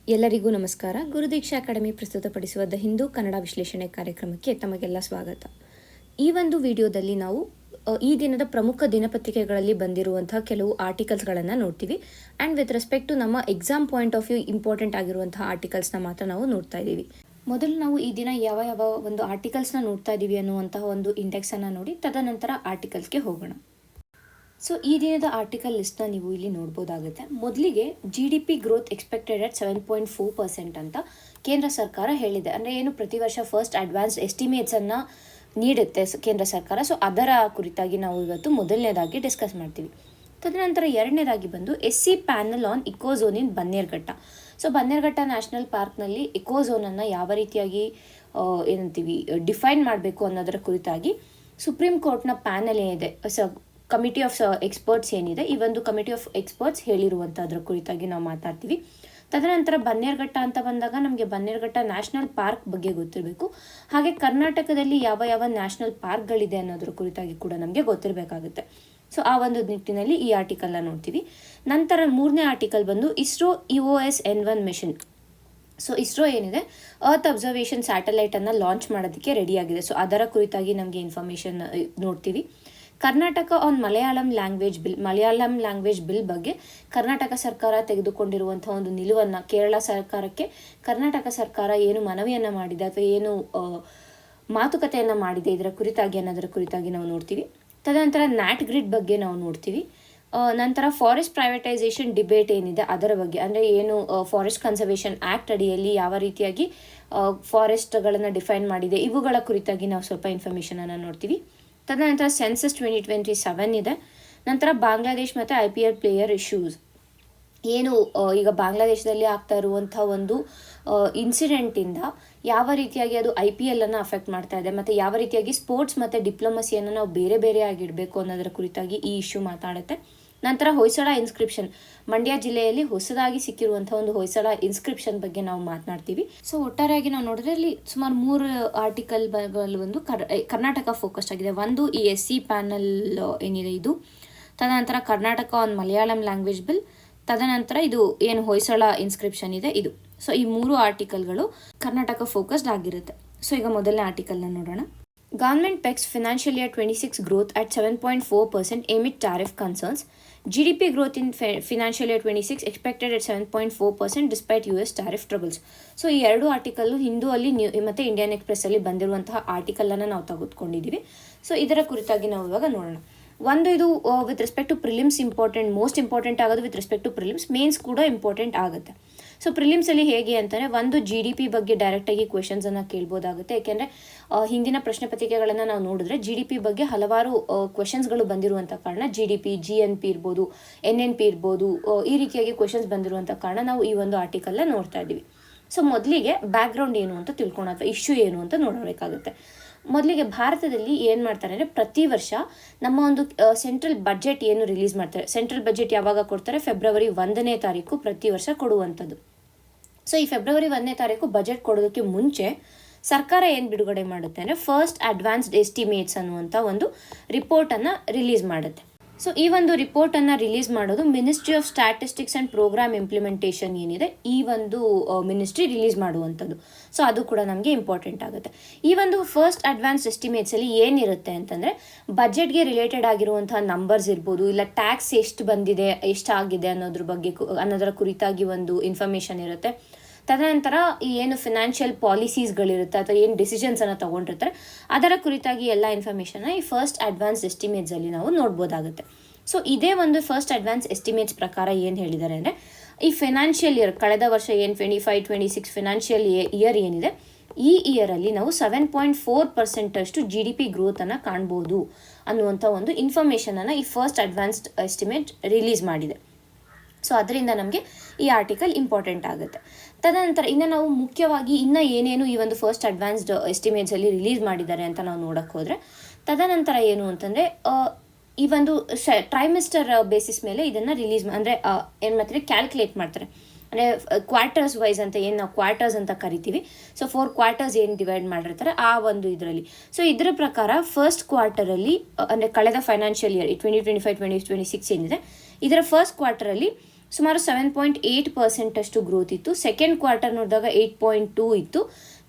ಎಲ್ಲರಿಗೂ ನಮಸ್ಕಾರ. ಗುರುದೀಕ್ಷಾ ಅಕಾಡೆಮಿ ಪ್ರಸ್ತುತಪಡಿಸುವ ದ ಹಿಂದೂ ಕನ್ನಡ ವಿಶ್ಲೇಷಣೆ ಕಾರ್ಯಕ್ರಮಕ್ಕೆ ತಮಗೆಲ್ಲ ಸ್ವಾಗತ. ಈ ಒಂದು ವಿಡಿಯೋದಲ್ಲಿ ನಾವು ಈ ದಿನದ ಪ್ರಮುಖ ದಿನಪತ್ರಿಕೆಗಳಲ್ಲಿ ಬಂದಿರುವಂತಹ ಕೆಲವು ಆರ್ಟಿಕಲ್ಸ್ಗಳನ್ನು ನೋಡ್ತೀವಿ. ಆ್ಯಂಡ್ ವಿತ್ ರೆಸ್ಪೆಕ್ಟ್ ಟು ನಮ್ಮ exam point of view important ಆಗಿರುವಂತಹ ಆರ್ಟಿಕಲ್ಸ್ನ ಮಾತ್ರ ನಾವು ನೋಡ್ತಾ ಇದ್ದೀವಿ. ಮೊದಲು ನಾವು ಈ ದಿನ ಯಾವ ಒಂದು ಆರ್ಟಿಕಲ್ಸ್ನ ನೋಡ್ತಾ ಇದ್ದೀವಿ ಅನ್ನುವಂತಹ ಒಂದು ಇಂಡೆಕ್ಸನ್ನು ನೋಡಿ ತದನಂತರ ಆರ್ಟಿಕಲ್ಸ್ಗೆ ಹೋಗೋಣ. ಸೊ ಈ ದಿನದ ಆರ್ಟಿಕಲ್ ಲಿಸ್ಟ್ನ ನೀವು ಇಲ್ಲಿ ನೋಡ್ಬೋದಾಗುತ್ತೆ. ಮೊದಲಿಗೆ GDP ಗ್ರೋತ್ ಎಕ್ಸ್ಪೆಕ್ಟೆಡ್ ಅಟ್ 7.4% ಅಂತ ಕೇಂದ್ರ ಸರ್ಕಾರ ಹೇಳಿದೆ. ಅಂದರೆ ಏನು ಪ್ರತಿ ವರ್ಷ ಫಸ್ಟ್ ಅಡ್ವಾನ್ಸ್ಡ್ ಎಸ್ಟಿಮೇಟ್ಸನ್ನು ನೀಡುತ್ತೆ ಕೇಂದ್ರ ಸರ್ಕಾರ. ಸೊ ಅದರ ಕುರಿತಾಗಿ ನಾವು ಇವತ್ತು ಮೊದಲನೇದಾಗಿ ಡಿಸ್ಕಸ್ ಮಾಡ್ತೀವಿ. ತದನಂತರ ಎರಡನೇದಾಗಿ ಬಂದು SC panel on ecozone in Bannerghatta. So Bannerghatta national ಪಾರ್ಕ್ನಲ್ಲಿ ಇಕೋಝೋನನ್ನು ಯಾವ ರೀತಿಯಾಗಿ ಏನಂತೀವಿ ಡಿಫೈನ್ ಮಾಡಬೇಕು ಅನ್ನೋದರ ಕುರಿತಾಗಿ ಸುಪ್ರೀಂ ಕೋರ್ಟ್ನ ಪ್ಯಾನಲ್ ಏನಿದೆ, ಕಮಿಟಿ ಆಫ್ ಎಕ್ಸ್ಪರ್ಟ್ಸ್ ಏನಿದೆ, ಈ ಒಂದು ಕಮಿಟಿ ಆಫ್ ಎಕ್ಸ್ಪರ್ಟ್ಸ್ ಹೇಳಿರುವಂಥದ್ರ ಕುರಿತಾಗಿ ನಾವು ಮಾತಾಡ್ತೀವಿ. ತದನಂತರ ಬನ್ನೇರ್ಘಟ್ಟ ಅಂತ ಬಂದಾಗ ನಮಗೆ ಬನ್ನೇರ್ಘಟ್ಟ ನ್ಯಾಷನಲ್ ಪಾರ್ಕ್ ಬಗ್ಗೆ ಗೊತ್ತಿರಬೇಕು. ಹಾಗೆ ಕರ್ನಾಟಕದಲ್ಲಿ ಯಾವ ನ್ಯಾಷನಲ್ ಪಾರ್ಕ್ಗಳಿದೆ ಅನ್ನೋದ್ರ ಕುರಿತಾಗಿ ಕೂಡ ನಮಗೆ ಗೊತ್ತಿರಬೇಕಾಗುತ್ತೆ. ಸೊ ಆ ಒಂದು ನಿಟ್ಟಿನಲ್ಲಿ ಈ ಆರ್ಟಿಕಲ್ನ ನೋಡ್ತೀವಿ. ನಂತರ ಮೂರನೇ ಆರ್ಟಿಕಲ್ ಬಂದು ISRO EOS-N1 mission. So ISRO ಏನಿದೆ ಅರ್ತ್ ಅಬ್ಸರ್ವೇಷನ್ ಸ್ಯಾಟಲೈಟನ್ನು ಲಾಂಚ್ ಮಾಡೋದಕ್ಕೆ ರೆಡಿಯಾಗಿದೆ. ಸೊ ಅದರ ಕುರಿತಾಗಿ ನಮಗೆ ಇನ್ಫಾರ್ಮೇಷನ್ ನೋಡ್ತೀವಿ. Karnataka on Malayalam language bill ಬಗ್ಗೆ ಕರ್ನಾಟಕ ಸರ್ಕಾರ ತೆಗೆದುಕೊಂಡಿರುವಂಥ ಒಂದು ನಿಲುವನ್ನು ಕೇರಳ ಸರ್ಕಾರಕ್ಕೆ ಕರ್ನಾಟಕ ಸರ್ಕಾರ ಏನು ಮನವಿಯನ್ನು ಮಾಡಿದೆ ಅಥವಾ ಏನು ಮಾತುಕತೆಯನ್ನು ಮಾಡಿದೆ ಇದರ ಕುರಿತಾಗಿ ಅನ್ನೋದರ ಕುರಿತಾಗಿ ನಾವು ನೋಡ್ತೀವಿ. ತದನಂತರ ನ್ಯಾಟ್ ಗ್ರಿಡ್ ಬಗ್ಗೆ ನಾವು ನೋಡ್ತೀವಿ. ನಂತರ ಫಾರೆಸ್ಟ್ ಪ್ರೈವೇಟೈಸೇಷನ್ ಡಿಬೇಟ್ ಏನಿದೆ ಅದರ ಬಗ್ಗೆ, ಅಂದರೆ ಏನು ಫಾರೆಸ್ಟ್ ಕನ್ಸರ್ವೇಷನ್ ಆ್ಯಕ್ಟ್ ಅಡಿಯಲ್ಲಿ ಯಾವ ರೀತಿಯಾಗಿ ಫಾರೆಸ್ಟ್ಗಳನ್ನು ಡಿಫೈನ್ ಮಾಡಿದೆ ಇವುಗಳ ಕುರಿತಾಗಿ ನಾವು ಸ್ವಲ್ಪ ಇನ್ಫಾರ್ಮೇಷನನ್ನು ನೋಡ್ತೀವಿ. ತದನಂತರ ಸೆನ್ಸಸ್ 2027 ಇದೆ. ನಂತರ ಬಾಂಗ್ಲಾದೇಶ್ ಮತ್ತು IPL ಪ್ಲೇಯರ್ ಇಶ್ಯೂಸ್. ಏನು ಈಗ ಬಾಂಗ್ಲಾದೇಶದಲ್ಲಿ ಆಗ್ತಾ ಇರುವಂಥ ಒಂದು ಇನ್ಸಿಡೆಂಟಿಂದ ಯಾವ ರೀತಿಯಾಗಿ ಅದು IPL ಅನ್ನು ಅಫೆಕ್ಟ್ ಮಾಡ್ತಾ ಇದೆ ಮತ್ತು ಯಾವ ರೀತಿಯಾಗಿ ಸ್ಪೋರ್ಟ್ಸ್ ಮತ್ತು ಡಿಪ್ಲೊಮಸಿಯನ್ನು ನಾವು ಬೇರೆ ಆಗಿಡಬೇಕು ಅನ್ನೋದರ ಕುರಿತಾಗಿ ಈ ಇಶ್ಯೂ ಮಾತಾಡುತ್ತೆ. ನಂತರ ಹೊಯ್ಸಳ ಇನ್ಸ್ಕ್ರಿಪ್ಷನ್, ಮಂಡ್ಯ ಜಿಲ್ಲೆಯಲ್ಲಿ ಹೊಸದಾಗಿ ಸಿಕ್ಕಿರುವಂಥ ಒಂದು ಹೊಯ್ಸಳ ಇನ್ಸ್ಕ್ರಿಪ್ಷನ್ ಬಗ್ಗೆ ನಾವು ಮಾತನಾಡ್ತೀವಿ. ಸೊ ಒಟ್ಟಾರೆಯಾಗಿ ನಾವು ನೋಡಿದ್ರೆ ಇಲ್ಲಿ ಸುಮಾರು 3 ಆರ್ಟಿಕಲ್ ಒಂದು ಕರ್ನಾಟಕ ಫೋಕಸ್ ಆಗಿದೆ. ಒಂದು ಈ SC ಪ್ಯಾನಲ್ ಏನಿದೆ ಇದು, ತದನಂತರ Karnataka on Malayalam language bill, ತದನಂತರ ಇದು ಏನು ಹೊಯ್ಸಳ ಇನ್ಸ್ಕ್ರಿಪ್ಷನ್ ಇದೆ ಇದು. ಸೊ ಈ 3 ಆರ್ಟಿಕಲ್ಗಳು ಕರ್ನಾಟಕ ಫೋಕಸ್ಡ್ ಆಗಿರುತ್ತೆ. ಸೊ ಈಗ ಮೊದಲನೇ ಆರ್ಟಿಕಲ್ನ ನೋಡೋಣ. Government pegs financial year 26 growth at 7.4% amid tariff concerns. GDP growth in financial year 26 expected at 7.4% despite US tariff troubles. So ಈ 2 ಆರ್ಟಿಕಲ್ಲು ಹಿಂದೂ ಅಲ್ಲಿ ಮತ್ತು ಇಂಡಿಯನ್ ಎಕ್ಸ್ಪ್ರೆಸ್ಸಲ್ಲಿ ಬಂದಿರುವಂತಹ ಆರ್ಟಿಕಲನ್ನು ನಾವು ತೆಗೆದುಕೊಂಡಿದ್ದೀವಿ. ಸೊ ಇದರ ಕುರಿತಾಗಿ ನಾವು ಇವಾಗ ನೋಡೋಣ. ಒಂದು ಇದು with respect to prelims most important ಆಗೋದು with respect to prelims, mains ಕೂಡ ಇಂಪಾರ್ಟೆಂಟ್ ಆಗುತ್ತೆ. ಸೊ ಪ್ರಿಲಿಮ್ಸಲ್ಲಿ ಹೇಗೆ ಅಂತಂದರೆ ಒಂದು GDP ಬಗ್ಗೆ ಡೈರೆಕ್ಟಾಗಿ ಕ್ವೆಶನ್ಸನ್ನು ಕೇಳ್ಬೋದಾಗುತ್ತೆ. ಯಾಕೆಂದರೆ ಹಿಂದಿನ ಪ್ರಶ್ನೆ ಪತ್ರಿಕೆಗಳನ್ನು ನಾವು ನೋಡಿದ್ರೆ GDP ಬಗ್ಗೆ ಹಲವಾರು ಕ್ವೆಶನ್ಸ್ಗಳು ಬಂದಿರುವಂಥ ಕಾರಣ GDP, GNP ಇರ್ಬೋದು, NNP ಇರ್ಬೋದು, ಈ ರೀತಿಯಾಗಿ ಕ್ವೆಶನ್ಸ್ ಬಂದಿರುವಂಥ ಕಾರಣ ನಾವು ಈ ಒಂದು ಆರ್ಟಿಕಲ್ನ ನೋಡ್ತಾ ಇದ್ದೀವಿ. ಸೊ ಮೊದಲಿಗೆ ಬ್ಯಾಕ್ಗ್ರೌಂಡ್ ಏನು ಅಂತ ತಿಳ್ಕೊಳೋ ಅಥವಾ ಇಶ್ಯೂ ಏನು ಅಂತ ನೋಡಬೇಕಾಗುತ್ತೆ. ಮೊದಲಿಗೆ ಭಾರತದಲ್ಲಿ ಏನು ಮಾಡ್ತಾರೆ ಅಂದರೆ ಪ್ರತಿ ವರ್ಷ ನಮ್ಮ ಒಂದು ಸೆಂಟ್ರಲ್ ಬಜೆಟ್ ಏನು ರಿಲೀಸ್ ಮಾಡ್ತಾರೆ, ಸೆಂಟ್ರಲ್ ಬಜೆಟ್ ಯಾವಾಗ ಕೊಡ್ತಾರೆ, ಫೆಬ್ರವರಿ 1ನೇ ತಾರೀಕು ಪ್ರತಿ ವರ್ಷ ಕೊಡುವಂಥದ್ದು. ಸೊ ಈ ಫೆಬ್ರವರಿ 1ನೇ ತಾರೀಕು ಬಜೆಟ್ ಕೊಡೋದಕ್ಕೆ ಮುಂಚೆ ಸರ್ಕಾರ ಏನು ಬಿಡುಗಡೆ ಮಾಡುತ್ತೆ ಅಂದರೆ ಫಸ್ಟ್ ಅಡ್ವಾನ್ಸ್ಡ್ ಎಸ್ಟಿಮೇಟ್ಸ್ ಅನ್ನುವಂಥ ಒಂದು ರಿಪೋರ್ಟನ್ನು ರಿಲೀಸ್ ಮಾಡುತ್ತೆ. ಸೊ ಈ ಒಂದು ರಿಪೋರ್ಟನ್ನು ರಿಲೀಸ್ ಮಾಡೋದು ministry of statistics and programme implementation ಏನಿದೆ ಈ ಒಂದು ಮಿನಿಸ್ಟ್ರಿ ರಿಲೀಸ್ ಮಾಡುವಂಥದ್ದು. ಸೊ ಅದು ಕೂಡ ನಮಗೆ ಇಂಪಾರ್ಟೆಂಟ್ ಆಗುತ್ತೆ. ಈ ಒಂದು ಫಸ್ಟ್ ಅಡ್ವಾನ್ಸ್ ಎಸ್ಟಿಮೇಟ್ಸಲ್ಲಿ ಏನಿರುತ್ತೆ ಅಂತಂದರೆ ಬಜೆಟ್ಗೆ ರಿಲೇಟೆಡ್ ಆಗಿರುವಂತಹ ನಂಬರ್ಸ್ ಇರ್ಬೋದು, ಇಲ್ಲ ಟ್ಯಾಕ್ಸ್ ಎಷ್ಟು ಬಂದಿದೆ, ಎಷ್ಟಾಗಿದೆ ಅನ್ನೋದರ ಕುರಿತಾಗಿ ಒಂದು ಇನ್ಫಾರ್ಮೇಷನ್ ಇರುತ್ತೆ. ತದನಂತರ ಈ ಏನು ಫಿನಾನ್ಷಿಯಲ್ ಪಾಲಿಸೀಸ್ಗಳಿರುತ್ತೆ ಅಥವಾ ಏನು ಡಿಸಿಷನ್ಸನ್ನು ತೊಗೊಂಡಿರ್ತಾರೆ ಅದರ ಕುರಿತಾಗಿ ಎಲ್ಲ ಇನ್ಫಾರ್ಮೇಷನ್ನ ಈ ಫಸ್ಟ್ ಅಡ್ವಾನ್ಸ್ ಎಸ್ಟಿಮೇಟ್ಸಲ್ಲಿ ನಾವು ನೋಡ್ಬೋದಾಗುತ್ತೆ. ಸೊ ಇದೇ ಒಂದು ಫಸ್ಟ್ ಅಡ್ವಾನ್ಸ್ ಎಸ್ಟಿಮೇಟ್ಸ್ ಪ್ರಕಾರ ಏನು ಹೇಳಿದ್ದಾರೆ ಅಂದರೆ ಈ ಫಿನಾನ್ಷಿಯಲ್ ಇಯರ್ ಕಳೆದ ವರ್ಷ ಏನು 25-26 ಫಿನಾನ್ಷಿಯಲ್ ಇಯರ್ ಏನಿದೆ ಈ ಇಯರಲ್ಲಿ ನಾವು 7.4% ಅಷ್ಟು GDP ಗ್ರೋತನ್ನು ಕಾಣ್ಬೋದು ಅನ್ನುವಂಥ ಒಂದು ಇನ್ಫಾರ್ಮೇಷನನ್ನು ಈ ಫಸ್ಟ್ ಅಡ್ವಾನ್ಸ್ಡ್ ಎಸ್ಟಿಮೇಟ್ ರಿಲೀಸ್ ಮಾಡಿದೆ. ಸೊ ಅದರಿಂದ ನಮಗೆ ಈ ಆರ್ಟಿಕಲ್ ಇಂಪಾರ್ಟೆಂಟ್ ಆಗುತ್ತೆ. ತದನಂತರ ಇನ್ನು ನಾವು ಮುಖ್ಯವಾಗಿ ಇನ್ನು ಏನೇನು ಈ ಒಂದು ಫಸ್ಟ್ ಅಡ್ವಾನ್ಸ್ಡ್ ಎಸ್ಟಿಮೇಟ್ಸಲ್ಲಿ ರಿಲೀಸ್ ಮಾಡಿದ್ದಾರೆ ಅಂತ ನಾವು ನೋಡೋಕ್ಕೆ ಹೋದರೆ ತದನಂತರ ಏನು ಅಂತಂದರೆ ಈ ಒಂದು ಟ್ರೈಮಿಸ್ಟರ್ ಬೇಸಿಸ್ ಮೇಲೆ ಇದನ್ನು ರಿಲೀಸ್ ಅಂದರೆ ಏನು ಮಾಡ್ತಾರೆ ಕ್ಯಾಲ್ಕುಲೇಟ್ ಮಾಡ್ತಾರೆ. ಅಂದರೆ ಕ್ವಾರ್ಟರ್ಸ್ ವೈಸ್ ಅಂತ ಏನು ನಾವು ಕ್ವಾರ್ಟರ್ಸ್ ಅಂತ ಕರಿತೀವಿ. ಸೊ 4 ಕ್ವಾರ್ಟರ್ಸ್ ಏನು ಡಿವೈಡ್ ಮಾಡಿರ್ತಾರೆ ಆ ಒಂದು ಇದರಲ್ಲಿ. ಸೊ ಇದರ ಪ್ರಕಾರ ಫಸ್ಟ್ ಕ್ವಾರ್ಟರಲ್ಲಿ ಅಂದರೆ ಕಳೆದ ಫೈನಾನ್ಷಿಯಲ್ ಇಯರ್ 2025-2026 ಏನಿದೆ ಇದರ ಫಸ್ಟ್ ಕ್ವಾರ್ಟರಲ್ಲಿ ಸುಮಾರು 7.8% ಅಷ್ಟು ಗ್ರೋತ್ ಇತ್ತು. ಸೆಕೆಂಡ್ ಕ್ವಾರ್ಟರ್ ನೋಡಿದಾಗ 8.2 ಇತ್ತು.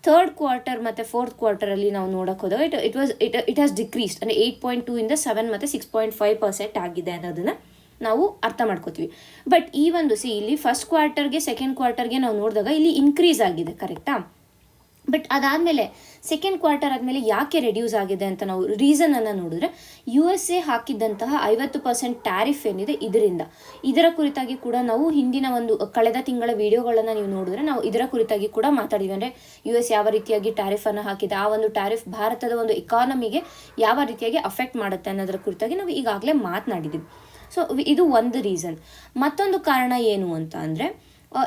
ಥರ್ಡ್ ಕ್ವಾರ್ಟರ್ ಮತ್ತು ಫೋರ್ತ್ ಕ್ವಾರ್ಟರಲ್ಲಿ ನಾವು ನೋಡೋಕೆ ಹೋದಾಗ ಇಟ್ ಹ್ಯಾಸ್ ಡಿಕ್ರೀಸ್ಡ್, ಅಂದರೆ 8.2 ಇಂದ 7 ಮತ್ತು 6.5% ಆಗಿದೆ ಅನ್ನೋದನ್ನು ನಾವು ಅರ್ಥ ಮಾಡ್ಕೋತೀವಿ. ಬಟ್ ಈ ಒಂದು ಇಲ್ಲಿ ಫಸ್ಟ್ ಕ್ವಾರ್ಟರ್ಗೆ ಸೆಕೆಂಡ್ ಕ್ವಾರ್ಟರ್ಗೆ ನಾವು ನೋಡಿದಾಗ ಇಲ್ಲಿ ಇನ್ಕ್ರೀಸ್ ಆಗಿದೆ, ಕರೆಕ್ಟಾ? ಬಟ್ ಅದಾದಮೇಲೆ ಸೆಕೆಂಡ್ ಕ್ವಾರ್ಟರ್ ಆದಮೇಲೆ ಯಾಕೆ ರೆಡ್ಯೂಸ್ ಆಗಿದೆ ಅಂತ ನಾವು ರೀಸನನ್ನು ನೋಡಿದ್ರೆ, USA ಹಾಕಿದ್ದಂತಹ 50% ಟ್ಯಾರಿಫ್ ಏನಿದೆ ಇದರ ಕುರಿತಾಗಿ ಕೂಡ ನಾವು ಹಿಂದಿನ ಒಂದು ಕಳೆದ ತಿಂಗಳ ವಿಡಿಯೋಗಳನ್ನು ನೀವು ನೋಡಿದ್ರೆ ನಾವು ಇದರ ಕುರಿತಾಗಿ ಕೂಡ ಮಾತಾಡಿದ್ವಿ. ಅಂದರೆ US ಯಾವ ರೀತಿಯಾಗಿ ಟ್ಯಾರಿಫನ್ನು ಹಾಕಿದೆ, ಆ ಒಂದು ಟ್ಯಾರಿಫ್ ಭಾರತದ ಒಂದು ಎಕಾನಮಿಗೆ ಯಾವ ರೀತಿಯಾಗಿ ಅಫೆಕ್ಟ್ ಮಾಡುತ್ತೆ ಅನ್ನೋದರ ಕುರಿತಾಗಿ ನಾವು ಈಗಾಗಲೇ ಮಾತನಾಡಿದ್ದೀವಿ. ಸೊ ಇದು ಒಂದು ರೀಸನ್. ಮತ್ತೊಂದು ಕಾರಣ ಏನು ಅಂತ ಅಂದರೆ,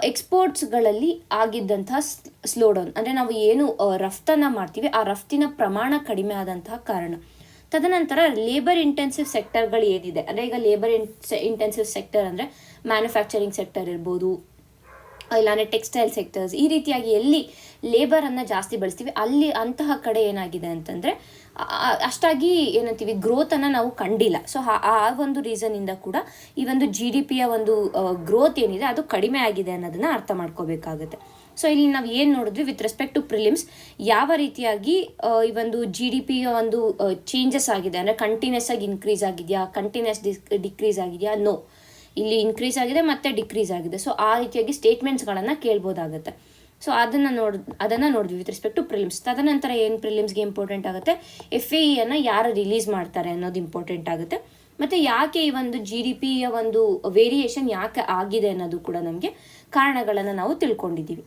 ಎಕ್ಸ್ಪೋರ್ಟ್ಸ್ಗಳಲ್ಲಿ ಆಗಿದ್ದಂತಹ ಸ್ಲೋಡೌನ್, ಅಂದರೆ ನಾವು ಏನು ರಫ್ತನ್ನು ಮಾಡ್ತೀವಿ ಆ ರಫ್ತಿನ ಪ್ರಮಾಣ ಕಡಿಮೆ ಆದಂತಹ ಕಾರಣ. ತದನಂತರ ಲೇಬರ್ ಇಂಟೆನ್ಸಿವ್ ಸೆಕ್ಟರ್ಗಳು ಏನಿದೆ, ಅಂದರೆ ಈಗ ಲೇಬರ್ ಇಂಟೆನ್ಸಿವ್ ಸೆಕ್ಟರ್ ಅಂದರೆ ಮ್ಯಾನುಫ್ಯಾಕ್ಚರಿಂಗ್ ಸೆಕ್ಟರ್ ಇರ್ಬೋದು, ಇಲ್ಲಾಂದರೆ ಟೆಕ್ಸ್ಟೈಲ್ ಸೆಕ್ಟರ್ಸ್, ಈ ರೀತಿಯಾಗಿ ಎಲ್ಲಿ ಲೇಬರನ್ನು ಜಾಸ್ತಿ ಬಳಸ್ತೀವಿ ಅಲ್ಲಿ ಅಂತಹ ಕಡೆ ಏನಾಗಿದೆ ಅಂತಂದರೆ ಅಷ್ಟಾಗಿ ಏನಂತೀವಿ ಗ್ರೋತನ್ನು ನಾವು ಕಂಡಿಲ್ಲ. ಸೊ ಆ ಒಂದು ರೀಸನಿಂದ ಕೂಡ ಈ ಒಂದು GDPಯ ಒಂದು ಗ್ರೋತ್ ಏನಿದೆ ಅದು ಕಡಿಮೆ ಆಗಿದೆ ಅನ್ನೋದನ್ನು ಅರ್ಥ ಮಾಡ್ಕೋಬೇಕಾಗುತ್ತೆ. ಸೊ ಇಲ್ಲಿ ನಾವು ಏನು ನೋಡಿದ್ವಿ ವಿತ್ ರೆಸ್ಪೆಕ್ಟ್ ಟು ಪ್ರಿಲಿಮ್ಸ್, ಯಾವ ರೀತಿಯಾಗಿ ಈ ಒಂದು GDPಯ ಒಂದು ಚೇಂಜಸ್ ಆಗಿದೆ, ಅಂದರೆ ಕಂಟಿನ್ಯೂಸ್ ಆಗಿ ಇನ್ಕ್ರೀಸ್ ಆಗಿದೆಯಾ, ಕಂಟಿನ್ಯೂಸ್ ಡಿಕ್ರೀಸ್ ಆಗಿದೆಯಾ? ನೋ, ಇಲ್ಲಿ ಇನ್ಕ್ರೀಸ್ ಆಗಿದೆ ಮತ್ತು ಡಿಕ್ರೀಸ್ ಆಗಿದೆ. ಸೊ ಆ ರೀತಿಯಾಗಿ ಸ್ಟೇಟ್ಮೆಂಟ್ಸ್ಗಳನ್ನು ಕೇಳ್ಬೋದಾಗುತ್ತೆ. ಸೊ ಅದನ್ನು ನೋಡಿದ್ವಿ ವಿತ್ ರೆಸ್ಪೆಕ್ಟ್ ಟು ಪ್ರಿಲಿಮ್ಸ್. ತದನಂತರ ಏನು ಪ್ರಿಲಿಮ್ಸ್ಗೆ ಇಂಪಾರ್ಟೆಂಟ್ ಆಗುತ್ತೆ, FAEಯನ್ನು ಯಾರು ರಿಲೀಸ್ ಮಾಡ್ತಾರೆ ಅನ್ನೋದು ಇಂಪಾರ್ಟೆಂಟ್ ಆಗುತ್ತೆ. ಮತ್ತು ಯಾಕೆ ಈ ಒಂದು GDPಯ ಒಂದು ವೇರಿಯೇಷನ್ ಯಾಕೆ ಆಗಿದೆ ಅನ್ನೋದು ಕೂಡ ನಮಗೆ ಕಾರಣಗಳನ್ನು ನಾವು ತಿಳ್ಕೊಂಡಿದ್ದೀವಿ.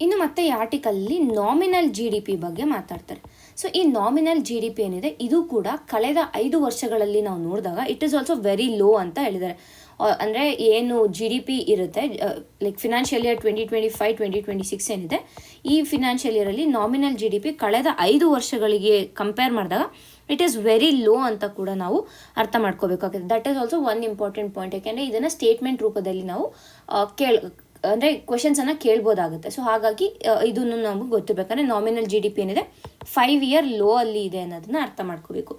ಇನ್ನು ಮತ್ತೆ ಈ ಆರ್ಟಿಕಲಲ್ಲಿ ನಾಮಿನಲ್ GDP ಬಗ್ಗೆ ಮಾತಾಡ್ತಾರೆ. ಸೊ ಈ ನಾಮಿನಲ್ GDP ಏನಿದೆ ಇದು ಕೂಡ ಕಳೆದ 5 ವರ್ಷಗಳಲ್ಲಿ ನಾವು ನೋಡಿದಾಗ it is also very low ಅಂತ ಹೇಳಿದ್ದಾರೆ. ಅಂದರೆ ಏನು GDP ಇರುತ್ತೆ ಲೈಕ್ ಫಿನಾನ್ಷಿಯಲ್ ಇಯರ್ 2025-2026 ಏನಿದೆ, ಈ ಫಿನಾನ್ಷಿಯಲ್ ಇಯರಲ್ಲಿ ನಾಮಿನಲ್ GDP ಕಳೆದ 5 ವರ್ಷಗಳಿಗೆ ಕಂಪೇರ್ ಮಾಡಿದಾಗ ಇಟ್ ಈಸ್ ವೆರಿ ಲೋ ಅಂತ ಕೂಡ ನಾವು ಅರ್ಥ ಮಾಡ್ಕೋಬೇಕಾಗುತ್ತೆ. That is also one important point. ಯಾಕೆಂದರೆ ಇದನ್ನು ಸ್ಟೇಟ್ಮೆಂಟ್ ರೂಪದಲ್ಲಿ ನಾವು ಅಂದರೆ ಕ್ವೆಶನ್ಸನ್ನು ಕೇಳ್ಬೋದಾಗುತ್ತೆ. ಸೊ ಹಾಗಾಗಿ ಇದನ್ನು ನಮಗೆ ಗೊತ್ತಿರಬೇಕಂದ್ರೆ ನಾಮಿನಲ್ GDP ಏನಿದೆ 5 ಇಯರ್ ಲೋ ಅಲ್ಲಿ ಇದೆ ಅನ್ನೋದನ್ನ ಅರ್ಥ ಮಾಡ್ಕೋಬೇಕು.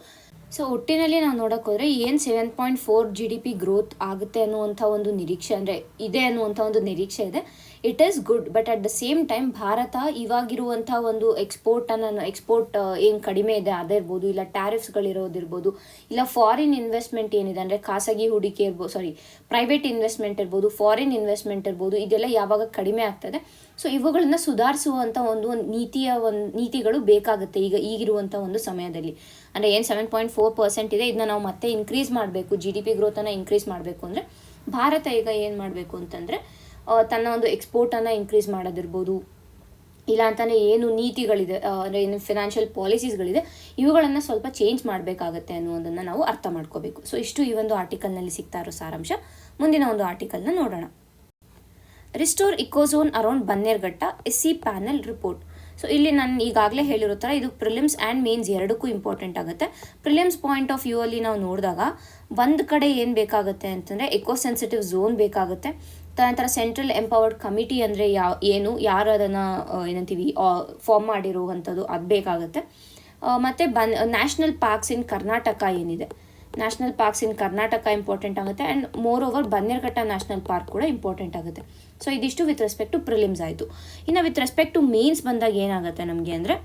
ಸೊ ಒಟ್ಟಿನಲ್ಲಿ ನಾವು ನೋಡೋಕೆ ಹೋದರೆ ಏನು 7.4 GDP ಗ್ರೋತ್ ಆಗುತ್ತೆ ಅನ್ನುವಂಥ ಒಂದು ನಿರೀಕ್ಷೆ, ಅಂದರೆ ಇದೆ ಅನ್ನುವಂಥ ಒಂದು ನಿರೀಕ್ಷೆ ಇದೆ. It is good, but at the same time Bharat ಇವಾಗಿರುವಂಥ ಒಂದು ಎಕ್ಸ್ಪೋರ್ಟ್ ಏನು ಕಡಿಮೆ ಇದೆ ಅದಿರ್ಬೋದು, ಇಲ್ಲ ಟ್ಯಾರಿಫ್ಸ್ಗಳಿರೋದಿರ್ಬೋದು, ಇಲ್ಲ ಫಾರಿನ್ ಇನ್ವೆಸ್ಟ್ಮೆಂಟ್ ಏನಿದೆ ಅಂದರೆ ಖಾಸಗಿ ಹೂಡಿಕೆ ಇರ್ಬೋದು, ಪ್ರೈವೇಟ್ ಇನ್ವೆಸ್ಟ್ಮೆಂಟ್ ಇರ್ಬೋದು, ಫಾರಿನ್ ಇನ್ವೆಸ್ಟ್ಮೆಂಟ್ ಇರ್ಬೋದು, ಇದೆಲ್ಲ ಯಾವಾಗ ಕಡಿಮೆ ಆಗ್ತದೆ. ಸೊ ಇವುಗಳನ್ನು ಸುಧಾರಿಸುವಂಥ ಒಂದು ನೀತಿಗಳು ಬೇಕಾಗುತ್ತೆ ಈಗಿರುವಂಥ ಒಂದು ಸಮಯದಲ್ಲಿ. ಅಂದರೆ ಏನು 7.4% ಇದೆ, ಇದನ್ನ ನಾವು ಮತ್ತೆ ಇನ್ಕ್ರೀಸ್ ಮಾಡಬೇಕು, GDP ಗ್ರೋತನ್ನು ಇನ್ಕ್ರೀಸ್ ಮಾಡಬೇಕು ಅಂದರೆ ಭಾರತ ಈಗ ಏನು ಮಾಡಬೇಕು ಅಂತಂದರೆ ತನ್ನ ಒಂದು ಎಕ್ಸ್ಪೋರ್ಟನ್ನು ಇನ್ಕ್ರೀಸ್ ಮಾಡೋದಿರ್ಬೋದು, ಇಲ್ಲ ಅಂತಾನೆ ಏನು ನೀತಿಗಳಿದೆ, ಅಂದರೆ ಏನು ಫಿನಾನ್ಷಿಯಲ್ ಪಾಲಿಸೀಸ್ಗಳಿದೆ ಇವುಗಳನ್ನು ಸ್ವಲ್ಪ ಚೇಂಜ್ ಮಾಡಬೇಕಾಗತ್ತೆ ಅನ್ನೋದನ್ನು ನಾವು ಅರ್ಥ ಮಾಡ್ಕೋಬೇಕು. ಸೊ ಇಷ್ಟು ಈ ಒಂದು ಆರ್ಟಿಕಲ್ನಲ್ಲಿ ಸಿಗ್ತಾ ಇರೋ ಸಾರಾಂಶ. ಮುಂದಿನ ಒಂದು ಆರ್ಟಿಕಲ್ನ ನೋಡೋಣ. Restore ecozone around Bannerghatta SC panel report. So ಇಲ್ಲಿ ನಾನು ಈಗಾಗಲೇ ಹೇಳಿರೋ ಥರ ಇದು ಪ್ರಿಲಿಮ್ಸ್ ಆ್ಯಂಡ್ ಮೇನ್ಸ್ ಎರಡಕ್ಕೂ ಇಂಪಾರ್ಟೆಂಟ್ ಆಗುತ್ತೆ. ಪ್ರಿಲಿಮ್ಸ್ ಪಾಯಿಂಟ್ ಆಫ್ ವ್ಯೂ ಅಲ್ಲಿ ನಾವು ನೋಡಿದಾಗ ಒಂದು ಕಡೆ ಏನು ಬೇಕಾಗುತ್ತೆ ಅಂತಂದರೆ ಎಕೋ ಸೆನ್ಸಿಟಿವ್ ಝೋನ್ ಬೇಕಾಗುತ್ತೆ. ತದನಂತರ ಸೆಂಟ್ರಲ್ ಎಂಪವರ್ಡ್ ಕಮಿಟಿ ಅಂದರೆ ಯಾರು ಅದನ್ನು ಏನಂತೀವಿ ಫಾರ್ಮ್ ಮಾಡಿರುವಂಥದ್ದು ಅದು ಬೇಕಾಗುತ್ತೆ. ಮತ್ತು ನ್ಯಾಷನಲ್ ಪಾರ್ಕ್ಸ್ ಇನ್ ಕರ್ನಾಟಕ ಏನಿದೆ, ನ್ಯಾಷನಲ್ ಪಾರ್ಕ್ಸ್ ಇನ್ ಕರ್ನಾಟಕ ಇಂಪಾರ್ಟೆಂಟ್ ಆಗುತ್ತೆ. And more over Bannerghatta national park ಕೂಡ ಇಂಪಾರ್ಟೆಂಟ್ ಆಗುತ್ತೆ. ಸೊ ಇದಿಷ್ಟು ವಿತ್ ರೆಸ್ಪೆಕ್ಟ್ ಟು ಪ್ರಿಲಿಮ್ಸ್ ಆಯಿತು. ಇನ್ನು ವಿತ್ ರೆಸ್ಪೆಕ್ಟ್ ಟು ಮೇನ್ಸ್ ಬಂದಾಗ ಏನಾಗುತ್ತೆ ನಮಗೆ ಅಂದರೆ,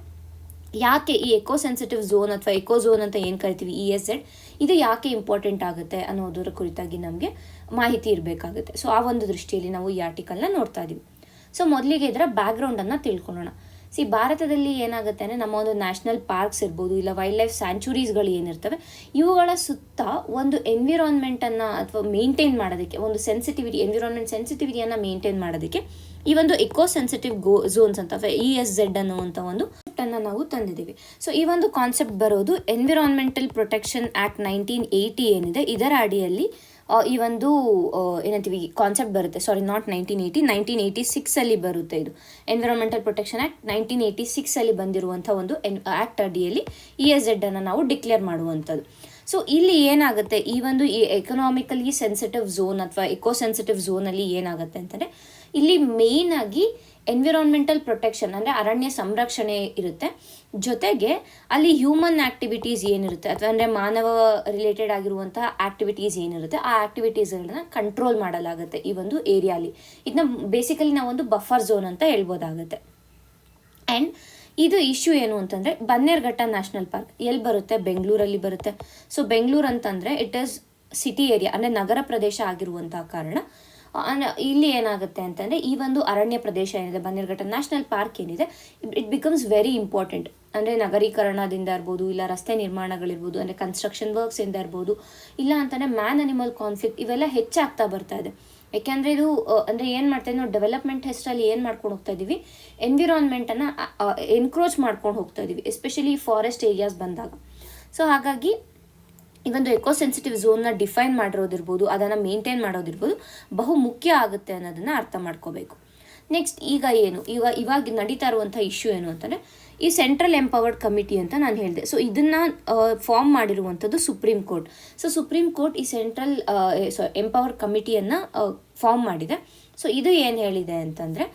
ಯಾಕೆ ಈ ಎಕೋ ಸೆನ್ಸಿಟಿವ್ ಝೋನ್ ಅಥವಾ ಎಕೋ ಝೋನ್ ಅಂತ ಏನು ಕರಿತೀವಿ ESZ ಇದು ಯಾಕೆ ಇಂಪಾರ್ಟೆಂಟ್ ಆಗುತ್ತೆ ಅನ್ನೋದರ ಕುರಿತಾಗಿ ನಮಗೆ ಮಾಹಿತಿ ಇರಬೇಕಾಗುತ್ತೆ. ಸೊ ಆ ಒಂದು ದೃಷ್ಟಿಯಲ್ಲಿ ನಾವು ಈ ಆರ್ಟಿಕಲ್ನ ನೋಡ್ತಾ ಇದ್ದೀವಿ. ಸೊ ಮೊದಲಿಗೆ ಇದರ ಬ್ಯಾಕ್ಗ್ರೌಂಡನ್ನು ತಿಳ್ಕೊಳ್ಳೋಣ. ಭಾರತದಲ್ಲಿ ಏನಾಗುತ್ತೆ ಅಂದರೆ ನಮ್ಮ ಒಂದು ನ್ಯಾಷನಲ್ ಪಾರ್ಕ್ಸ್ ಇರ್ಬೋದು, ಇಲ್ಲ ವೈಲ್ಡ್ ಲೈಫ್ ಸ್ಯಾಂಚುರೀಸ್ಗಳು ಏನಿರ್ತವೆ ಇವುಗಳ ಸುತ್ತ ಒಂದು ಎನ್ವಿರಾನ್ಮೆಂಟನ್ನು ಅಥವಾ ಮೇಂಟೈನ್ ಮಾಡೋದಕ್ಕೆ, ಒಂದು ಎನ್ವಿರಾನ್ಮೆಂಟ್ ಸೆನ್ಸಿಟಿವಿಟಿಯನ್ನು ಮೇಂಟೈನ್ ಮಾಡೋದಕ್ಕೆ ಈ ಒಂದು ಎಕೋ ಸೆನ್ಸಿಟಿವ್ ಝೋನ್ಸ್ ಅಂತ ESZ ಅನ್ನುವಂಥ ಒಂದು ಅನ್ನು ನಾವು ತಂದಿದ್ದೀವಿ. ಸೊ ಈ ಒಂದು ಕಾನ್ಸೆಪ್ಟ್ ಬರೋದು ಎನ್ವಿರಾನ್ಮೆಂಟಲ್ ಪ್ರೊಟೆಕ್ಷನ್ ಆ್ಯಕ್ಟ್ 1980 ಏನಿದೆ ಇದರ ಅಡಿಯಲ್ಲಿ ಈ ಒಂದು ಏನಂತೀವಿ ಕಾನ್ಸೆಪ್ಟ್ ಬರುತ್ತೆ. ನಾಟ್ 1980, 1986 ಬರುತ್ತೆ. ಇದು ಎನ್ವಿರಾನ್ಮೆಂಟಲ್ ಪ್ರೊಟೆಕ್ಷನ್ ಆ್ಯಕ್ಟ್ 1986 ಬಂದಿರುವಂಥ ಒಂದು ಆ್ಯಕ್ಟ್ ಅಡಿಯಲ್ಲಿ ESZ ಅನ್ನು ನಾವು ಡಿಕ್ಲೇರ್ ಮಾಡುವಂಥದ್ದು. ಸೊ ಇಲ್ಲಿ ಏನಾಗುತ್ತೆ, ಈ ಒಂದು ಎಕನಾಮಿಕಲಿ ಸೆನ್ಸಿಟಿವ್ ಝೋನ್ ಅಥವಾ ಎಕೋ ಸೆನ್ಸಿಟಿವ್ ಝೋನಲ್ಲಿ ಏನಾಗುತ್ತೆ ಅಂತಂದರೆ ಇಲ್ಲಿ ಮೇಯ್ನಾಗಿ ಎನ್ವಿರಾನ್ಮೆಂಟಲ್ ಪ್ರೊಟೆಕ್ಷನ್ ಅಂದರೆ ಅರಣ್ಯ ಸಂರಕ್ಷಣೆ ಇರುತ್ತೆ, ಜೊತೆಗೆ ಅಲ್ಲಿ ಹ್ಯೂಮನ್ ಆ್ಯಕ್ಟಿವಿಟೀಸ್ ಏನಿರುತ್ತೆ ಅಥವಾ ಅಂದರೆ ಮಾನವ ರಿಲೇಟೆಡ್ ಆಗಿರುವಂತಹ ಆ್ಯಕ್ಟಿವಿಟೀಸ್ ಏನಿರುತ್ತೆ ಆ ಆ್ಯಕ್ಟಿವಿಟೀಸ್ಗಳನ್ನ ಕಂಟ್ರೋಲ್ ಮಾಡಲಾಗುತ್ತೆ ಈ ಒಂದು ಏರಿಯಾಲಿ. ಇದನ್ನ ಬೇಸಿಕಲಿ ನಾವೊಂದು ಬಫರ್ ಝೋನ್ ಅಂತ ಹೇಳ್ಬೋದಾಗುತ್ತೆ. ಆ್ಯಂಡ್ ಇದು ಇಶ್ಯೂ ಏನು ಅಂತಂದರೆ ಬನ್ನೇರುಘಟ್ಟ ನ್ಯಾಷನಲ್ ಪಾರ್ಕ್ ಎಲ್ಲಿ ಬರುತ್ತೆ? ಬೆಂಗಳೂರಲ್ಲಿ ಬರುತ್ತೆ. ಸೊ ಬೆಂಗಳೂರು ಅಂತಂದರೆ ಇಟ್ ಈಸ್ ಸಿಟಿ ಏರಿಯಾ ಅಂದರೆ ನಗರ ಪ್ರದೇಶ ಆಗಿರುವಂಥ ಕಾರಣ ಇಲ್ಲಿ ಏನಾಗುತ್ತೆ ಅಂತಂದರೆ ಈ ಒಂದು ಅರಣ್ಯ ಪ್ರದೇಶ ಏನಿದೆ ಬನ್ನೇರುಘಟ್ಟ ನ್ಯಾಷನಲ್ ಪಾರ್ಕ್ ಏನಿದೆ ಇಟ್ ಬಿಕಮ್ಸ್ ವೆರಿ ಇಂಪಾರ್ಟೆಂಟ್. ಅಂದರೆ ನಗರೀಕರಣದಿಂದ ಇರ್ಬೋದು, ಇಲ್ಲ ರಸ್ತೆ ನಿರ್ಮಾಣಗಳಿರ್ಬೋದು, ಅಂದರೆ ಕನ್ಸ್ಟ್ರಕ್ಷನ್ ವರ್ಕ್ಸಿಂದ ಇರ್ಬೋದು, ಇಲ್ಲ ಅಂತಂದರೆ ಮ್ಯಾನ್ ಅನಿಮಲ್ ಕಾನ್ಫ್ಲಿಕ್ಟ್ ಇವೆಲ್ಲ ಹೆಚ್ಚಾಗ್ತಾ ಬರ್ತಾ ಇದೆ. ಯಾಕೆಂದರೆ ಇದು ಅಂದರೆ ಏನು ಮಾಡ್ತಾ ಇದ್ದೀವಿ ನಾವು ಡೆವಲಪ್ಮೆಂಟ್ ಹೆಸರಲ್ಲಿ ಏನು ಮಾಡ್ಕೊಂಡು ಹೋಗ್ತಾ ಇದ್ದೀವಿ, ಎನ್ವಿರಾನ್ಮೆಂಟನ್ನು ಎನ್ಕ್ರೋಚ್ ಮಾಡ್ಕೊಂಡು ಹೋಗ್ತಾ ಇದ್ದೀವಿ, ಎಸ್ಪೆಷಲಿ ಫಾರೆಸ್ಟ್ ಏರಿಯಾಸ್ ಬಂದಾಗ. ಸೊ ಹಾಗಾಗಿ ಈ ಒಂದು ಎಕೋ ಸೆನ್ಸಿಟಿವ್ ಝೋನ್ನ ಡಿಫೈನ್ ಮಾಡಿರೋದಿರ್ಬೋದು, ಅದನ್ನು ಮೇಂಟೈನ್ ಮಾಡೋದಿರ್ಬೋದು ಬಹು ಮುಖ್ಯ ಆಗುತ್ತೆ ಅನ್ನೋದನ್ನು ಅರ್ಥ ಮಾಡ್ಕೋಬೇಕು. ನೆಕ್ಸ್ಟ್ ಈಗ ಇವಾಗ ನಡೀತಾ ಇರುವಂಥ ಇಶ್ಯೂ ಏನು ಅಂತಂದರೆ ಈ ಸೆಂಟ್ರಲ್ ಎಂಪವರ್ಡ್ ಕಮಿಟಿ ಅಂತ ನಾನು ಹೇಳಿದೆ. ಸೊ ಇದನ್ನು ಫಾರ್ಮ್ ಮಾಡಿರುವಂಥದ್ದು supreme court. So supreme court ಈ ಸೆಂಟ್ರಲ್ ಎಂಪವರ್ಡ್ ಕಮಿಟಿಯನ್ನು ಫಾರ್ಮ್ ಮಾಡಿದೆ. ಸೊ ಇದು ಏನು ಹೇಳಿದೆ ಅಂತಂದರೆ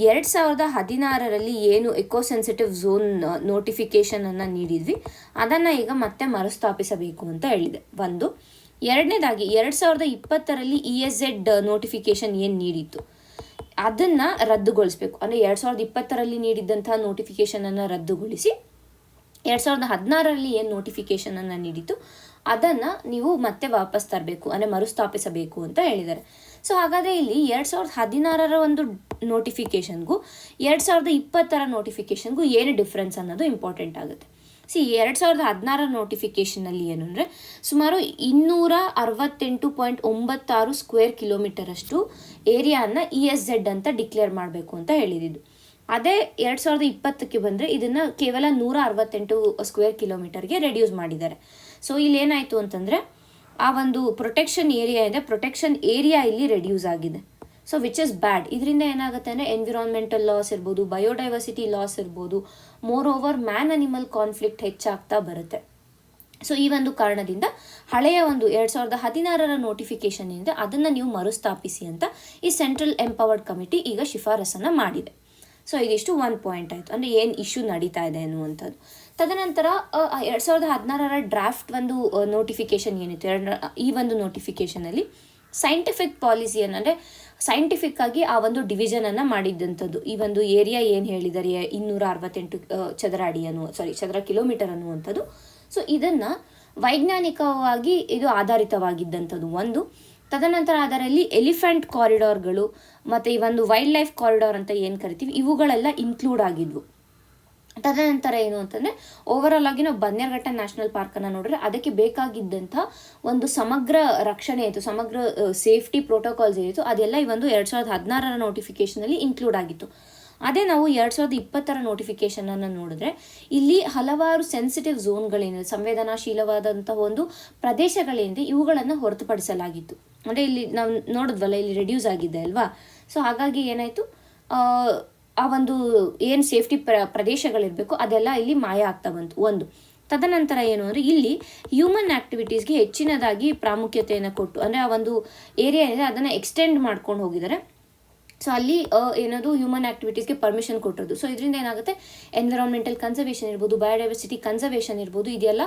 2016ರಲ್ಲಿ ಏನು ಎಕೋ ಸೆನ್ಸಿಟಿವ್ ಝೋನ್ ನೋಟಿಫಿಕೇಷನನ್ನು ನೀಡಿದ್ವಿ ಅದನ್ನು ಈಗ ಮತ್ತೆ ಮರುಸ್ಥಾಪಿಸಬೇಕು ಅಂತ ಹೇಳಿದೆ. ಒಂದು. ಎರಡನೇದಾಗಿ 2020ರಲ್ಲಿ ESZ ನೋಟಿಫಿಕೇಷನ್ ಏನು ನೀಡಿತ್ತು ಅದನ್ನು ರದ್ದುಗೊಳಿಸಬೇಕು. ಅಂದರೆ 2020ರಲ್ಲಿ ನೀಡಿದ್ದಂಥ ನೋಟಿಫಿಕೇಷನನ್ನು ರದ್ದುಗೊಳಿಸಿ 2016ರಲ್ಲಿ ಏನು ನೋಟಿಫಿಕೇಷನನ್ನು ನೀಡಿತ್ತು ಅದನ್ನು ನೀವು ಮತ್ತೆ ವಾಪಸ್ ತರಬೇಕು, ಅಂದರೆ ಮರುಸ್ಥಾಪಿಸಬೇಕು ಅಂತ ಹೇಳಿದ್ದಾರೆ. ಸೊ ಹಾಗಾದರೆ ಇಲ್ಲಿ 2016ರ ಒಂದು ನೋಟಿಫಿಕೇಷನ್ಗೂ 2020ರ ನೋಟಿಫಿಕೇಷನ್ಗೂ ಏನು ಡಿಫ್ರೆನ್ಸ್ ಅನ್ನೋದು ಇಂಪಾರ್ಟೆಂಟ್ ಆಗುತ್ತೆ. 2016 ನೋಟಿಫಿಕೇಷನಲ್ಲಿ ಏನು ಅಂದರೆ ಸುಮಾರು 268.96 ಸ್ಕ್ವೇರ್ ಕಿಲೋಮೀಟರಷ್ಟು ಏರಿಯಾನ ESZ ಅಂತ ಡಿಕ್ಲೇರ್ ಮಾಡಬೇಕು ಅಂತ ಹೇಳಿದ್ದು. ಅದೇ 2020ಕ್ಕೆ ಬಂದರೆ ಇದನ್ನು ಕೇವಲ 168 ಸ್ಕ್ವೇರ್ ಕಿಲೋಮೀಟರ್ಗೆ ರೆಡ್ಯೂಸ್ ಮಾಡಿದ್ದಾರೆ. ಸೊ ಇಲ್ಲೇನಾಯಿತು ಅಂತಂದರೆ ಆ ಒಂದು ಪ್ರೊಟೆಕ್ಷನ್ ಏರಿಯಾ ಇದೆ, ಪ್ರೊಟೆಕ್ಷನ್ ಏರಿಯಾ ಇಲ್ಲಿ ರೆಡ್ಯೂಸ್ ಆಗಿದೆ. So which is bad. ಇದರಿಂದ ಏನಾಗುತ್ತೆ ಅಂದರೆ ಎನ್ವಿರಾನ್ಮೆಂಟಲ್ ಲಾಸ್ ಇರ್ಬೋದು, ಬಯೋಡೈವರ್ಸಿಟಿ ಲಾಸ್ ಇರ್ಬೋದು, more over man animal conflict ಹೆಚ್ಚಾಗ್ತಾ ಬರುತ್ತೆ. ಸೊ ಈ ಒಂದು ಕಾರಣದಿಂದ ಹಳೆಯ ಒಂದು 2016ರ ನೋಟಿಫಿಕೇಷನ್ ಏನಿದೆ ಅದನ್ನು ನೀವು ಮರುಸ್ಥಾಪಿಸಿ ಅಂತ ಈ ಸೆಂಟ್ರಲ್ ಎಂಪವರ್ಡ್ ಕಮಿಟಿ ಈಗ ಶಿಫಾರಸನ್ನು ಮಾಡಿದೆ. ಸೊ ಇದಿಷ್ಟು ಒಂದು ಪಾಯಿಂಟ್ ಆಯಿತು, ಅಂದರೆ ಏನು ಇಶ್ಯೂ ನಡೀತಾ ಇದೆ ಅನ್ನುವಂಥದ್ದು. ತದನಂತರ 2016ರ ಡ್ರಾಫ್ಟ್ ಒಂದು ನೋಟಿಫಿಕೇಷನ್ ಏನಿತ್ತು, ಈ ಒಂದು ನೋಟಿಫಿಕೇಷನಲ್ಲಿ ಸೈಂಟಿಫಿಕ್ ಪಾಲಿಸಿಯನ್ನು ಅಂದರೆ ಸೈಂಟಿಫಿಕ್ ಆಗಿ ಆ ಒಂದು ಡಿವಿಷನನ್ನು ಮಾಡಿದ್ದಂಥದ್ದು. ಈ ಒಂದು ಏರಿಯಾ ಏನು ಹೇಳಿದ್ದಾರೆ 268 ಚದರ ಕಿಲೋಮೀಟರ್ ಅನ್ನುವಂಥದ್ದು. ಸೊ ಇದನ್ನು ವೈಜ್ಞಾನಿಕವಾಗಿ ಇದು ಆಧಾರಿತವಾಗಿದ್ದಂಥದ್ದು ಒಂದು. ತದನಂತರ ಅದರಲ್ಲಿ ಎಲಿಫೆಂಟ್ ಕಾರಿಡಾರ್ಗಳು ಮತ್ತು ಈ ಒಂದು ವೈಲ್ಡ್ ಲೈಫ್ ಕಾರಿಡಾರ್ ಅಂತ ಏನು ಕರಿತೀವಿ ಇವುಗಳೆಲ್ಲ ಇನ್ಕ್ಲೂಡ್ ಆಗಿದ್ವು. ತದನಂತರ ಏನು ಅಂತಂದರೆ ಓವರಾಲ್ ಆಗಿ ನಾವು ಬನ್ನೇರುಘಟ್ಟ ನ್ಯಾಷನಲ್ ಪಾರ್ಕನ್ನು ನೋಡಿದ್ರೆ ಅದಕ್ಕೆ ಬೇಕಾಗಿದ್ದಂಥ ಒಂದು ಸಮಗ್ರ ರಕ್ಷಣೆ ಇತ್ತು, ಸಮಗ್ರ ಸೇಫ್ಟಿ ಪ್ರೋಟೋಕಾಲ್ಸ್ ಏನಿತ್ತು ಅದೆಲ್ಲ ಈ ಒಂದು 2016ರ ನೋಟಿಫಿಕೇಷನಲ್ಲಿ ಇನ್ಕ್ಲೂಡ್ ಆಗಿತ್ತು. ಅದೇ ನಾವು 2020ರ ನೋಟಿಫಿಕೇಷನನ್ನು ನೋಡಿದ್ರೆ ಇಲ್ಲಿ ಹಲವಾರು ಸೆನ್ಸಿಟಿವ್ ಝೋನ್ಗಳೇನಿದೆ, ಸಂವೇದನಾಶೀಲವಾದಂಥ ಒಂದು ಪ್ರದೇಶಗಳೇನಿದೆ ಇವುಗಳನ್ನು ಹೊರತುಪಡಿಸಲಾಗಿತ್ತು. ಅಂದರೆ ಇಲ್ಲಿ ನಾವು ನೋಡಿದ್ವಲ್ಲ ಇಲ್ಲಿ ರೆಡ್ಯೂಸ್ ಆಗಿದೆ ಅಲ್ವಾ. ಸೊ ಹಾಗಾಗಿ ಏನಾಯಿತು, ಆ ಒಂದು ಏನು ಸೇಫ್ಟಿ ಪ್ರದೇಶಗಳಿರಬೇಕು ಅದೆಲ್ಲ ಇಲ್ಲಿ ಮಾಯ ಆಗ್ತಾ ಬಂತು ಒಂದು. ತದನಂತರ ಏನು ಅಂದರೆ ಇಲ್ಲಿ ಹ್ಯೂಮನ್ ಆ್ಯಕ್ಟಿವಿಟೀಸ್ಗೆ ಹೆಚ್ಚಿನದಾಗಿ ಪ್ರಾಮುಖ್ಯತೆಯನ್ನು ಕೊಟ್ಟು ಅಂದರೆ ಆ ಒಂದು ಏರಿಯಾ ಏನಿದೆ ಅದನ್ನು ಎಕ್ಸ್ಟೆಂಡ್ ಮಾಡ್ಕೊಂಡು ಹೋಗಿದ್ದಾರೆ. ಸೊ ಅಲ್ಲಿ ಏನದು ಹ್ಯೂಮನ್ ಆ್ಯಕ್ಟಿವಿಟೀಸ್ಗೆ ಪರ್ಮಿಷನ್ ಕೊಟ್ಟಿರೋದು. ಸೊ ಇದರಿಂದ ಏನಾಗುತ್ತೆ ಎನ್ವಿರಾನ್ಮೆಂಟಲ್ ಕನ್ಸರ್ವೇಷನ್ ಇರ್ಬೋದು, ಬಯೋಡೈವರ್ಸಿಟಿ ಕನ್ಸರ್ವೇಷನ್ ಇರ್ಬೋದು, ಇದೆಲ್ಲ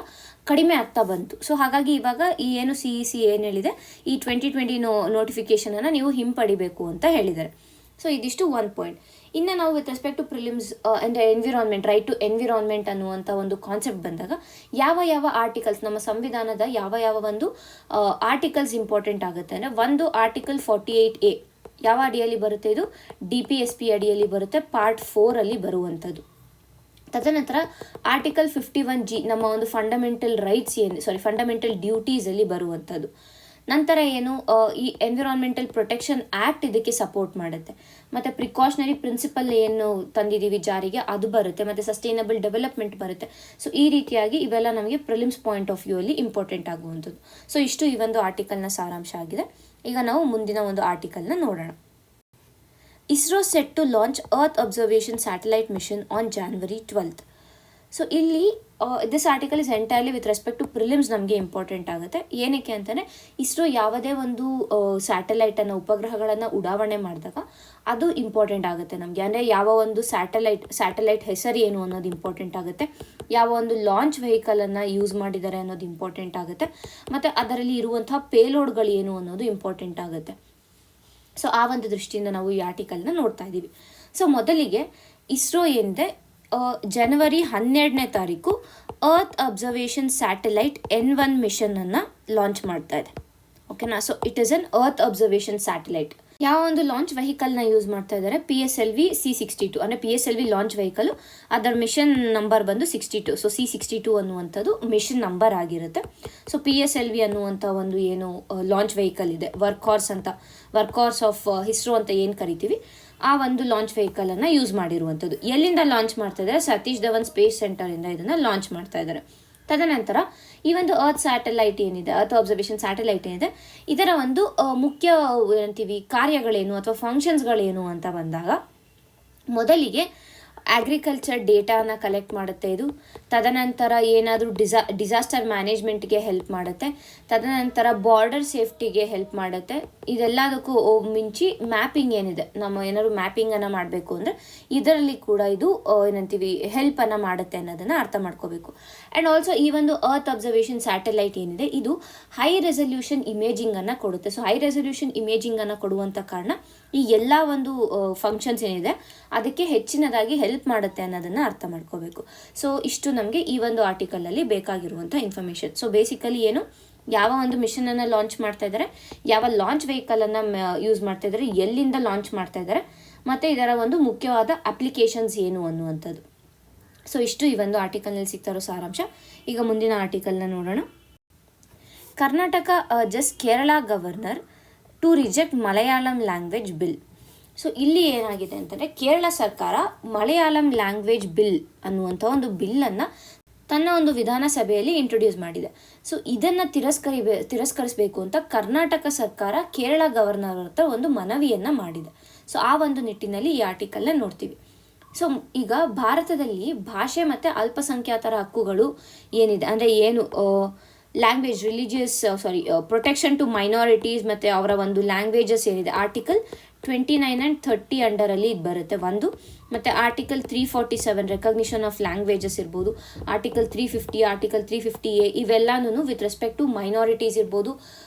ಕಡಿಮೆ ಆಗ್ತಾ ಬಂತು. ಸೊ ಹಾಗಾಗಿ ಇವಾಗ ಈ ಏನು CEC ಏನು ಹೇಳಿದೆ ಈ 2020 ನೋಟಿಫಿಕೇಷನನ್ನು ನೀವು ಹಿಂಪಡಿಬೇಕು ಅಂತ ಹೇಳಿದ್ದಾರೆ. ಸೊ ಇದಿಷ್ಟು ಒಂದು ಪಾಯಿಂಟ್. ಇನ್ನು ನಾವು ವಿತ್ ರೆಸ್ಪೆಕ್ಟ್ ಟು ಪ್ರಿಲಿಮ್ಸ್ ಅಂದರೆ ಎನ್ವಿರಾನ್ಮೆಂಟ್, ರೈಟ್ ಟು ಎನ್ವಿರಾನ್ಮೆಂಟ್ ಅನ್ನುವಂಥ ಒಂದು ಕಾನ್ಸೆಪ್ಟ್ ಬಂದಾಗ ಯಾವ ಆರ್ಟಿಕಲ್ಸ್ ನಮ್ಮ ಸಂವಿಧಾನದ ಯಾವ ಒಂದು ಆರ್ಟಿಕಲ್ಸ್ ಇಂಪಾರ್ಟೆಂಟ್ ಆಗುತ್ತೆ ಅಂದರೆ ಒಂದು ಆರ್ಟಿಕಲ್ 48A ಯಾವ ಅಡಿಯಲ್ಲಿ ಬರುತ್ತೆ, ಇದು DPSP ಅಡಿಯಲ್ಲಿ ಬರುತ್ತೆ, ಪಾರ್ಟ್ 4ಅಲ್ಲಿ ಬರುವಂಥದ್ದು. ತದನಂತರ ಆರ್ಟಿಕಲ್ 51G ನಮ್ಮ ಒಂದು ಫಂಡಮೆಂಟಲ್ ರೈಟ್ಸ್ ಫಂಡಮೆಂಟಲ್ ಡ್ಯೂಟೀಸಲ್ಲಿ ಬರುವಂಥದ್ದು. ನಂತರ ಏನು ಈ ಎನ್ವಿರಾನ್ಮೆಂಟಲ್ ಪ್ರೊಟೆಕ್ಷನ್ ಆ್ಯಕ್ಟ್ ಇದಕ್ಕೆ ಸಪೋರ್ಟ್ ಮಾಡುತ್ತೆ. ಮತ್ತು ಪ್ರಿಕಾಷನರಿ ಪ್ರಿನ್ಸಿಪಲ್ ಏನು ತಂದಿದ್ದೀವಿ ಜಾರಿಗೆ ಅದು ಬರುತ್ತೆ, ಮತ್ತು ಸಸ್ಟೈನಬಲ್ ಡೆವಲಪ್ಮೆಂಟ್ ಬರುತ್ತೆ. ಸೊ ಈ ರೀತಿಯಾಗಿ ಇವೆಲ್ಲ ನಮಗೆ ಪ್ರಿಲಿಮ್ಸ್ ಪಾಯಿಂಟ್ ಆಫ್ ವ್ಯೂ ಅಲ್ಲಿ ಇಂಪಾರ್ಟೆಂಟ್ ಆಗುವಂಥದ್ದು. ಸೊ ಇಷ್ಟು ಈ ಒಂದು ಆರ್ಟಿಕಲ್ನ ಸಾರಾಂಶ ಆಗಿದೆ. ಈಗ ನಾವು ಮುಂದಿನ ಒಂದು ಆರ್ಟಿಕಲ್ನ ನೋಡೋಣ. ISRO set to launch earth observation satellite mission on January 12th. So ಇಲ್ಲಿ this article is entirely with respect to prelims ನಮಗೆ ಇಂಪಾರ್ಟೆಂಟ್ ಆಗುತ್ತೆ. ಏನಕ್ಕೆ ಅಂತಂದರೆ ಇಸ್ರೋ ಯಾವುದೇ ಒಂದು ಸ್ಯಾಟಲೈಟನ್ನು ಉಪಗ್ರಹಗಳನ್ನು ಉಡಾವಣೆ ಮಾಡಿದಾಗ ಅದು ಇಂಪಾರ್ಟೆಂಟ್ ಆಗುತ್ತೆ ನಮಗೆ. ಅಂದರೆ ಯಾವ ಒಂದು ಸ್ಯಾಟಲೈಟ್ ಹೆಸರು ಏನು ಅನ್ನೋದು ಇಂಪಾರ್ಟೆಂಟ್ ಆಗುತ್ತೆ, ಯಾವ ಒಂದು ಲಾಂಚ್ ವೆಹಿಕಲನ್ನು ಯೂಸ್ ಮಾಡಿದ್ದಾರೆ ಅನ್ನೋದು ಇಂಪಾರ್ಟೆಂಟ್ ಆಗುತ್ತೆ, ಮತ್ತು ಅದರಲ್ಲಿ ಇರುವಂತಹ ಪೇಲೋಡ್ಗಳು ಏನು ಅನ್ನೋದು ಇಂಪಾರ್ಟೆಂಟ್ ಆಗುತ್ತೆ. ಸೊ ಆ ಒಂದು ದೃಷ್ಟಿಯಿಂದ ನಾವು ಈ ಆರ್ಟಿಕಲ್ನ ನೋಡ್ತಾ ಇದ್ದೀವಿ. ಸೊ ಮೊದಲಿಗೆ ಇಸ್ರೋ ಏನಿದೆ ಜನವರಿ 12ನೇ ತಾರೀಕು ಅರ್ತ್ ಅಬ್ಸರ್ವೇಷನ್ ಸ್ಯಾಟಲೈಟ್ N1 ಮಿಷನನ್ನು ಲಾಂಚ್ ಮಾಡ್ತಾ ಇದೆ. ಓಕೆನಾ. So it is an earth observation satellite. ಯಾವ ಒಂದು ಲಾಂಚ್ ವೆಹಿಕಲ್ನ ಯೂಸ್ ಮಾಡ್ತಾ ಇದ್ದಾರೆ, PSLV C62 ಅಂದರೆ PSLV ಲಾಂಚ್ ವೆಹಿಕಲ್, ಅದರ ಮಿಷನ್ ನಂಬರ್ ಬಂದು 62. ಸೊ C62 ಅನ್ನುವಂಥದ್ದು ಮಿಷನ್ ನಂಬರ್ ಆಗಿರುತ್ತೆ. ಸೊ PSLV ಅನ್ನುವಂಥ ಒಂದು ಏನು ಲಾಂಚ್ ವೆಹಿಕಲ್ ಇದೆ, ವರ್ಕ್ ಹಾರ್ಸ್ ಆಫ್ ಇಸ್ರೋ ಅಂತ ಏನು ಕರಿತೀವಿ, ಆ ಒಂದು ಲಾಂಚ್ ವೆಹಿಕಲನ್ನು ಯೂಸ್ ಮಾಡಿರುವಂಥದ್ದು. ಎಲ್ಲಿಂದ ಲಾಂಚ್ ಮಾಡ್ತಾ ಇದ್ದಾರೆ, ಸತೀಶ್ ಧವನ್ ಸ್ಪೇಸ್ ಸೆಂಟರಿಂದ ಇದನ್ನು ಲಾಂಚ್ ಮಾಡ್ತಾ ಇದ್ದಾರೆ. ತದನಂತರ ಈ ಒಂದು ಅರ್ತ್ ಸ್ಯಾಟಲೈಟ್ ಏನಿದೆ, ಅರ್ತ್ ಅಬ್ಸರ್ವೇಷನ್ ಸ್ಯಾಟಲೈಟ್ ಏನಿದೆ, ಇದರ ಒಂದು ಮುಖ್ಯ ಏನಂತೀವಿ ಕಾರ್ಯಗಳೇನು ಅಥವಾ ಫಂಕ್ಷನ್ಸ್ಗಳೇನು ಅಂತ ಬಂದಾಗ, ಮೊದಲಿಗೆ ಅಗ್ರಿಕಲ್ಚರ್ ಡೇಟಾನ ಕಲೆಕ್ಟ್ ಮಾಡುತ್ತೆ ಇದು. ತದನಂತರ ಏನಾದರೂ ಡಿಸಾಸ್ಟರ್ ಮ್ಯಾನೇಜ್ಮೆಂಟ್ಗೆ ಹೆಲ್ಪ್ ಮಾಡುತ್ತೆ. ತದನಂತರ ಬಾರ್ಡರ್ ಸೇಫ್ಟಿಗೆ ಹೆಲ್ಪ್ ಮಾಡುತ್ತೆ. ಇದೆಲ್ಲದಕ್ಕೂ ಮಿಂಚಿ ಮ್ಯಾಪಿಂಗ್ ಏನಿದೆ, ನಮ್ಮ ಏನಾದ್ರು ಮ್ಯಾಪಿಂಗನ್ನು ಮಾಡಬೇಕು ಅಂದರೆ ಇದರಲ್ಲಿ ಕೂಡ ಇದು ಏನಂತೀವಿ ಹೆಲ್ಪನ್ನು ಮಾಡುತ್ತೆ ಅನ್ನೋದನ್ನು ಅರ್ಥ ಮಾಡ್ಕೋಬೇಕು. ಆ್ಯಂಡ್ ಆಲ್ಸೋ ಈ ಒಂದು ಅರ್ತ್ ಅಬ್ಸರ್ವೇಷನ್ ಸ್ಯಾಟಲೈಟ್ ಏನಿದೆ ಇದು ಹೈ ರೆಸಲ್ಯೂಷನ್ ಇಮೇಜಿಂಗನ್ನು ಕೊಡುತ್ತೆ. ಸೊ ಹೈ ರೆಸಲ್ಯೂಷನ್ ಇಮೇಜಿಂಗನ್ನು ಕೊಡುವಂಥ ಕಾರಣ ಈ ಎಲ್ಲ ಒಂದು ಫಂಕ್ಷನ್ಸ್ ಏನಿದೆ ಅದಕ್ಕೆ ಹೆಚ್ಚಿನದಾಗಿ ಹೆಲ್ಪ್ ಮಾಡುತ್ತೆ ಅನ್ನೋದನ್ನು ಅರ್ಥ ಮಾಡ್ಕೋಬೇಕು. ಸೊ ಇಷ್ಟು ನಮಗೆ ಈ ಒಂದು ಆರ್ಟಿಕಲಲ್ಲಿ ಬೇಕಾಗಿರುವಂಥ ಇನ್ಫಾರ್ಮೇಷನ್. ಸೊ ಬೇಸಿಕಲಿ ಏನು, ಯಾವ ಒಂದು ಮಿಷನನ್ನು ಲಾಂಚ್ ಮಾಡ್ತಾ ಇದ್ದಾರೆ, ಯಾವ ಲಾಂಚ್ ವೆಹಿಕಲನ್ನು ಯೂಸ್ ಮಾಡ್ತಾ ಇದ್ದಾರೆ, ಎಲ್ಲಿಂದ ಲಾಂಚ್ ಮಾಡ್ತಾ ಇದ್ದಾರೆ, ಮತ್ತು ಇದರ ಒಂದು ಮುಖ್ಯವಾದ ಅಪ್ಲಿಕೇಶನ್ಸ್ ಏನು ಅನ್ನುವಂಥದ್ದು. ಸೊ ಇಷ್ಟು ಈ ಒಂದು ಆರ್ಟಿಕಲ್ನಲ್ಲಿ ಸಿಗ್ತಾ ಇರೋ ಸಾರಾಂಶ. ಈಗ ಮುಂದಿನ ಆರ್ಟಿಕಲ್ನ ನೋಡೋಣ. Karnataka just Kerala governor to reject Malayalam language bill. So ಇಲ್ಲಿ ಏನಾಗಿದೆ ಅಂತಂದರೆ, ಕೇರಳ ಸರ್ಕಾರ ಮಲಯಾಳಂ ಲ್ಯಾಂಗ್ವೇಜ್ ಬಿಲ್ ಅನ್ನುವಂಥ ಒಂದು ಬಿಲ್ಲನ್ನು ತನ್ನ ಒಂದು ವಿಧಾನಸಭೆಯಲ್ಲಿ ಇಂಟ್ರೊಡ್ಯೂಸ್ ಮಾಡಿದೆ. ಸೊ ಇದನ್ನು ತಿರಸ್ಕರಿಸಬೇಕು ಅಂತ ಕರ್ನಾಟಕ ಸರ್ಕಾರ ಕೇರಳ ಗವರ್ನರ್ ಹತ್ರ ಒಂದು ಮನವಿಯನ್ನು ಮಾಡಿದೆ. ಸೊ ಆ ಒಂದು ನಿಟ್ಟಿನಲ್ಲಿ ಈ ಆರ್ಟಿಕಲ್ನ ನೋಡ್ತೀವಿ. ಸೊ ಈಗ ಭಾರತದಲ್ಲಿ ಭಾಷೆ ಮತ್ತು ಅಲ್ಪಸಂಖ್ಯಾತರ ಹಕ್ಕುಗಳು ಏನಿದೆ, ಅಂದರೆ ಏನು ಲ್ಯಾಂಗ್ವೇಜ್ ಪ್ರೊಟೆಕ್ಷನ್ ಟು ಮೈನಾರಿಟೀಸ್ ಮತ್ತು ಅವರ ಒಂದು ಲ್ಯಾಂಗ್ವೇಜಸ್ ಏನಿದೆ, ಆರ್ಟಿಕಲ್ 29 and 30 ಅಂಡರಲ್ಲಿ ಇದು ಬರುತ್ತೆ ಒಂದು. ಮತ್ತು ಆರ್ಟಿಕಲ್ 347 ರೆಕಗ್ನಿಷನ್ ಆಫ್ ಲ್ಯಾಂಗ್ವೇಜಸ್ ಇರ್ಬೋದು, ಆರ್ಟಿಕಲ್ 350, ಆರ್ಟಿಕಲ್ 350A ಇವೆಲ್ಲನೂ ವಿತ್ ರೆಸ್ಪೆಕ್ಟ್ ಟು ಮೈನಾರಿಟೀಸ್ ಇರ್ಬೋದು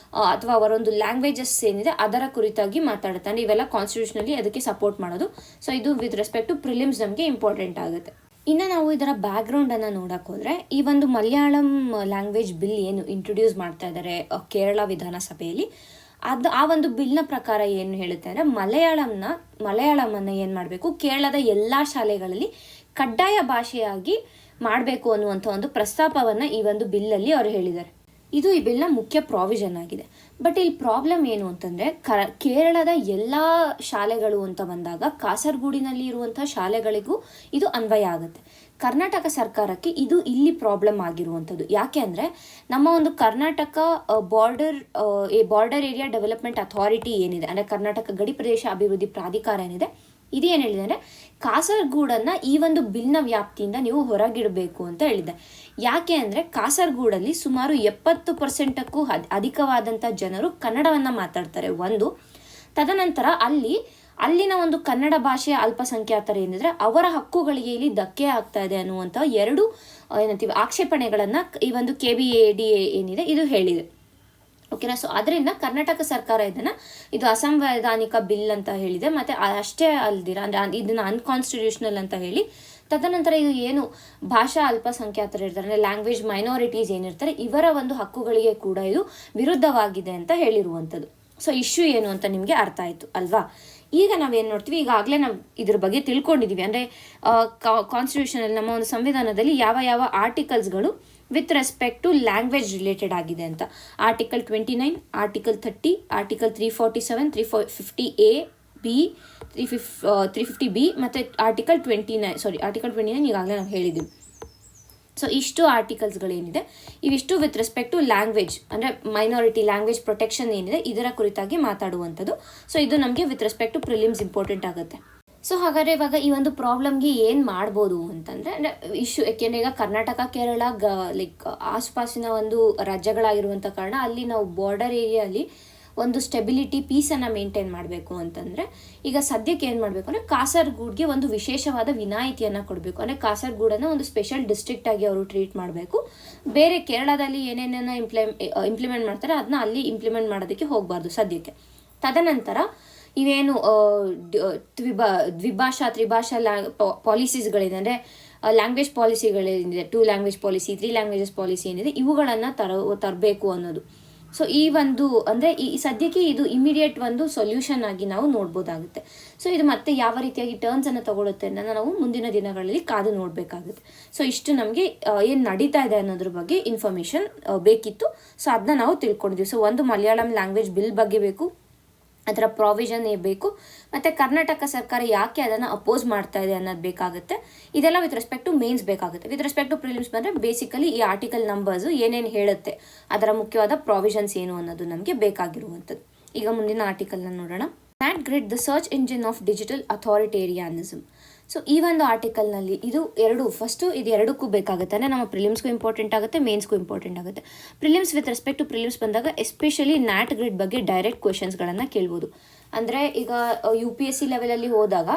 ಅಥವಾ ಅವರೊಂದು ಲ್ಯಾಂಗ್ವೇಜಸ್ ಏನಿದೆ ಅದರ ಕುರಿತಾಗಿ ಮಾತಾಡುತ್ತೆ. ಅಂದರೆ ಇವೆಲ್ಲ ಕಾನ್ಸ್ಟಿಟ್ಯೂಷನಲ್ಲಿ ಅದಕ್ಕೆ ಸಪೋರ್ಟ್ ಮಾಡೋದು. ಸೊ ಇದು ವಿತ್ ರೆಸ್ಪೆಕ್ಟ್ ಟು ಪ್ರಿಲಿಮ್ಸ್ ನಮಗೆ ಇಂಪಾರ್ಟೆಂಟ್ ಆಗುತ್ತೆ. ಇನ್ನು ನಾವು ಇದರ ಬ್ಯಾಕ್ಗ್ರೌಂಡನ್ನು ನೋಡೋಕೆ ಹೋದರೆ, ಈ ಒಂದು ಮಲಯಾಳಂ ಲ್ಯಾಂಗ್ವೇಜ್ ಬಿಲ್ ಏನು ಇಂಟ್ರೊಡ್ಯೂಸ್ ಮಾಡ್ತಾ ಇದ್ದಾರೆ ಕೇರಳ ವಿಧಾನಸಭೆಯಲ್ಲಿ, ಆ ಒಂದು ಬಿಲ್ನ ಪ್ರಕಾರ ಏನು ಹೇಳುತ್ತೆ ಅಂದರೆ, ಮಲಯಾಳಮನ್ನು ಏನು ಮಾಡಬೇಕು, ಕೇರಳದ ಎಲ್ಲ ಶಾಲೆಗಳಲ್ಲಿ ಕಡ್ಡಾಯ ಭಾಷೆಯಾಗಿ ಮಾಡಬೇಕು ಅನ್ನುವಂಥ ಒಂದು ಪ್ರಸ್ತಾಪವನ್ನು ಈ ಒಂದು ಬಿಲ್ಲಲ್ಲಿ ಅವರು ಹೇಳಿದ್ದಾರೆ. ಇದು ಈ ಬಿಲ್ನ ಮುಖ್ಯ ಪ್ರಾವಿಷನ್ ಆಗಿದೆ. ಬಟ್ ಇಲ್ಲಿ ಪ್ರಾಬ್ಲಮ್ ಏನು ಅಂತಂದರೆ, ಕೇರಳದ ಎಲ್ಲ ಶಾಲೆಗಳು ಅಂತ ಬಂದಾಗ ಕಾಸರಗೋಡಿನಲ್ಲಿ ಇರುವಂಥ ಶಾಲೆಗಳಿಗೂ ಇದು ಅನ್ವಯ ಆಗುತ್ತೆ. ಕರ್ನಾಟಕ ಸರ್ಕಾರಕ್ಕೆ ಇದು ಇಲ್ಲಿ ಪ್ರಾಬ್ಲಮ್ ಆಗಿರುವಂಥದ್ದು. ಯಾಕೆ ಅಂದರೆ, ನಮ್ಮ ಒಂದು Karnataka border area development authority ಏನಿದೆ, ಅಂದರೆ ಕರ್ನಾಟಕ ಗಡಿ ಪ್ರದೇಶ ಅಭಿವೃದ್ಧಿ ಪ್ರಾಧಿಕಾರ ಏನಿದೆ, ಇದು ಏನು ಹೇಳಿದೆ ಅಂದರೆ, ಕಾಸರಗೋಡನ್ನು ಈ ಒಂದು ಬಿಲ್ನ ವ್ಯಾಪ್ತಿಯಿಂದ ನೀವು ಹೊರಗಿಡಬೇಕು ಅಂತ ಹೇಳಿದೆ. ಯಾಕೆ ಅಂದರೆ, ಕಾಸರಗೋಡಲ್ಲಿ ಸುಮಾರು 70%ಕ್ಕೂ ಅಧಿಕವಾದಂಥ ಜನರು ಕನ್ನಡವನ್ನು ಮಾತಾಡ್ತಾರೆ ಒಂದು. ತದನಂತರ ಅಲ್ಲಿನ ಒಂದು ಕನ್ನಡ ಭಾಷೆಯ ಅಲ್ಪಸಂಖ್ಯಾತರು ಏನಿದ್ರೆ ಅವರ ಹಕ್ಕುಗಳಿಗೆ ಇಲ್ಲಿ ಧಕ್ಕೆ ಆಗ್ತಾ ಇದೆ ಅನ್ನುವಂಥ ಎರಡು ಆಕ್ಷೇಪಣೆಗಳನ್ನು ಈ ಒಂದು KBADA ಏನಿದೆ ಇದು ಹೇಳಿದೆ. ಓಕೆನಾ. ಸೊ ಅದರಿಂದ ಕರ್ನಾಟಕ ಸರ್ಕಾರ ಇದು ಅಸಂವೈಧಾನಿಕ ಬಿಲ್ ಅಂತ ಹೇಳಿದೆ. ಮತ್ತು ಅಷ್ಟೇ ಅಲ್ದಿರ ಅಂದರೆ ಇದನ್ನು ಅನ್ಕಾನ್ಸ್ಟಿಟ್ಯೂಷನಲ್ ಅಂತ ಹೇಳಿ, ತದನಂತರ ಇದು ಏನು ಭಾಷಾ ಅಲ್ಪಸಂಖ್ಯಾತರು ಇರ್ತಾರೆ, ಅಂದರೆ ಲ್ಯಾಂಗ್ವೇಜ್ ಮೈನಾರಿಟೀಸ್ ಏನಿರ್ತಾರೆ, ಇವರ ಒಂದು ಹಕ್ಕುಗಳಿಗೆ ಕೂಡ ಇದು ವಿರುದ್ಧವಾಗಿದೆ ಅಂತ ಹೇಳಿರುವಂಥದ್ದು. ಸೊ ಇಶ್ಯೂ ಏನು ಅಂತ ನಿಮಗೆ ಅರ್ಥ ಆಯಿತು ಅಲ್ವಾ. ಈಗ ನಾವೇನು ನೋಡ್ತೀವಿ, ಈಗಾಗಲೇ ನಾವು ಇದ್ರ ಬಗ್ಗೆ ತಿಳ್ಕೊಂಡಿದ್ದೀವಿ. ಅಂದರೆ ಕಾನ್ಸ್ಟಿಟ್ಯೂಷನಲ್ಲಿ, ನಮ್ಮ ಒಂದು ಸಂವಿಧಾನದಲ್ಲಿ ಯಾವ ಯಾವ ಆರ್ಟಿಕಲ್ಸ್ಗಳು with respect to language related ಆಗಿದೆ ಅಂತ. Article 29, article 30, article 347, 350A, B, 350B ಮತ್ತು ಆರ್ಟಿಕಲ್ 29 ಈಗಾಗಲೇ ನಾವು ಹೇಳಿದ್ದೀವಿ. ಸೊ ಇಷ್ಟು ಆರ್ಟಿಕಲ್ಸ್ಗಳೇನಿದೆ ಇವಿಷ್ಟು ವಿತ್ ರೆಸ್ಪೆಕ್ಟ್ ಟು ಲ್ಯಾಂಗ್ವೇಜ್, ಅಂದರೆ ಮೈನಾರಿಟಿ ಲ್ಯಾಂಗ್ವೇಜ್ ಪ್ರೊಟೆಕ್ಷನ್ ಏನಿದೆ ಇದರ ಕುರಿತಾಗಿ ಮಾತಾಡುವಂಥದ್ದು. ಸೊ ಇದು ನಮಗೆ with respect to prelims important ಆಗುತ್ತೆ. ಸೊ ಹಾಗಾದರೆ ಇವಾಗ ಈ ಒಂದು ಪ್ರಾಬ್ಲಮ್ಗೆ ಏನು ಮಾಡ್ಬೋದು ಅಂತಂದರೆ ಇಶ್ಯೂ, ಯಾಕೆಂದರೆ ಈಗ ಕರ್ನಾಟಕ ಕೇರಳ ಲೈಕ್ ಆಸುಪಾಸಿನ ಒಂದು ರಾಜ್ಯಗಳಾಗಿರುವಂಥ ಕಾರಣ ಅಲ್ಲಿ ನಾವು ಬಾರ್ಡರ್ ಏರಿಯಲ್ಲಿ ಒಂದು ಸ್ಟೆಬಿಲಿಟಿ ಪೀಸನ್ನು ಮೇಂಟೈನ್ ಮಾಡಬೇಕು ಅಂತಂದರೆ ಈಗ ಸದ್ಯಕ್ಕೆ ಏನು ಮಾಡಬೇಕು ಅಂದರೆ ಕಾಸರಗೋಡ್ಗೆ ಒಂದು ವಿಶೇಷವಾದ ವಿನಾಯಿತಿಯನ್ನು ಕೊಡಬೇಕು. ಅಂದರೆ ಕಾಸರಗೋಡನ್ನು ಒಂದು ಸ್ಪೆಷಲ್ ಡಿಸ್ಟ್ರಿಕ್ಟ್ ಆಗಿ ಅವರು ಟ್ರೀಟ್ ಮಾಡಬೇಕು. ಬೇರೆ ಕೇರಳದಲ್ಲಿ ಏನೇನನ್ನು ಇಂಪ್ಲಿಮೆಂಟ್ ಮಾಡ್ತಾರೆ ಅದನ್ನ ಅಲ್ಲಿ ಇಂಪ್ಲಿಮೆಂಟ್ ಮಾಡೋದಕ್ಕೆ ಹೋಗಬಾರ್ದು ಸದ್ಯಕ್ಕೆ. ತದನಂತರ ಇವೇನು ದ್ವಿಭಾಷಾ ತ್ರಿಭಾಷಾ ಪಾಲಿಸೀಸ್ಗಳಿದೆ, ಅಂದರೆ ಲ್ಯಾಂಗ್ವೇಜ್ ಪಾಲಿಸಿಗಳೇನಿದೆ, 2 ಲ್ಯಾಂಗ್ವೇಜ್ ಪಾಲಿಸಿ, 3 ಲ್ಯಾಂಗ್ವೇಜಸ್ ಪಾಲಿಸಿ ಏನಿದೆ, ಇವುಗಳನ್ನು ತರಬೇಕು ಅನ್ನೋದು. ಸೊ ಈ ಒಂದು ಅಂದರೆ ಈ ಸದ್ಯಕ್ಕೆ ಇದು ಇಮಿಡಿಯೇಟ್ ಒಂದು ಸೊಲ್ಯೂಷನ್ ಆಗಿ ನಾವು ನೋಡ್ಬೋದಾಗುತ್ತೆ. ಸೊ ಇದು ಮತ್ತೆ ಯಾವ ರೀತಿಯಾಗಿ ಟರ್ನ್ಸನ್ನು ತಗೊಳುತ್ತೆ ಅನ್ನೋದನ್ನ ನಾವು ಮುಂದಿನ ದಿನಗಳಲ್ಲಿ ಕಾದು ನೋಡಬೇಕಾಗುತ್ತೆ. ಸೊ ಇಷ್ಟು ನಮಗೆ ಏನು ನಡೀತಾ ಇದೆ ಅನ್ನೋದ್ರ ಬಗ್ಗೆ ಇನ್ಫಾರ್ಮೇಷನ್ ಬೇಕಿತ್ತು. ಸೊ ಅದನ್ನ ನಾವು ತಿಳ್ಕೊಂಡಿದ್ದೀವಿ. ಸೊ ಒಂದು ಮಲಯಾಳಂ ಲ್ಯಾಂಗ್ವೇಜ್ ಬಿಲ್ ಬಗ್ಗೆ ಬೇಕು, ಅದರ ಪ್ರಾವಿಷನ್ ಬೇಕು, ಮತ್ತು ಕರ್ನಾಟಕ ಸರ್ಕಾರ ಯಾಕೆ ಅದನ್ನು ಅಪೋಸ್ ಮಾಡ್ತಾ ಇದೆ ಅನ್ನೋದು ಬೇಕಾಗುತ್ತೆ. ಇದೆಲ್ಲ ವಿತ್ ರೆಸ್ಪೆಕ್ಟ್ ಟು ಮೇನ್ಸ್ ಬೇಕಾಗುತ್ತೆ. ವಿತ್ ರೆಸ್ಪೆಕ್ಟ್ ಟು ಪ್ರಿಲಿಮ್ಸ್ ಬಂದರೆ ಬೇಸಿಕಲಿ ಈ ಆರ್ಟಿಕಲ್ ನಂಬರ್ಸು ಏನೇನು ಹೇಳುತ್ತೆ, ಅದರ ಮುಖ್ಯವಾದ ಪ್ರಾವಿಷನ್ಸ್ ಏನು ಅನ್ನೋದು ನಮಗೆ ಬೇಕಾಗಿರುವಂಥದ್ದು. ಈಗ ಮುಂದಿನ ಆರ್ಟಿಕಲ್ನ ನೋಡೋಣ. NATGRID the search engine of digital authoritarianism. So ಈ ಒಂದು ಆರ್ಟಿಕಲ್ನಲ್ಲಿ ಇದು ಎರಡಕ್ಕೂ ಬೇಕಾಗುತ್ತೆ. ಅಂದರೆ ನಮ್ಮ ಪ್ರಿಲಿಮ್ಸ್ಗೂ ಇಂಪಾರ್ಟೆಂಟ್ ಆಗುತ್ತೆ, ಮೇನ್ಸ್ಗೂ ಇಂಪಾರ್ಟೆಂಟ್ ಆಗುತ್ತೆ. Prelims with respect to prelims ಬಂದಾಗ ಎಸ್ಪೆಷಲಿ ನ್ಯಾಟ್ ಗ್ರಿಡ್ ಬಗ್ಗೆ ಡೈರೆಕ್ಟ್ ಕ್ವೆಶನ್ಸ್ಗಳನ್ನು ಕೇಳ್ಬೋದು. ಅಂದರೆ ಈಗ UPSC ಲೆವೆಲಲ್ಲಿ ಹೋದಾಗ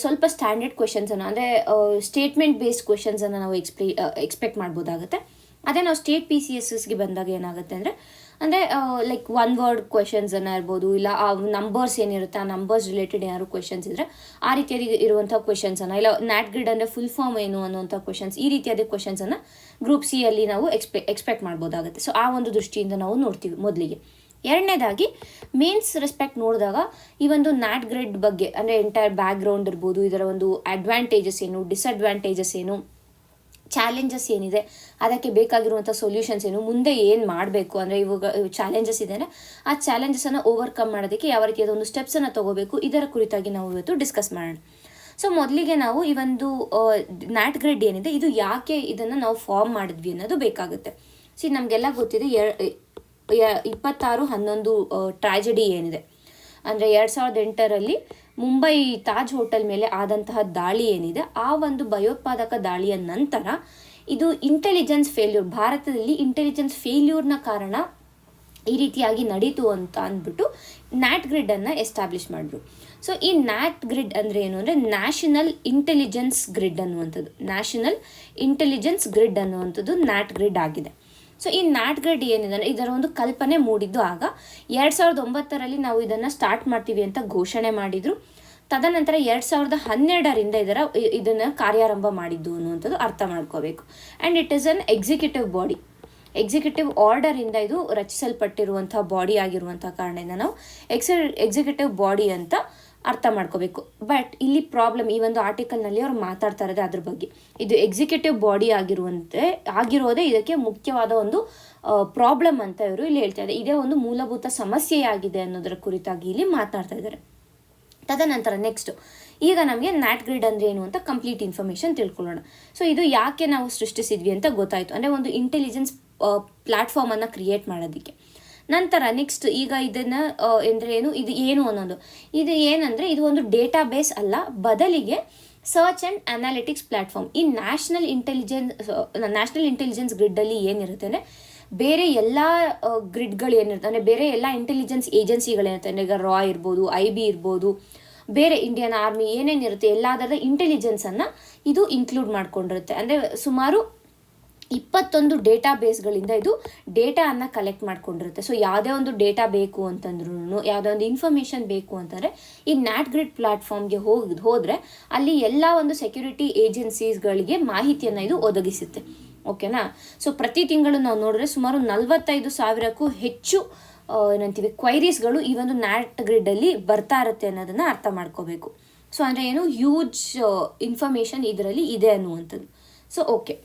ಸ್ವಲ್ಪ ಸ್ಟ್ಯಾಂಡರ್ಡ್ ಕ್ವೆಶನ್ಸನ್ನು, ಅಂದರೆ ಸ್ಟೇಟ್ಮೆಂಟ್ ಬೇಸ್ಡ್ ಕ್ವೆಶನ್ಸನ್ನು ನಾವು ಎಕ್ಸ್ಪೆಕ್ಟ್ ಮಾಡ್ಬೋದಾಗುತ್ತೆ. ಅದೇ ನಾವು ಸ್ಟೇಟ್ PCSSಗೆ ಬಂದಾಗ ಏನಾಗುತ್ತೆ ಅಂದರೆ ಲೈಕ್ 1 ವರ್ಡ್ ಕ್ವೆಶನ್ಸನ್ನು ಇರ್ಬೋದು, ಇಲ್ಲ ಆ ನಂಬರ್ಸ್ ಏನಿರುತ್ತೆ ಆ ನಂಬರ್ಸ್ ರಿಲೇಟೆಡ್ ಏನಾದ್ರು ಕ್ವೆಶನ್ಸ್ ಇದ್ದರೆ ಆ ರೀತಿಯಾಗಿ ಇರುವಂಥ ಕ್ವೆಶನ್ಸನ್ನು, ಇಲ್ಲ ನ್ಯಾಟ್ ಗ್ರಿಡ್ ಅಂದರೆ ಫುಲ್ ಫಾರ್ಮ್ ಏನು ಅನ್ನುವಂಥ ಕ್ವೆಶನ್ಸ್, ಈ ರೀತಿಯಾದ ಕ್ವೆಶನ್ಸನ್ನು ಗ್ರೂಪ್ C ಅಲ್ಲಿ ನಾವು ಎಕ್ಸ್ಪೆಕ್ಟ್ ಮಾಡ್ಬೋದಾಗುತ್ತೆ. ಸೊ ಆ ಒಂದು ದೃಷ್ಟಿಯಿಂದ ನಾವು ನೋಡ್ತೀವಿ ಮೊದಲಿಗೆ. ಎರಡನೇದಾಗಿ ಮೇನ್ಸ್ ರೆಸ್ಪೆಕ್ಟ್ ನೋಡಿದಾಗ ಈ ಒಂದು ನ್ಯಾಟ್ ಗ್ರಿಡ್ ಬಗ್ಗೆ ಅಂದರೆ ಎಂಟೈರ್ ಬ್ಯಾಕ್ಗ್ರೌಂಡ್ ಇರ್ಬೋದು, ಇದರ ಒಂದು ಅಡ್ವಾಂಟೇಜಸ್ ಏನು, ಡಿಸ್ಅಡ್ವಾಂಟೇಜಸ್ ಏನು, ಚಾಲೆಂಜಸ್ ಏನಿದೆ, ಅದಕ್ಕೆ ಬೇಕಾಗಿರುವಂಥ ಸೊಲ್ಯೂಷನ್ಸ್ ಏನು, ಮುಂದೆ ಏನು ಮಾಡಬೇಕು, ಅಂದರೆ ಇವಾಗ ಚಾಲೆಂಜಸ್ ಇದೆ ಆ ಚಾಲೆಂಜಸನ್ನು ಓವರ್ಕಮ್ ಮಾಡೋದಕ್ಕೆ ಯಾವ ರೀತಿಯಾದ ಒಂದು ಸ್ಟೆಪ್ಸನ್ನು ತೊಗೋಬೇಕು, ಇದರ ಕುರಿತಾಗಿ ನಾವು ಇವತ್ತು ಡಿಸ್ಕಸ್ ಮಾಡೋಣ. ಸೊ ಮೊದಲಿಗೆ ನಾವು ಈ ಒಂದು ನ್ಯಾಟ್ ಗ್ರಿಡ್ ಏನಿದೆ ಇದು ಯಾಕೆ ಇದನ್ನು ನಾವು ಫಾರ್ಮ್ ಮಾಡಿದ್ವಿ ಅನ್ನೋದು ಬೇಕಾಗುತ್ತೆ. ನಮಗೆಲ್ಲ ಗೊತ್ತಿದೆ 26/11 ಟ್ರಾಜಿಡಿ ಏನಿದೆ, ಅಂದರೆ 2008ರಲ್ಲಿ ಮುಂಬೈ ತಾಜ್ ಹೋಟೆಲ್ ಮೇಲೆ ಆದಂತಹ ದಾಳಿ ಏನಿದೆ, ಆ ಒಂದು ಭಯೋತ್ಪಾದಕ ದಾಳಿಯ ನಂತರ ಇದು ಇಂಟೆಲಿಜೆನ್ಸ್ ಫೇಲ್ಯೂರ್, ಭಾರತದಲ್ಲಿ ಇಂಟೆಲಿಜೆನ್ಸ್ ಫೇಲ್ಯೂರ್ನ ಕಾರಣ ಈ ರೀತಿಯಾಗಿ ನಡೀತು ಅಂತ ಅಂದ್ಬಿಟ್ಟು ನ್ಯಾಟ್ ಗ್ರಿಡನ್ನು ಎಸ್ಟಾಬ್ಲಿಷ್ ಮಾಡಿದ್ರು. ಸೊ ಈ ನ್ಯಾಟ್ ಗ್ರಿಡ್ ಅಂದರೆ ಏನು ಅಂದರೆ ನ್ಯಾಷನಲ್ ಇಂಟೆಲಿಜೆನ್ಸ್ ಗ್ರಿಡ್ ಅನ್ನುವಂಥದ್ದು, ನ್ಯಾಷನಲ್ ಇಂಟೆಲಿಜೆನ್ಸ್ ಗ್ರಿಡ್ ಅನ್ನುವಂಥದ್ದು ನ್ಯಾಟ್ ಗ್ರಿಡ್ ಆಗಿದೆ. ಸೊ ಈ ನ್ಯಾಟ್ ಗ್ರಿಡ್ ಏನಿದೆ ಇದರ ಒಂದು ಕಲ್ಪನೆ ಮೂಡಿದ್ದು ಆಗ 2009ರಲ್ಲಿ ನಾವು ಇದನ್ನು ಸ್ಟಾರ್ಟ್ ಮಾಡ್ತೀವಿ ಅಂತ ಘೋಷಣೆ ಮಾಡಿದರು. ತದನಂತರ 2012ರಿಂದ ಇದನ್ನು ಕಾರ್ಯಾರಂಭ ಮಾಡಿದ್ದು ಅನ್ನುವಂಥದ್ದು ಅರ್ಥ ಮಾಡ್ಕೋಬೇಕು. And it is an executive body, executive ಆರ್ಡರಿಂದ ಇದು ರಚಿಸಲ್ಪಟ್ಟಿರುವಂಥ ಬಾಡಿ ಆಗಿರುವಂಥ ಕಾರಣದಿಂದ ನಾವು ಎಕ್ಸಿಕ್ಯೂಟಿವ್ ಬಾಡಿ ಅಂತ ಅರ್ಥ ಮಾಡ್ಕೋಬೇಕು. ಬಟ್ ಇಲ್ಲಿ ಪ್ರಾಬ್ಲಮ್, ಈ ಒಂದು ಆರ್ಟಿಕಲ್ನಲ್ಲಿ ಅವ್ರು ಮಾತಾಡ್ತಾ ಇರೋದು ಅದ್ರ ಬಗ್ಗೆ. ಇದು ಎಕ್ಸಿಕ್ಯೂಟಿವ್ ಬಾಡಿ ಆಗಿರೋದೇ ಇದಕ್ಕೆ ಮುಖ್ಯವಾದ ಒಂದು ಪ್ರಾಬ್ಲಮ್ ಅಂತ ಇವರು ಇಲ್ಲಿ ಹೇಳ್ತಾ ಇದ್ದಾರೆ. ಇದೇ ಒಂದು ಮೂಲಭೂತ ಸಮಸ್ಯೆಯಾಗಿದೆ ಅನ್ನೋದರ ಕುರಿತಾಗಿ ಇಲ್ಲಿ ಮಾತನಾಡ್ತಾ ಇದ್ದಾರೆ. ತದನಂತರ ನೆಕ್ಸ್ಟ್ ಈಗ ನಮಗೆ ನ್ಯಾಟ್ ಗ್ರಿಡ್ ಅಂದರೆ ಏನು ಅಂತ ಕಂಪ್ಲೀಟ್ ಇನ್ಫಾರ್ಮೇಷನ್ ತಿಳ್ಕೊಳ್ಳೋಣ. ಸೊ ಇದು ಯಾಕೆ ನಾವು ಸೃಷ್ಟಿಸಿದ್ವಿ ಅಂತ ಗೊತ್ತಾಯಿತು, ಅಂದರೆ ಒಂದು ಇಂಟೆಲಿಜೆನ್ಸ್ ಪ್ಲ್ಯಾಟ್ಫಾರ್ಮನ್ನು ಕ್ರಿಯೇಟ್ ಮಾಡೋದಕ್ಕೆ. ನಂತರ ನೆಕ್ಸ್ಟ್ ಈಗ ಇದನ್ನು ಅಂದರೆ ಇದು ಏನು ಅನ್ನೋದು, ಇದು ಏನಂದರೆ ಇದು ಒಂದು ಡೇಟಾ ಬೇಸ್ ಅಲ್ಲ, ಬದಲಿಗೆ ಸರ್ಚ್ ಆ್ಯಂಡ್ ಅನಾಲಿಟಿಕ್ಸ್ ಪ್ಲ್ಯಾಟ್ಫಾರ್ಮ್. ಈ ನ್ಯಾಷನಲ್ ಇಂಟೆಲಿಜೆನ್ಸ್ ಗ್ರಿಡ್ಡಲ್ಲಿ ಏನಿರುತ್ತೆ ಅಂದರೆ ಬೇರೆ ಎಲ್ಲ ಗ್ರಿಡ್ಗಳು ಏನಿರುತ್ತೆ, ಅಂದರೆ ಬೇರೆ ಎಲ್ಲ ಇಂಟೆಲಿಜೆನ್ಸ್ ಏಜೆನ್ಸಿಗಳೇನಿರುತ್ತೆ, ಅಂದರೆ ಈಗ ರಾ ಇರ್ಬೋದು, IB ಇರ್ಬೋದು, ಬೇರೆ ಇಂಡಿಯನ್ ಆರ್ಮಿ ಏನೇನಿರುತ್ತೆ ಎಲ್ಲದರ ಇಂಟೆಲಿಜೆನ್ಸನ್ನು ಇದು ಇನ್ಕ್ಲೂಡ್ ಮಾಡ್ಕೊಂಡಿರುತ್ತೆ. ಅಂದರೆ ಸುಮಾರು 21 ಡೇಟಾ ಬೇಸ್ಗಳಿಂದ ಇದು ಡೇಟಾವನ್ನು ಕಲೆಕ್ಟ್ ಮಾಡ್ಕೊಂಡಿರುತ್ತೆ. ಸೊ ಯಾವುದೇ ಒಂದು ಡೇಟಾ ಬೇಕು ಅಂತಂದ್ರೂ, ಯಾವುದೇ ಒಂದು ಇನ್ಫಾರ್ಮೇಷನ್ ಬೇಕು ಅಂತಂದರೆ ಈ ನ್ಯಾಟ್ ಗ್ರಿಡ್ ಪ್ಲ್ಯಾಟ್ಫಾರ್ಮ್ಗೆ ಹೋದರೆ ಅಲ್ಲಿ ಎಲ್ಲ ಒಂದು ಸೆಕ್ಯೂರಿಟಿ ಏಜೆನ್ಸೀಸ್ಗಳಿಗೆ ಮಾಹಿತಿಯನ್ನು ಇದು ಒದಗಿಸುತ್ತೆ. ಓಕೆನಾ. ಸೊ ಪ್ರತಿ ತಿಂಗಳು ನಾವು ನೋಡಿದ್ರೆ ಸುಮಾರು 45,000ಕ್ಕೂ ಹೆಚ್ಚು ಏನಂತೀವಿ ಕ್ವೈರೀಸ್ಗಳು ಈ ಒಂದು ನ್ಯಾಟ್ ಗ್ರಿಡ್ಡಲ್ಲಿ ಬರ್ತಾ ಇರುತ್ತೆ ಅನ್ನೋದನ್ನು ಅರ್ಥ ಮಾಡ್ಕೋಬೇಕು. ಸೊ ಅಂದರೆ ಏನು, ಹ್ಯೂಜ್ ಇನ್ಫಾರ್ಮೇಷನ್ ಇದರಲ್ಲಿ ಇದೆ ಅನ್ನುವಂಥದ್ದು. ಸೊ ಓಕೆ,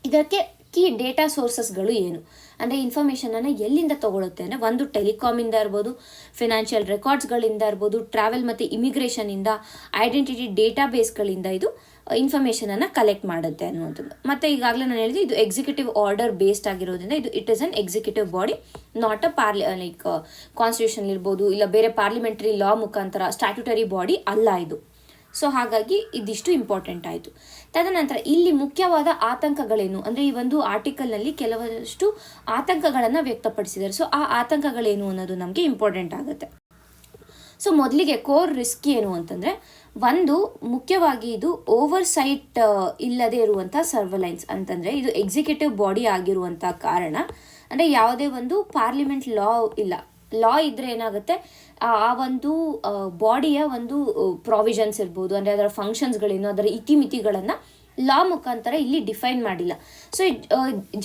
ಇದಕ್ಕೆ ಕೀ ಡೇಟಾ ಸೋರ್ಸಸ್ಗಳು ಏನು ಅಂದರೆ ಇನ್ಫಾರ್ಮೇಷನನ್ನು ಎಲ್ಲಿಂದ ತೊಗೊಳುತ್ತೆ ಅಂದರೆ ಒಂದು ಟೆಲಿಕಾಮಿಂದ ಇರ್ಬೋದು, ಫಿನಾನ್ಷಿಯಲ್ ರೆಕಾರ್ಡ್ಸ್ಗಳಿಂದ ಇರ್ಬೋದು, ಟ್ರಾವೆಲ್ ಮತ್ತು ಇಮಿಗ್ರೇಷನಿಂದ, ಐಡೆಂಟಿಟಿ ಡೇಟಾ ಬೇಸ್ಗಳಿಂದ ಇದು ಇನ್ಫಾರ್ಮೇಷನನ್ನು ಕಲೆಕ್ಟ್ ಮಾಡುತ್ತೆ ಅನ್ನುವಂಥದ್ದು. ಮತ್ತು ಈಗಾಗಲೇ ನಾನು ಹೇಳಿದೆ ಇದು ಎಕ್ಸಿಕ್ಯೂಟಿವ್ ಆರ್ಡರ್ ಬೇಸ್ಡ್ ಆಗಿರೋದ್ರಿಂದ it is an executive body, not a like constitution ಇರ್ಬೋದು, ಇಲ್ಲ ಬೇರೆ ಪಾರ್ಲಿಮೆಂಟರಿ ಲಾ ಮುಖಾಂತರ ಸ್ಟ್ಯಾಟ್ಯೂಟರಿ ಬಾಡಿ ಅಲ್ಲ ಇದು. ಸೊ ಹಾಗಾಗಿ ಇದಿಷ್ಟು ಇಂಪಾರ್ಟೆಂಟ್ ಆಯಿತು. ತದನಂತರ ಇಲ್ಲಿ ಮುಖ್ಯವಾದ ಆತಂಕಗಳೇನು ಅಂದರೆ ಈ ಒಂದು ಆರ್ಟಿಕಲ್ನಲ್ಲಿ ಕೆಲವಷ್ಟು ಆತಂಕಗಳನ್ನು ವ್ಯಕ್ತಪಡಿಸಿದ್ದಾರೆ. ಸೊ ಆ ಆತಂಕಗಳೇನು ಅನ್ನೋದು ನಮಗೆ ಇಂಪಾರ್ಟೆಂಟ್ ಆಗುತ್ತೆ. ಸೊ ಮೊದಲಿಗೆ ಕೋರ್ ರಿಸ್ಕ್ ಏನು ಅಂತಂದರೆ, ಒಂದು ಮುಖ್ಯವಾಗಿ ಇದು ಓವರ್ಸೈಟ್ ಇಲ್ಲದೆ ಇರುವಂಥ ಸರ್ವೆಲೈನ್ಸ್ ಅಂತಂದರೆ ಇದು ಎಕ್ಸಿಕ್ಯೂಟಿವ್ ಬಾಡಿ ಆಗಿರುವಂಥ ಕಾರಣ. ಅಂದರೆ ಯಾವುದೇ ಒಂದು ಪಾರ್ಲಿಮೆಂಟ್ ಲಾ ಇದ್ದರೆ ಏನಾಗುತ್ತೆ, ಆ ಒಂದು ಬಾಡಿಯ ಒಂದು ಪ್ರಾವಿಷನ್ಸ್ ಇರ್ಬೋದು, ಅಂದರೆ ಅದರ ಫಂಕ್ಷನ್ಸ್ಗಳೇನು, ಅದರ ಇತಿಮಿತಿಗಳನ್ನು ಲಾ ಮುಖಾಂತರ ಇಲ್ಲಿ ಡಿಫೈನ್ ಮಾಡಿಲ್ಲ. ಸೊ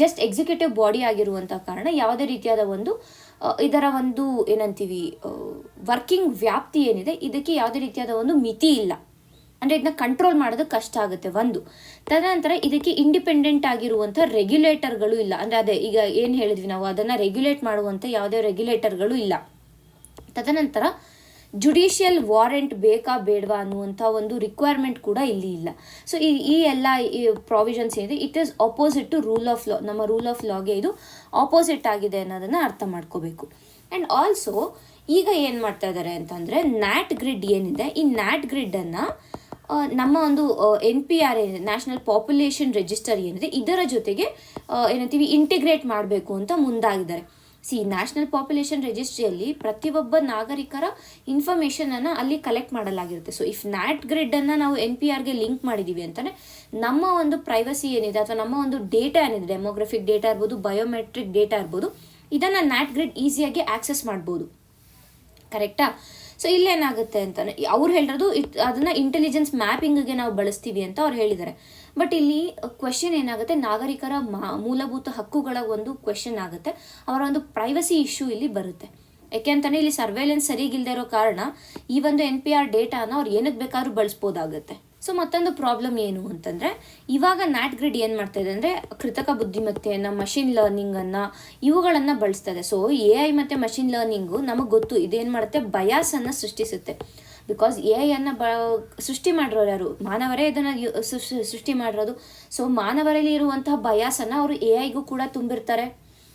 ಜಸ್ಟ್ ಎಕ್ಸಿಕ್ಯೂಟಿವ್ ಬಾಡಿ ಆಗಿರುವಂಥ ಕಾರಣ ಯಾವುದೇ ರೀತಿಯಾದ ಒಂದು ಇದರ ಒಂದು ಏನಂತೀವಿ ವರ್ಕಿಂಗ್ ವ್ಯಾಪ್ತಿ ಏನಿದೆ ಇದಕ್ಕೆ ಯಾವುದೇ ರೀತಿಯಾದ ಒಂದು ಮಿತಿ ಇಲ್ಲ. ಅಂದರೆ ಇದನ್ನ ಕಂಟ್ರೋಲ್ ಮಾಡೋದು ಕಷ್ಟ ಆಗುತ್ತೆ ಒಂದು. ತದನಂತರ ಇದಕ್ಕೆ ಇಂಡಿಪೆಂಡೆಂಟ್ ಆಗಿರುವಂಥ ರೆಗ್ಯುಲೇಟರ್ಗಳು ಇಲ್ಲ. ಅಂದರೆ ಅದೇ ಈಗ ಏನು ಹೇಳಿದ್ವಿ ನಾವು, ಅದನ್ನು ರೆಗ್ಯುಲೇಟ್ ಮಾಡುವಂಥ ಯಾವುದೇ ರೆಗ್ಯುಲೇಟರ್ಗಳು ಇಲ್ಲ. ತದನಂತರ ಜುಡಿಷಿಯಲ್ ವಾರೆಂಟ್ ಬೇಕಾ ಬೇಡವಾ ಅನ್ನುವಂಥ ಒಂದು ರಿಕ್ವೈರ್ಮೆಂಟ್ ಕೂಡ ಇಲ್ಲಿ ಇಲ್ಲ. ಸೊ ಈ ಎಲ್ಲ ಪ್ರಾವಿಷನ್ಸ್ ಏನಿದೆ it is opposite to rule of law. ನಮ್ಮ ರೂಲ್ ಆಫ್ ಲಾಗೆ ಇದು ಆಪೋಸಿಟ್ ಆಗಿದೆ ಅನ್ನೋದನ್ನು ಅರ್ಥ ಮಾಡ್ಕೋಬೇಕು. ಆ್ಯಂಡ್ ಆಲ್ಸೋ ಈಗ ಏನು ಮಾಡ್ತಾ ಇದ್ದಾರೆ ಅಂತಂದರೆ, ನ್ಯಾಟ್ ಗ್ರಿಡ್ ಏನಿದೆ, ಈ ನ್ಯಾಟ್ ಗ್ರಿಡ್ಡನ್ನು ನಮ್ಮ ಒಂದು NPR ಏನಿದೆ, ನ್ಯಾಷನಲ್ ಪಾಪ್ಯುಲೇಷನ್ ರಿಜಿಸ್ಟರ್ ಏನಿದೆ, ಇದರ ಜೊತೆಗೆ ಏನಂತೀವಿ ಇಂಟಿಗ್ರೇಟ್ ಮಾಡಬೇಕು ಅಂತ ಮುಂದಾಗಿದ್ದಾರೆ. ನ್ಯಾಷನಲ್ ಪಾಪ್ಯುಲೇಷನ್ ರಿಜಿಸ್ಟ್ರಿಯಲ್ಲಿ ಪ್ರತಿಯೊಬ್ಬ ನಾಗರಿಕರ ಇನ್ಫಾರ್ಮೇಷನನ್ನು ಅಲ್ಲಿ ಕಲೆಕ್ಟ್ ಮಾಡಲಾಗಿರುತ್ತೆ. ಸೊ ಇಫ್ ನ್ಯಾಟ್ ಗ್ರಿಡ್ಡನ್ನು ನಾವು NPRಗೆ ಲಿಂಕ್ ಮಾಡಿದ್ದೀವಿ ಅಂತಲೇ ನಮ್ಮ ಒಂದು ಪ್ರೈವಸಿ ಏನಿದೆ ಅಥವಾ ನಮ್ಮ ಒಂದು ಡೇಟಾ ಏನಿದೆ, ಡೆಮೋಗ್ರಫಿಕ್ ಡೇಟಾ ಇರ್ಬೋದು, ಬಯೋಮೆಟ್ರಿಕ್ ಡೇಟಾ ಇರ್ಬೋದು, ಇದನ್ನು ನ್ಯಾಟ್ ಗ್ರಿಡ್ ಈಸಿಯಾಗಿ ಆಕ್ಸೆಸ್ ಮಾಡ್ಬೋದು. ಕರೆಕ್ಟಾ? ಸೊ ಇಲ್ಲೇನಾಗುತ್ತೆ ಅಂತಲೇ ಅವ್ರು ಹೇಳಿರೋದು ಅದನ್ನು ಇಂಟೆಲಿಜೆನ್ಸ್ ಮ್ಯಾಪಿಂಗ್ಗೆ ನಾವು ಬಳಸ್ತೀವಿ ಅಂತ ಅವ್ರು ಹೇಳಿದ್ದಾರೆ. ಬಟ್ ಇಲ್ಲಿ ಕ್ವೆಶನ್ ಏನಾಗುತ್ತೆ, ನಾಗರಿಕರ ಮೂಲಭೂತ ಹಕ್ಕುಗಳ ಒಂದು ಕ್ವೆಶನ್ ಆಗುತ್ತೆ, ಅವರ ಒಂದು ಪ್ರೈವಸಿ ಇಶ್ಯೂ ಇಲ್ಲಿ ಬರುತ್ತೆ. ಯಾಕೆಂತಾನೆ ಇಲ್ಲಿ ಸರ್ವೇಲೆನ್ಸ್ ಸರಿಗಿಲ್ಲದೆ ಇರೋ ಕಾರಣ ಈ ಒಂದು NPR ಡೇಟಾನ ಅವ್ರು ಏನಕ್ಕೆ ಬೇಕಾದ್ರೂ ಬಳಸ್ಬೋದಾಗುತ್ತೆ. ಸೊ ಮತ್ತೊಂದು ಪ್ರಾಬ್ಲಮ್ ಏನು ಅಂತಂದರೆ, ಇವಾಗ ನ್ಯಾಟ್ ಗ್ರಿಡ್ ಏನು ಮಾಡ್ತಾ ಇದೆ ಅಂದರೆ ಕೃತಕ ಬುದ್ಧಿಮತ್ತೆಯನ್ನು, ಮಷಿನ್ ಲರ್ನಿಂಗನ್ನು ಇವುಗಳನ್ನು ಬಳಸ್ತಾ ಇದೆ. ಸೊ AI ಮತ್ತು ಮಷಿನ್ ಲರ್ನಿಂಗು ನಮಗೆ ಗೊತ್ತು ಇದೇನು ಮಾಡುತ್ತೆ, ಬಯಾಸನ್ನು ಸೃಷ್ಟಿಸುತ್ತೆ. ಬಿಕಾಸ್ AI ಸೃಷ್ಟಿ ಮಾಡಿರೋರು ಯಾರು? ಮಾನವರೇ ಇದನ್ನು ಸೃಷ್ಟಿ ಮಾಡಿರೋದು. ಸೊ ಮಾನವರಲ್ಲಿ ಇರುವಂತಹ ಬಯಾಸನ್ನು ಅವರು AI ಕೂಡ ತುಂಬಿರ್ತಾರೆ.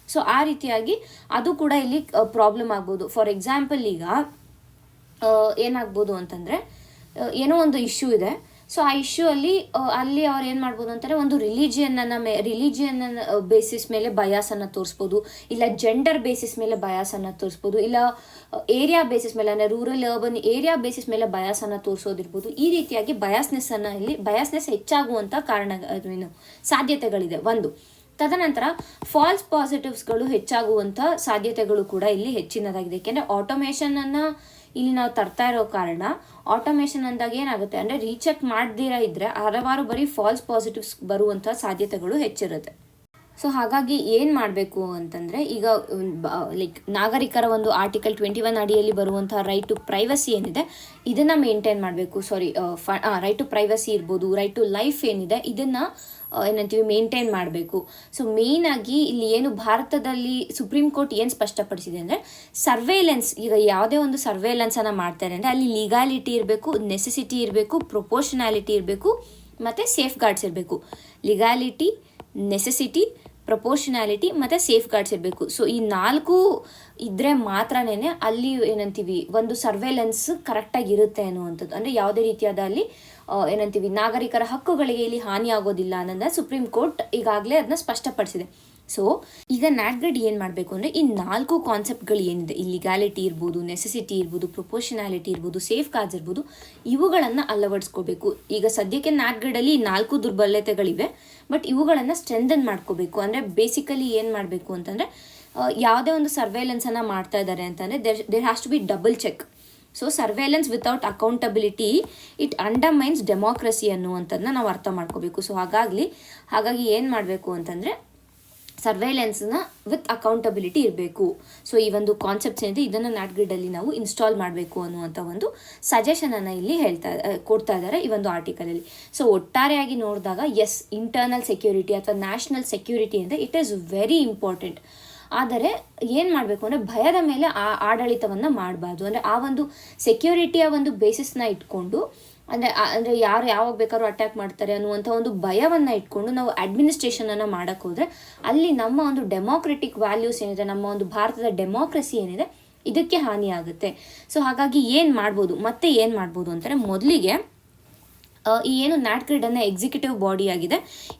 ಸೊ ಆ ರೀತಿಯಾಗಿ ಅದು ಕೂಡ ಇಲ್ಲಿ ಪ್ರಾಬ್ಲಮ್ ಆಗ್ಬೋದು. ಫಾರ್ ಎಕ್ಸಾಂಪಲ್ ಈಗ ಏನಾಗ್ಬೋದು ಅಂತಂದರೆ, ಏನೋ ಒಂದು ಇಶ್ಯೂ ಇದೆ. ಸೊ ಆ ಇಶ್ಯೂ ಅಲ್ಲಿ ಅವ್ರು ಏನು ಮಾಡ್ಬೋದು ಅಂತಾರೆ, ಒಂದು ರಿಲಿಜಿಯನ್ ಬೇಸಿಸ್ ಮೇಲೆ ಬಯಾಸನ್ನು ತೋರಿಸ್ಬೋದು, ಇಲ್ಲ ಜೆಂಡರ್ ಬೇಸಿಸ್ ಮೇಲೆ ಬಯಾಸನ್ನು ತೋರಿಸ್ಬೋದು, ಇಲ್ಲ ಏರಿಯಾ ಬೇಸಿಸ್ ಮೇಲೆ ಅಂದರೆ ರೂರಲ್ ಅರ್ಬನ್ ಏರಿಯಾ ಬೇಸಿಸ್ ಮೇಲೆ ಬಯಾಸನ್ನು ತೋರಿಸೋದಿರ್ಬೋದು. ಈ ರೀತಿಯಾಗಿ ಬಯಾಸ್ನೆಸ್ ಹೆಚ್ಚಾಗುವಂಥ ಸಾಧ್ಯತೆಗಳಿದೆ ಒಂದು. ತದನಂತರ ಫಾಲ್ಸ್ ಪಾಸಿಟಿವ್ಸ್ಗಳು ಹೆಚ್ಚಾಗುವಂಥ ಸಾಧ್ಯತೆಗಳು ಕೂಡ ಇಲ್ಲಿ ಹೆಚ್ಚಿನದಾಗಿದೆ. ಏಕೆಂದರೆ ಆಟೋಮೇಷನನ್ನು ಇಲ್ಲಿ ನಾವು ತರ್ತಾ ಇರೋ ಕಾರಣ, ಆಟೋಮೇಷನ್ ಅಂದಾಗ ಏನಾಗುತ್ತೆ ಅಂದರೆ ರೀಚೆಕ್ ಮಾಡದಿರ ಇದ್ದರೆ ಹಲವಾರು ಬರೀ ಫಾಲ್ಸ್ ಪಾಸಿಟಿವ್ಸ್ ಬರುವಂಥ ಸಾಧ್ಯತೆಗಳು ಹೆಚ್ಚಿರುತ್ತೆ. ಸೊ ಹಾಗಾಗಿ ಏನು ಮಾಡಬೇಕು ಅಂತಂದರೆ, ಈಗ ನಾಗರಿಕರ ಒಂದು ಆರ್ಟಿಕಲ್ 21 ಅಡಿಯಲ್ಲಿ ಬರುವಂಥ ರೈಟ್ ಟು ಪ್ರೈವಸಿ ಏನಿದೆ ಇದನ್ನು ಮೇಂಟೈನ್ ಮಾಡಬೇಕು. ರೈಟ್ ಟು ಪ್ರೈವಸಿ ಇರ್ಬೋದು, ರೈಟ್ ಟು ಲೈಫ್ ಏನಿದೆ ಇದನ್ನು ಏನಂತೀವಿ ಮೇಂಟೈನ್ ಮಾಡಬೇಕು. ಸೊ ಮೇಯ್ನಾಗಿ ಇಲ್ಲಿ ಏನು ಭಾರತದಲ್ಲಿ ಸುಪ್ರೀಂ ಕೋರ್ಟ್ ಏನು ಸ್ಪಷ್ಟಪಡಿಸಿದೆ ಅಂದರೆ, ಸರ್ವೇಲೆನ್ಸ್, ಈಗ ಯಾವುದೇ ಒಂದು ಸರ್ವೇಲೆನ್ಸನ್ನು ಮಾಡ್ತಾರೆ ಅಂದರೆ ಅಲ್ಲಿ ಲೀಗಾಲಿಟಿ ಇರಬೇಕು, ನೆಸೆಸಿಟಿ ಇರಬೇಕು, ಪ್ರೊಪೋರ್ಷನಾಲಿಟಿ ಇರಬೇಕು, ಮತ್ತು ಸೇಫ್ ಗಾರ್ಡ್ಸ್ ಇರಬೇಕು. ಲೀಗಾಲಿಟಿ, ನೆಸೆಸಿಟಿ, ಪ್ರಪೋರ್ಷನಾಲಿಟಿ ಮತ್ತು ಸೇಫ್ ಗಾರ್ಡ್ಸ್ ಇರಬೇಕು. ಸೊ ಈ 4 ಇದ್ದರೆ ಮಾತ್ರನೇ ಅಲ್ಲಿ ಏನಂತೀವಿ ಒಂದು ಸರ್ವೇಲೆನ್ಸ್ ಕರೆಕ್ಟಾಗಿ ಇರುತ್ತೆ ಅನ್ನುವಂಥದ್ದು. ಅಂದರೆ ಯಾವುದೇ ರೀತಿಯಾದ ಅಲ್ಲಿ ಏನಂತೀವಿ ನಾಗರಿಕರ ಹಕ್ಕುಗಳಿಗೆ ಇಲ್ಲಿ ಹಾನಿ ಆಗೋದಿಲ್ಲ ಅನ್ನೋದನ್ನ ಸುಪ್ರೀಂ ಕೋರ್ಟ್ ಈಗಾಗಲೇ ಅದನ್ನ ಸ್ಪಷ್ಟಪಡಿಸಿದೆ. ಸೊ ಈಗ ನ್ಯಾಟ್ ಗ್ರಿಡ್ ಏನು ಮಾಡಬೇಕು ಅಂದರೆ ಈ 4 ಕಾನ್ಸೆಪ್ಟ್ಗಳು ಏನಿದೆ, ಇಲ್ಲಿಗಾಲಿಟಿ ಇರ್ಬೋದು, ನೆಸೆಸಿಟಿ ಇರ್ಬೋದು, ಪ್ರೊಪೋರ್ಷನಾಲಿಟಿ ಇರ್ಬೋದು, ಸೇಫ್ ಗಾರ್ಡ್ಸ್ ಇರ್ಬೋದು, ಇವುಗಳನ್ನು ಅಳವಡಿಸ್ಕೋಬೇಕು. ಈಗ ಸದ್ಯಕ್ಕೆ ನ್ಯಾಟ್ ಗ್ರಿಡಲ್ಲಿ 4 ದುರ್ಬಲತೆಗಳಿವೆ, ಬಟ್ ಇವುಗಳನ್ನು ಸ್ಟ್ರೆಂಥನ್ ಮಾಡ್ಕೋಬೇಕು. ಅಂದರೆ ಬೇಸಿಕಲಿ ಏನು ಮಾಡಬೇಕು ಅಂತಂದರೆ, ಯಾವುದೇ ಒಂದು ಸರ್ವೇಲೆನ್ಸನ್ನು ಮಾಡ್ತಾ ಇದ್ದಾರೆ ಅಂತಂದರೆ there has to be double check. So surveillance without accountability it undermines democracy ಅನ್ನುವಂಥದ್ದನ್ನ ನಾವು ಅರ್ಥ ಮಾಡ್ಕೋಬೇಕು. ಸೊ ಹಾಗಾಗಿ ಏನು ಮಾಡಬೇಕು ಅಂತಂದರೆ ಸರ್ವೇಲೆನ್ಸ್ನ ವಿತ್ ಅಕೌಂಟಬಿಲಿಟಿ ಇರಬೇಕು. ಸೊ ಈ ಒಂದು ಕಾನ್ಸೆಪ್ಟ್ಸ್ ಏನಿದೆ ಇದನ್ನು ನ್ಯಾಟ್ ಗ್ರಿಡಲ್ಲಿ ನಾವು ಇನ್ಸ್ಟಾಲ್ ಮಾಡಬೇಕು ಅನ್ನುವಂಥ ಒಂದು ಸಜೆಷನನ್ನು ಇಲ್ಲಿ ಕೊಡ್ತಾ ಇದ್ದಾರೆ ಈ ಒಂದು ಆರ್ಟಿಕಲಲ್ಲಿ. ಸೊ ಒಟ್ಟಾರೆಯಾಗಿ ನೋಡಿದಾಗ ಎಸ್, ಇಂಟರ್ನಲ್ ಸೆಕ್ಯೂರಿಟಿ ಅಥವಾ ನ್ಯಾಷನಲ್ ಸೆಕ್ಯೂರಿಟಿ ಅಂದರೆ ಇಟ್ ಈಸ್ ವೆರಿ ಇಂಪಾರ್ಟೆಂಟ್. ಆದರೆ ಏನು ಮಾಡಬೇಕು ಅಂದರೆ ಭಯದ ಮೇಲೆ ಆಡಳಿತವನ್ನು ಮಾಡಬಾರ್ದು. ಅಂದರೆ ಆ ಒಂದು ಸೆಕ್ಯೂರಿಟಿಯ ಒಂದು ಬೇಸಿಸ್ನ ಇಟ್ಕೊಂಡು ಅಂದರೆ ಯಾರು ಯಾವಾಗ ಬೇಕಾದ್ರೂ ಅಟ್ಯಾಕ್ ಮಾಡ್ತಾರೆ ಅನ್ನುವಂಥ ಒಂದು ಭಯವನ್ನು ಇಟ್ಕೊಂಡು ನಾವು ಅಡ್ಮಿನಿಸ್ಟ್ರೇಷನನ್ನು ಮಾಡೋಕ್ಕೆ ಹೋದರೆ ಅಲ್ಲಿ ನಮ್ಮ ಒಂದು ಡೆಮೋಕ್ರೆಟಿಕ್ ವ್ಯಾಲ್ಯೂಸ್ ಏನಿದೆ, ನಮ್ಮ ಒಂದು ಭಾರತದ ಡೆಮೋಕ್ರಸಿ ಏನಿದೆ ಇದಕ್ಕೆ ಹಾನಿ ಆಗುತ್ತೆ. ಸೊ ಹಾಗಾಗಿ ಏನು ಮಾಡ್ಬೋದು ಅಂತಾರೆ, ಮೊದಲಿಗೆ ಈ ಏನು ನ್ಯಾಟ್ ಗ್ರಿಡನ್ನು ಎಕ್ಸಿಕ್ಯೂಟಿವ್ ಬಾಡಿ ಆಗಿದೆ,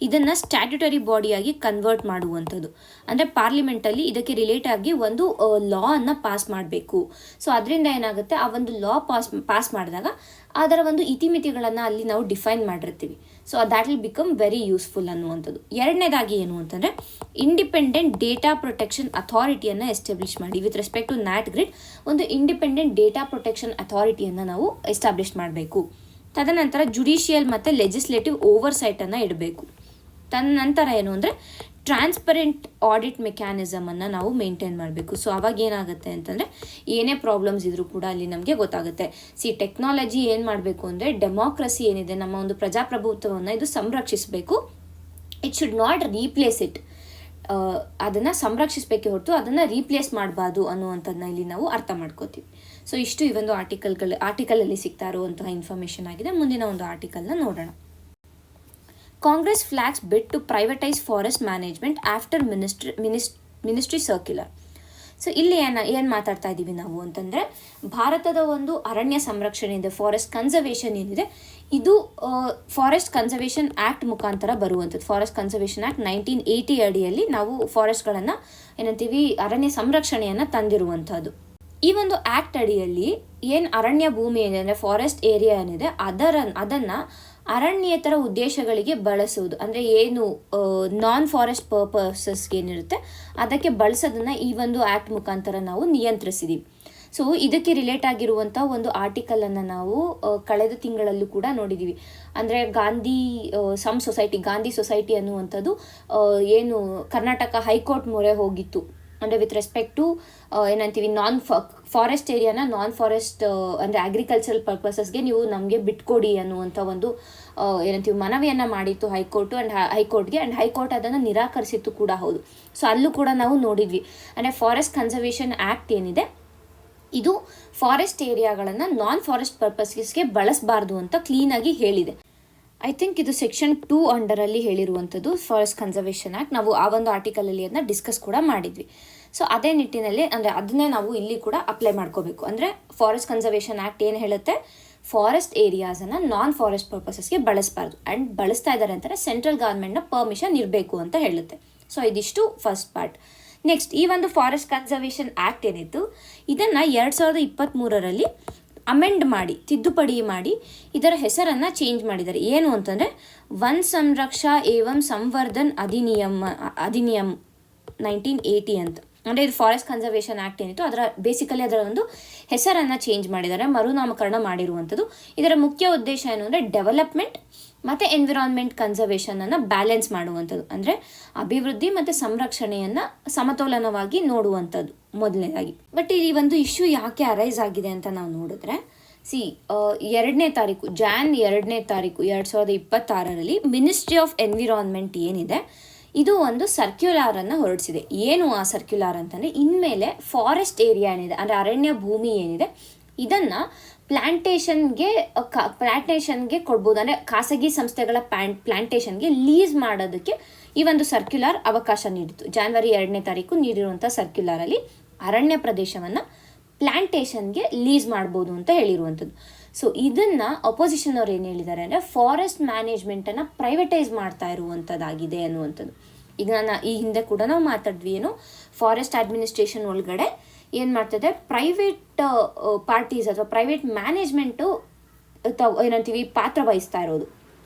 ಇದನ್ನು ಸ್ಟ್ಯಾಟ್ಯುಟರಿ ಬಾಡಿಯಾಗಿ ಕನ್ವರ್ಟ್ ಮಾಡುವಂಥದ್ದು. ಅಂದರೆ ಪಾರ್ಲಿಮೆಂಟಲ್ಲಿ ಇದಕ್ಕೆ ರಿಲೇಟ್ ಆಗಿ ಒಂದು ಲಾ ಅನ್ನು ಪಾಸ್ ಮಾಡಬೇಕು. ಸೊ ಅದರಿಂದ ಏನಾಗುತ್ತೆ, ಆ ಒಂದು ಲಾ ಪಾಸ್ ಮಾಡಿದಾಗ ಅದರ ಒಂದು ಇತಿಮಿತಿಗಳನ್ನು ಅಲ್ಲಿ ನಾವು ಡಿಫೈನ್ ಮಾಡಿರ್ತೀವಿ. So that will become very useful ಅನ್ನುವಂಥದ್ದು. ಎರಡನೇದಾಗಿ ಏನು ಅಂತಂದರೆ, ಇಂಡಿಪೆಂಡೆಂಟ್ ಡೇಟಾ ಪ್ರೊಟೆಕ್ಷನ್ ಅಥಾರಿಟಿಯನ್ನು ಎಸ್ಟಾಬ್ಲಿಷ್ ಮಾಡಿ. ವಿತ್ ರೆಸ್ಪೆಕ್ಟ್ ಟು ನ್ಯಾಟ್ ಗ್ರಿಡ್ ಒಂದು ಇಂಡಿಪೆಂಡೆಂಟ್ ಡೇಟಾ ಪ್ರೊಟೆಕ್ಷನ್ ಅಥಾರಿಟಿಯನ್ನು ನಾವು ಎಸ್ಟಾಬ್ಲಿಷ್ ಮಾಡಬೇಕು. ತದನಂತರ ಜುಡಿಷಿಯಲ್ ಮತ್ತು ಲೆಜಿಸ್ಲೇಟಿವ್ ಓವರ್ಸೈಟನ್ನು ಇಡಬೇಕು. ತದನಂತರ ಏನು ಅಂದರೆ, ಟ್ರಾನ್ಸ್ಪರೆಂಟ್ ಆಡಿಟ್ ಮೆಕ್ಯಾನಿಸಮನ್ನು ನಾವು ಮೇಂಟೈನ್ ಮಾಡಬೇಕು. ಸೊ ಅವಾಗ ಏನಾಗುತ್ತೆ ಅಂತಂದರೆ, ಏನೇ ಪ್ರಾಬ್ಲಮ್ಸ್ ಇದ್ರೂ ಕೂಡ ಅಲ್ಲಿ ನಮಗೆ ಗೊತ್ತಾಗುತ್ತೆ. ಟೆಕ್ನಾಲಜಿ ಏನು ಮಾಡಬೇಕು ಅಂದರೆ, ಡೆಮಾಕ್ರಸಿ ಏನಿದೆ, ನಮ್ಮ ಒಂದು ಪ್ರಜಾಪ್ರಭುತ್ವವನ್ನು ಇದು ಸಂರಕ್ಷಿಸಬೇಕು. It should not replace it. ಅದನ್ನು ಸಂರಕ್ಷಿಸಬೇಕೇ ಹೊರತು ಅದನ್ನು ರೀಪ್ಲೇಸ್ ಮಾಡಬಾರ್ದು ಅನ್ನುವಂಥದ್ದನ್ನ ಇಲ್ಲಿ ನಾವು ಅರ್ಥ ಮಾಡ್ಕೋತೀವಿ. ಸೊ ಇಷ್ಟು ಈ ಒಂದು ಆರ್ಟಿಕಲಲ್ಲಿ ಸಿಗ್ತಾ ಇರುವಂತಹ ಇನ್ಫಾರ್ಮೇಷನ್ ಆಗಿದೆ. ಮುಂದಿನ ಒಂದು ಆರ್ಟಿಕಲ್ನ ನೋಡೋಣ. Congress flags bid to privatise forest management after ministry circular. So ಇಲ್ಲಿ ಏನು ಮಾತಾಡ್ತಾ ಇದ್ದೀವಿ ನಾವು ಅಂತಂದರೆ, ಭಾರತದ ಒಂದು ಅರಣ್ಯ ಸಂರಕ್ಷಣೆ ಇದೆ, ಫಾರೆಸ್ಟ್ ಕನ್ಸರ್ವೇಷನ್ ಏನಿದೆ, ಇದು ಫಾರೆಸ್ಟ್ ಕನ್ಸರ್ವೇಷನ್ ಆ್ಯಕ್ಟ್ ಮುಖಾಂತರ ಬರುವಂಥದ್ದು. ಫಾರೆಸ್ಟ್ ಕನ್ಸರ್ವೇಷನ್ ಆ್ಯಕ್ಟ್ 1980 ಅಡಿಯಲ್ಲಿ ನಾವು ಫಾರೆಸ್ಟ್ಗಳನ್ನು ಏನಂತೀವಿ, ಅರಣ್ಯ ಸಂರಕ್ಷಣೆಯನ್ನು ತಂದಿರುವಂಥದ್ದು. ಈ ಒಂದು ಆ್ಯಕ್ಟ್ ಅಡಿಯಲ್ಲಿ ಏನು ಅರಣ್ಯ ಭೂಮಿ ಏನಿದೆ ಅಂದರೆ ಫಾರೆಸ್ಟ್ ಏರಿಯಾ ಏನಿದೆ, ಅದನ್ನು ಅರಣ್ಯೇತರ ಉದ್ದೇಶಗಳಿಗೆ ಬಳಸುವುದು. ಅಂದರೆ ಏನು ನಾನ್ ಫಾರೆಸ್ಟ್ ಪರ್ಪಸಸ್ಗೆ ಏನಿರುತ್ತೆ ಅದಕ್ಕೆ ಬಳಸೋದನ್ನು ಈ ಒಂದು ಆ್ಯಕ್ಟ್ ಮುಖಾಂತರ ನಾವು ನಿಯಂತ್ರಿಸಿದ್ದೀವಿ. ಸೊ ಇದಕ್ಕೆ ರಿಲೇಟ್ ಆಗಿರುವಂಥ ಒಂದು ಆರ್ಟಿಕಲನ್ನು ನಾವು ಕಳೆದ ತಿಂಗಳಲ್ಲೂ ಕೂಡ ನೋಡಿದ್ದೀವಿ. ಅಂದರೆ ಗಾಂಧಿ ಸೊಸೈಟಿ ಅನ್ನುವಂಥದ್ದು ಏನು ಕರ್ನಾಟಕ ಹೈಕೋರ್ಟ್ ಮೊರೆ ಹೋಗಿತ್ತು. ಅಂದರೆ ವಿತ್ ರೆಸ್ಪೆಕ್ಟ್ ಟು ಏನಂತೀವಿ, ಫಾರೆಸ್ಟ್ ಏರಿಯಾನ ನಾನ್ ಫಾರೆಸ್ಟ್ ಅಂದರೆ ಅಗ್ರಿಕಲ್ಚರಲ್ ಪರ್ಪಸಸ್ಗೆ ನೀವು ನಮಗೆ ಬಿಟ್ಕೊಡಿ ಅನ್ನುವಂಥ ಒಂದು ಏನಂತೀವಿ ಮನವಿಯನ್ನು ಮಾಡಿತ್ತು ಹೈಕೋರ್ಟ್ಗೆ. ಆ್ಯಂಡ್ ಹೈಕೋರ್ಟ್ ಅದನ್ನು ನಿರಾಕರಿಸಿತ್ತು ಕೂಡ ಹೌದು. ಸೊ ಅಲ್ಲೂ ಕೂಡ ನಾವು ನೋಡಿದ್ವಿ. ಅಂದರೆ ಫಾರೆಸ್ಟ್ ಕನ್ಸರ್ವೇಷನ್ ಆ್ಯಕ್ಟ್ ಏನಿದೆ, ಇದು ಫಾರೆಸ್ಟ್ ಏರಿಯಾಗಳನ್ನು ನಾನ್ ಫಾರೆಸ್ಟ್ ಪರ್ಪಸ್ಗೆ ಬಳಸಬಾರ್ದು ಅಂತ ಕ್ಲೀನಾಗಿ ಹೇಳಿದೆ. ಐ ಥಿಂಕ್ ಇದು ಸೆಕ್ಷನ್ 2 ಅಂಡರಲ್ಲಿ ಹೇಳಿರುವಂಥದ್ದು ಫಾರೆಸ್ಟ್ ಕನ್ಸರ್ವೇಷನ್ ಆ್ಯಕ್ಟ್. ನಾವು ಆ ಒಂದು ಆರ್ಟಿಕಲಲ್ಲಿ ಅದನ್ನ ಡಿಸ್ಕಸ್ ಕೂಡ ಮಾಡಿದ್ವಿ. ಸೊ ಅದೇ ನಿಟ್ಟಿನಲ್ಲಿ ಅಂದರೆ ಅದನ್ನೇ ನಾವು ಇಲ್ಲಿ ಕೂಡ ಅಪ್ಲೈ ಮಾಡ್ಕೋಬೇಕು. ಅಂದರೆ ಫಾರೆಸ್ಟ್ ಕನ್ಸರ್ವೇಷನ್ ಆ್ಯಕ್ಟ್ ಏನು ಹೇಳುತ್ತೆ, ಫಾರೆಸ್ಟ್ ಏರಿಯಾಸನ್ನು ನಾನ್ ಫಾರೆಸ್ಟ್ ಪರ್ಪಸಸ್ಗೆ ಬಳಸಬಾರ್ದು. ಆ್ಯಂಡ್ ಬಳಸ್ತಾ ಇದ್ದಾರೆ ಅಂತಾರೆ ಸೆಂಟ್ರಲ್ ಗೌರ್ಮೆಂಟ್ನ ಪರ್ಮಿಷನ್ ಇರಬೇಕು ಅಂತ ಹೇಳುತ್ತೆ. ಸೊ ಇದಿಷ್ಟು ಫಸ್ಟ್ ಪಾರ್ಟ್. ನೆಕ್ಸ್ಟ್, ಈ ಒಂದು ಫಾರೆಸ್ಟ್ ಕನ್ಸರ್ವೇಷನ್ ಆ್ಯಕ್ಟ್ ಏನಿತ್ತು, ಇದನ್ನು 2023ರಲ್ಲಿ ಅಮೆಂಡ್ ಮಾಡಿ, ತಿದ್ದುಪಡಿ ಮಾಡಿ ಇದರ ಹೆಸರನ್ನು ಚೇಂಜ್ ಮಾಡಿದ್ದಾರೆ. ಏನು ಅಂತಂದರೆ, ವನ್ ಸಂರಕ್ಷಾ ಏವಂ ಸಂವರ್ಧನ್ ಅಧಿನಿಯಮ್ 1980 ಅಂತ. ಅಂದರೆ ಇದು ಫಾರೆಸ್ಟ್ ಕನ್ಸರ್ವೇಷನ್ ಆ್ಯಕ್ಟ್ ಏನಿತ್ತು ಅದರ ಒಂದು ಹೆಸರನ್ನು ಚೇಂಜ್ ಮಾಡಿದ್ದಾರೆ, ಮರುನಾಮಕರಣ ಮಾಡಿರುವಂಥದ್ದು. ಇದರ ಮುಖ್ಯ ಉದ್ದೇಶ ಏನು ಅಂದರೆ, ಡೆವಲಪ್ಮೆಂಟ್ ಮತ್ತು ಎನ್ವಿರಾನ್ಮೆಂಟ್ ಕನ್ಸರ್ವೇಷನನ್ನು ಬ್ಯಾಲೆನ್ಸ್ ಮಾಡುವಂಥದ್ದು. ಅಂದರೆ ಅಭಿವೃದ್ಧಿ ಮತ್ತು ಸಂರಕ್ಷಣೆಯನ್ನು ಸಮತೋಲನವಾಗಿ ನೋಡುವಂಥದ್ದು ಮೊದಲನೇದಾಗಿ. ಬಟ್ ಈ ಒಂದು ಇಶ್ಯೂ ಯಾಕೆ ಅರೈಸ್ ಆಗಿದೆ ಅಂತ ನಾವು ನೋಡಿದ್ರೆ, ಜಾನ್ 2ನೇ ತಾರೀಕು 2026ರಲ್ಲಿ ಮಿನಿಸ್ಟ್ರಿ ಆಫ್ ಎನ್ವಿರಾನ್ಮೆಂಟ್ ಏನಿದೆ, ಇದು ಒಂದು ಸರ್ಕ್ಯುಲಾರನ್ನು ಹೊರಡಿಸಿದೆ. ಏನು ಆ ಸರ್ಕ್ಯುಲಾರ್ ಅಂತಂದರೆ, ಇನ್ಮೇಲೆ ಫಾರೆಸ್ಟ್ ಏರಿಯಾ ಏನಿದೆ ಅಂದರೆ ಅರಣ್ಯ ಭೂಮಿ ಏನಿದೆ, ಇದನ್ನು ಪ್ಲಾಂಟೇಷನ್ಗೆ ಕೊಡ್ಬೋದು. ಅಂದರೆ ಖಾಸಗಿ ಸಂಸ್ಥೆಗಳ ಪ್ಲಾಂಟೇಷನ್ಗೆ ಲೀಸ್ ಮಾಡೋದಕ್ಕೆ ಈ ಒಂದು ಸರ್ಕ್ಯುಲಾರ್ ಅವಕಾಶ ನೀಡಿತು. ಜಾನ್ವರಿ 2ನೇ ತಾರೀಕು ನೀಡಿರುವಂಥ ಸರ್ಕ್ಯುಲಾರಲ್ಲಿ ಅರಣ್ಯ ಪ್ರದೇಶವನ್ನು ಪ್ಲಾಂಟೇಷನ್ಗೆ ಲೀಸ್ ಮಾಡ್ಬೋದು ಅಂತ ಹೇಳಿರುವಂಥದ್ದು. ಸೊ ಇದನ್ನು ಅಪೋಸಿಷನ್ ಅವ್ರು ಏನು ಹೇಳಿದ್ದಾರೆ ಅಂದರೆ, ಫಾರೆಸ್ಟ್ ಮ್ಯಾನೇಜ್ಮೆಂಟನ್ನು ಪ್ರೈವೇಟೈಸ್ ಮಾಡ್ತಾ ಇರುವಂಥದ್ದಾಗಿದೆ ಅನ್ನುವಂಥದ್ದು. ಈಗ ಈ ಹಿಂದೆ ಕೂಡ ನಾವು ಮಾತಾಡಿದ್ವಿ, ಏನು ಫಾರೆಸ್ಟ್ ಅಡ್ಮಿನಿಸ್ಟ್ರೇಷನ್ ಒಳಗಡೆ ಏನು ಮಾಡ್ತಿದೆ, ಪ್ರೈವೇಟ್ ಪಾರ್ಟೀಸ್ ಅಥವಾ ಪ್ರೈವೇಟ್ ಮ್ಯಾನೇಜ್ಮೆಂಟು ಏನಂತೀವಿ ಪಾತ್ರ ವಹಿಸ್ತಾ ಇರೋದು.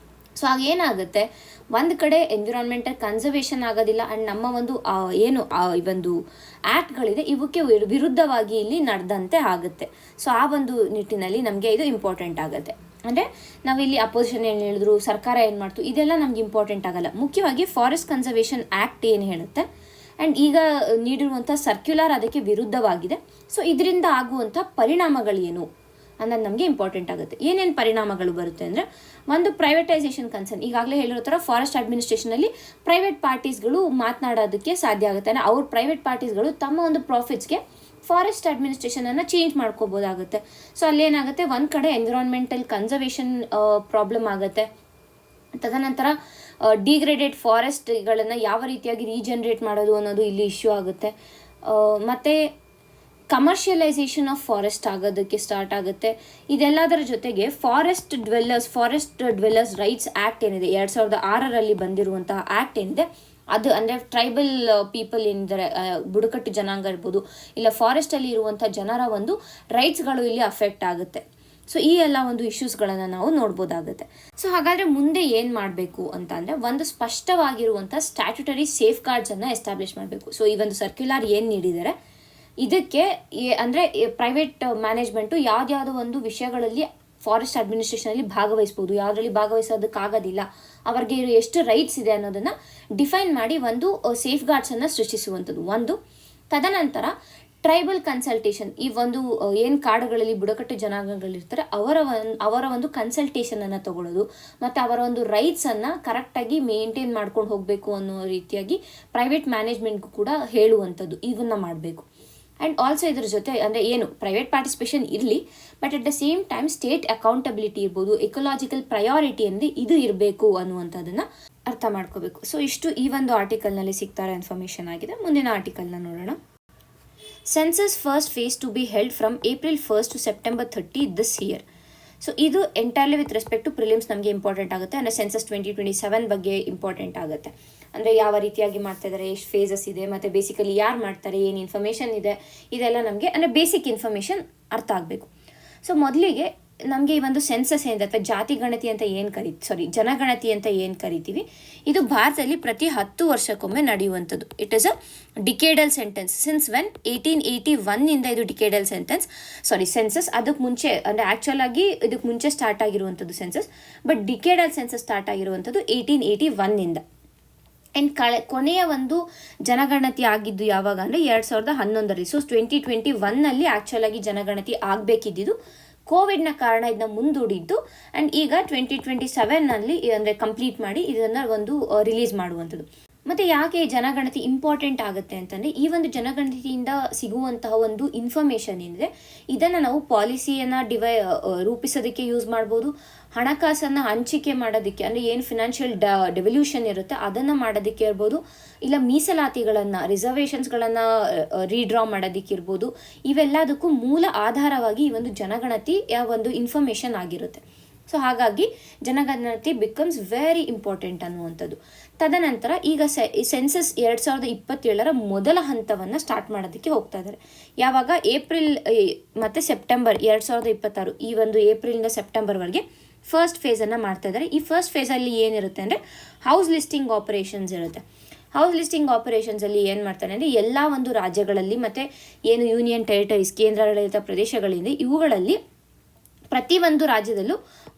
ಸೊ ಆಗ ಏನಾಗುತ್ತೆ, ಒಂದು ಕಡೆ ಎನ್ವಿರಾನ್ಮೆಂಟಲ್ ಕನ್ಸರ್ವೇಷನ್ ಆಗೋದಿಲ್ಲ. ಆ್ಯಂಡ್ ನಮ್ಮ ಒಂದು ಏನು ಈ ಒಂದು ಆ್ಯಕ್ಟ್ಗಳಿದೆ ಇವಕ್ಕೆ ವಿರುದ್ಧವಾಗಿ ಇಲ್ಲಿ ನಡೆದಂತೆ ಆಗುತ್ತೆ. ಸೊ ಆ ಒಂದು ನಿಟ್ಟಿನಲ್ಲಿ ನಮಗೆ ಇದು ಇಂಪಾರ್ಟೆಂಟ್ ಆಗುತ್ತೆ. ಅಂದರೆ ನಾವಿಲ್ಲಿ ಅಪೋಸಿಷನ್ ಏನು ಹೇಳಿದ್ರು, ಸರ್ಕಾರ ಏನು ಮಾಡ್ತು, ಇದೆಲ್ಲ ನಮ್ಗೆ ಇಂಪಾರ್ಟೆಂಟ್ ಆಗಲ್ಲ. ಮುಖ್ಯವಾಗಿ ಫಾರೆಸ್ಟ್ ಕನ್ಸರ್ವೇಷನ್ ಆ್ಯಕ್ಟ್ ಏನು ಹೇಳುತ್ತೆ ಆ್ಯಂಡ್ ಈಗ ನೀಡಿರುವಂಥ ಸರ್ಕ್ಯುಲರ್ ಅದಕ್ಕೆ ವಿರುದ್ಧವಾಗಿದೆ. ಸೊ ಇದರಿಂದ ಆಗುವಂಥ ಪರಿಣಾಮಗಳೇನು ಅನ್ನೋದು ನಮಗೆ ಇಂಪಾರ್ಟೆಂಟ್ ಆಗುತ್ತೆ. ಏನೇನು ಪರಿಣಾಮಗಳು ಬರುತ್ತೆ ಅಂದರೆ, ಒಂದು ಪ್ರೈವೇಟೈಸೇಷನ್ ಕನ್ಸರ್ನ್. ಈಗಾಗಲೇ ಹೇಳಿರೋ ಥರ ಫಾರೆಸ್ಟ್ ಅಡ್ಮಿನಿಸ್ಟ್ರೇಷನಲ್ಲಿ ಪ್ರೈವೇಟ್ ಪಾರ್ಟೀಸ್ಗಳು ಮಾತನಾಡೋದಕ್ಕೆ ಸಾಧ್ಯ ಆಗುತ್ತೆ. ಅಂದರೆ ಅವ್ರ ಪ್ರೈವೇಟ್ ಪಾರ್ಟೀಸ್ಗಳು ತಮ್ಮ ಒಂದು ಪ್ರಾಫಿಟ್ಸ್ಗೆ ಫಾರೆಸ್ಟ್ ಅಡ್ಮಿನಿಸ್ಟ್ರೇಷನನ್ನು ಚೇಂಜ್ ಮಾಡ್ಕೋಬೋದಾಗುತ್ತೆ. ಸೊ ಅಲ್ಲೇನಾಗುತ್ತೆ, ಒಂದು ಕಡೆ ಎನ್ವಿರಾನ್ಮೆಂಟಲ್ ಕನ್ಸರ್ವೇಷನ್ ಪ್ರಾಬ್ಲಮ್ ಆಗುತ್ತೆ. ತದನಂತರ ಡಿಗ್ರೇಡೆಡ್ ಫಾರೆಸ್ಟ್ಗಳನ್ನು ಯಾವ ರೀತಿಯಾಗಿ ರೀಜನ್ರೇಟ್ ಮಾಡೋದು ಅನ್ನೋದು ಇಲ್ಲಿ ಇಶ್ಯೂ ಆಗುತ್ತೆ. ಮತ್ತು ಕಮರ್ಷಿಯಲೈಸೇಷನ್ ಆಫ್ ಫಾರೆಸ್ಟ್ ಆಗೋದಕ್ಕೆ ಸ್ಟಾರ್ಟ್ ಆಗುತ್ತೆ. ಇದೆಲ್ಲದರ ಜೊತೆಗೆ ಫಾರೆಸ್ಟ್ ಡ್ವೆಲ್ಲರ್ಸ್ ರೈಟ್ಸ್ ಆ್ಯಕ್ಟ್ ಏನಿದೆ 2006ರಲ್ಲಿ ಬಂದಿರುವಂತಹ ಆ್ಯಕ್ಟ್ ಏನಿದೆ ಅದು ಅಂದರೆ ಟ್ರೈಬಲ್ ಪೀಪಲ್ ಏನಿದ್ದಾರೆ, ಬುಡಕಟ್ಟು ಜನಾಂಗ ಇರ್ಬೋದು, ಇಲ್ಲ ಫಾರೆಸ್ಟಲ್ಲಿ ಇರುವಂಥ ಜನರ ಒಂದು ರೈಟ್ಸ್ಗಳು ಇಲ್ಲಿ ಅಫೆಕ್ಟ್ ಆಗುತ್ತೆ. ಸೊ ಈ ಎಲ್ಲ ಒಂದು ಇಶ್ಯೂಸ್ಗಳನ್ನು ನಾವು ನೋಡ್ಬೋದಾಗುತ್ತೆ. ಸೊ ಹಾಗಾದರೆ ಮುಂದೆ ಏನು ಮಾಡಬೇಕು ಅಂತ ಅಂದರೆ ಒಂದು ಸ್ಪಷ್ಟವಾಗಿರುವಂಥ ಸ್ಟ್ಯಾಟ್ಯುಟರಿ ಸೇಫ್ ಗಾರ್ಡ್ಸನ್ನು ಎಸ್ಟಾಬ್ಲಿಷ್ ಮಾಡಬೇಕು. ಸೊ ಈ ಒಂದು ಸರ್ಕ್ಯುಲರ್ ಏನು ನೀಡಿದ್ದಾರೆ ಇದಕ್ಕೆ ಅಂದರೆ ಪ್ರೈವೇಟ್ ಮ್ಯಾನೇಜ್ಮೆಂಟು ಯಾವುದ್ಯಾವುದೋ ಒಂದು ವಿಷಯಗಳಲ್ಲಿ ಫಾರೆಸ್ಟ್ ಅಡ್ಮಿನಿಸ್ಟ್ರೇಷನಲ್ಲಿ ಭಾಗವಹಿಸ್ಬೋದು, ಯಾವುದರಲ್ಲಿ ಭಾಗವಹಿಸೋದಕ್ಕಾಗೋದಿಲ್ಲ, ಅವ್ರಿಗೆ ಎಷ್ಟು ರೈಟ್ಸ್ ಇದೆ ಅನ್ನೋದನ್ನು ಡಿಫೈನ್ ಮಾಡಿ ಒಂದು ಸೇಫ್ ಗಾರ್ಡ್ಸನ್ನು ಸೃಷ್ಟಿಸುವಂಥದ್ದು ಒಂದು. ತದನಂತರ ಟ್ರೈಬಲ್ ಕನ್ಸಲ್ಟೇಷನ್, ಈ ಒಂದು ಏನು ಕಾಡುಗಳಲ್ಲಿ ಬುಡಕಟ್ಟು ಜನಾಂಗಗಳಿರ್ತಾರೆ ಅವರ ಒಂದು ಕನ್ಸಲ್ಟೇಷನನ್ನು ತಗೊಳ್ಳೋದು ಮತ್ತು ಅವರ ಒಂದು ರೈಟ್ಸನ್ನು ಕರೆಕ್ಟಾಗಿ ಮೇಂಟೈನ್ ಮಾಡ್ಕೊಂಡು ಹೋಗಬೇಕು ಅನ್ನೋ ರೀತಿಯಾಗಿ ಪ್ರೈವೇಟ್ ಮ್ಯಾನೇಜ್ಮೆಂಟ್ಗೂ ಕೂಡ ಹೇಳುವಂಥದ್ದು ಇವನ್ನ ಮಾಡಬೇಕು. ಆ್ಯಂಡ್ ಆಲ್ಸೋ ಇದ್ರ ಜೊತೆ ಅಂದರೆ ಏನು ಪ್ರೈವೇಟ್ ಪಾರ್ಟಿಸಿಪೇಷನ್ ಇರಲಿ, but at the same time state accountability ಇರ್ಬೋದು, ಎಕಲಾಜಿಕಲ್ ಪ್ರಯಾರಿಟಿ ಅಂದರೆ ಇದು ಇರಬೇಕು ಅನ್ನುವಂಥದ್ದನ್ನು ಅರ್ಥ ಮಾಡ್ಕೋಬೇಕು. ಸೊ ಇಷ್ಟು ಈ ಒಂದು ಆರ್ಟಿಕಲ್ನಲ್ಲಿ ಸಿಗ್ತಾರೋ ಇನ್ಫಾರ್ಮೇಷನ್ ಆಗಿದೆ. ಮುಂದಿನ ಆರ್ಟಿಕಲ್ನ ನೋಡೋಣ. Census first phase to be held from April 1st to September 30 this year. So ಇದು entirely with respect to prelims ನಮಗೆ ಇಂಪಾರ್ಟೆಂಟ್ ಆಗುತ್ತೆ. ಅಂದರೆ ಸೆನ್ಸಸ್ 2027 ಬಗ್ಗೆ ಇಂಪಾರ್ಟೆಂಟ್ ಆಗುತ್ತೆ. ಅಂದರೆ ಯಾವ ರೀತಿಯಾಗಿ ಮಾಡ್ತಾ ಇದ್ದಾರೆ, ಎಷ್ಟು ಫೇಸಸ್ ಇದೆ, ಮತ್ತು ಬೇಸಿಕಲಿ ಯಾರು ಮಾಡ್ತಾರೆ, ಏನು ಇನ್ಫಾರ್ಮೇಷನ್ ಇದೆ, ಇದೆಲ್ಲ ನಮಗೆ ಅಂದರೆ ಬೇಸಿಕ್ ಇನ್ಫಾರ್ಮೇಷನ್ ಅರ್ಥ ಆಗಬೇಕು. ಸೊ ಮೊದಲಿಗೆ ನಮಗೆ ಈ ಒಂದು ಸೆನ್ಸಸ್ ಏನಿದೆ ಅಥವಾ ಜನಗಣತಿ ಅಂತ ಏನು ಕರಿತೀವಿ, ಇದು ಭಾರತದಲ್ಲಿ ಪ್ರತಿ 10 ವರ್ಷಕ್ಕೊಮ್ಮೆ ನಡೆಯುವಂಥದ್ದು. It is a decadal sentence. Since when 1881 ಇದು ಡಿಕೇಡಲ್ ಸೆನ್ಸಸ್. ಅದಕ್ಕೆ ಮುಂಚೆ ಅಂದರೆ ಆ್ಯಕ್ಚುಲ್ ಆಗಿ ಇದಕ್ಕೆ ಮುಂಚೆ ಸ್ಟಾರ್ಟ್ ಆಗಿರುವಂಥದ್ದು ಸೆನ್ಸಸ್, ಬಟ್ ಡಿಕೇಡಲ್ ಸೆನ್ಸಸ್ ಸ್ಟಾರ್ಟ್ ಆಗಿರುವಂಥದ್ದು 1881. ಆ್ಯಂಡ್ ಕೊನೆಯ ಒಂದು ಜನಗಣತಿ ಆಗಿದ್ದು ಯಾವಾಗ ಅಂದರೆ 2011ರಲ್ಲಿ. ಸೊ 2021ನಲ್ಲಿ ಆ್ಯಕ್ಚುಲ್ ಆಗಿ ಜನಗಣತಿ ಆಗಬೇಕಿದ್ದು ಕೋವಿಡ್ನ ಕಾರಣ ಇದನ್ನ ಮುಂದೂಡಿದ್ದು. ಆ್ಯಂಡ್ ಈಗ 2027ನಲ್ಲಿ ಅಂದರೆ ಕಂಪ್ಲೀಟ್ ಮಾಡಿ ಇದನ್ನು ಒಂದು ರಿಲೀಸ್ ಮಾಡುವಂಥದ್ದು. ಮತ್ತು ಯಾಕೆ ಜನಗಣತಿ ಇಂಪಾರ್ಟೆಂಟ್ ಆಗುತ್ತೆ ಅಂತಂದರೆ ಈ ಒಂದು ಜನಗಣತಿಯಿಂದ ಸಿಗುವಂತಹ ಒಂದು ಇನ್ಫಾರ್ಮೇಷನ್ ಏನಿದೆ ಇದನ್ನು ನಾವು ಪಾಲಿಸಿಯನ್ನು ರೂಪಿಸೋದಕ್ಕೆ ಯೂಸ್ ಮಾಡ್ಬೋದು, ಹಣಕಾಸನ್ನು ಹಂಚಿಕೆ ಮಾಡೋದಕ್ಕೆ ಅಂದರೆ ಏನು ಫಿನಾನ್ಷಿಯಲ್ ಡೆವಲ್ಯೂಷನ್ ಇರುತ್ತೆ ಅದನ್ನು ಮಾಡೋದಕ್ಕೆ ಇರ್ಬೋದು, ಇಲ್ಲ ಮೀಸಲಾತಿಗಳನ್ನು ರಿಸರ್ವೇಷನ್ಸ್ಗಳನ್ನು ರೀಡ್ರಾ ಮಾಡೋದಕ್ಕೆ ಇರ್ಬೋದು. ಇವೆಲ್ಲದಕ್ಕೂ ಮೂಲ ಆಧಾರವಾಗಿ ಈ ಒಂದು ಜನಗಣತಿಯ ಒಂದು ಇನ್ಫಾರ್ಮೇಷನ್ ಆಗಿರುತ್ತೆ. ಸೊ ಹಾಗಾಗಿ ಜನಗಣತಿ ಬಿಕಮ್ಸ್ ವೆರಿ ಇಂಪಾರ್ಟೆಂಟ್ ಅನ್ನುವಂಥದ್ದು. ತದನಂತರ ಈಗ ಸೆನ್ಸಸ್ 2027ರ ಮೊದಲ ಹಂತವನ್ನು ಸ್ಟಾರ್ಟ್ ಮಾಡೋದಕ್ಕೆ ಹೋಗ್ತಾ ಇದ್ದಾರೆ. ಯಾವಾಗ ಏಪ್ರಿಲ್ ಮತ್ತು ಸೆಪ್ಟೆಂಬರ್ 2026, ಈ ಒಂದು ಏಪ್ರಿಲಿಂದ ಸೆಪ್ಟೆಂಬರ್ವರೆಗೆ ಫಸ್ಟ್ ಫೇಸನ್ನು ಮಾಡ್ತಾ ಇದ್ದಾರೆ. ಈ ಫಸ್ಟ್ ಫೇಸಲ್ಲಿ ಏನಿರುತ್ತೆ ಅಂದರೆ ಹೌಸ್ ಲಿಸ್ಟಿಂಗ್ ಆಪರೇಷನ್ಸ್ ಇರುತ್ತೆ. ಹೌಸ್ ಲಿಸ್ಟಿಂಗ್ ಆಪರೇಷನ್ಸಲ್ಲಿ ಏನು ಮಾಡ್ತಾರೆ ಅಂದರೆ ಎಲ್ಲ ಒಂದು ರಾಜ್ಯಗಳಲ್ಲಿ ಮತ್ತು ಏನು ಯೂನಿಯನ್ ಟೆರಿಟರೀಸ್ ಕೇಂದ್ರಾಡಳಿತ ಪ್ರದೇಶಗಳಿಂದ ಇವುಗಳಲ್ಲಿ ಪ್ರತಿಯೊಂದು ರಾಜ್ಯದಲ್ಲೂ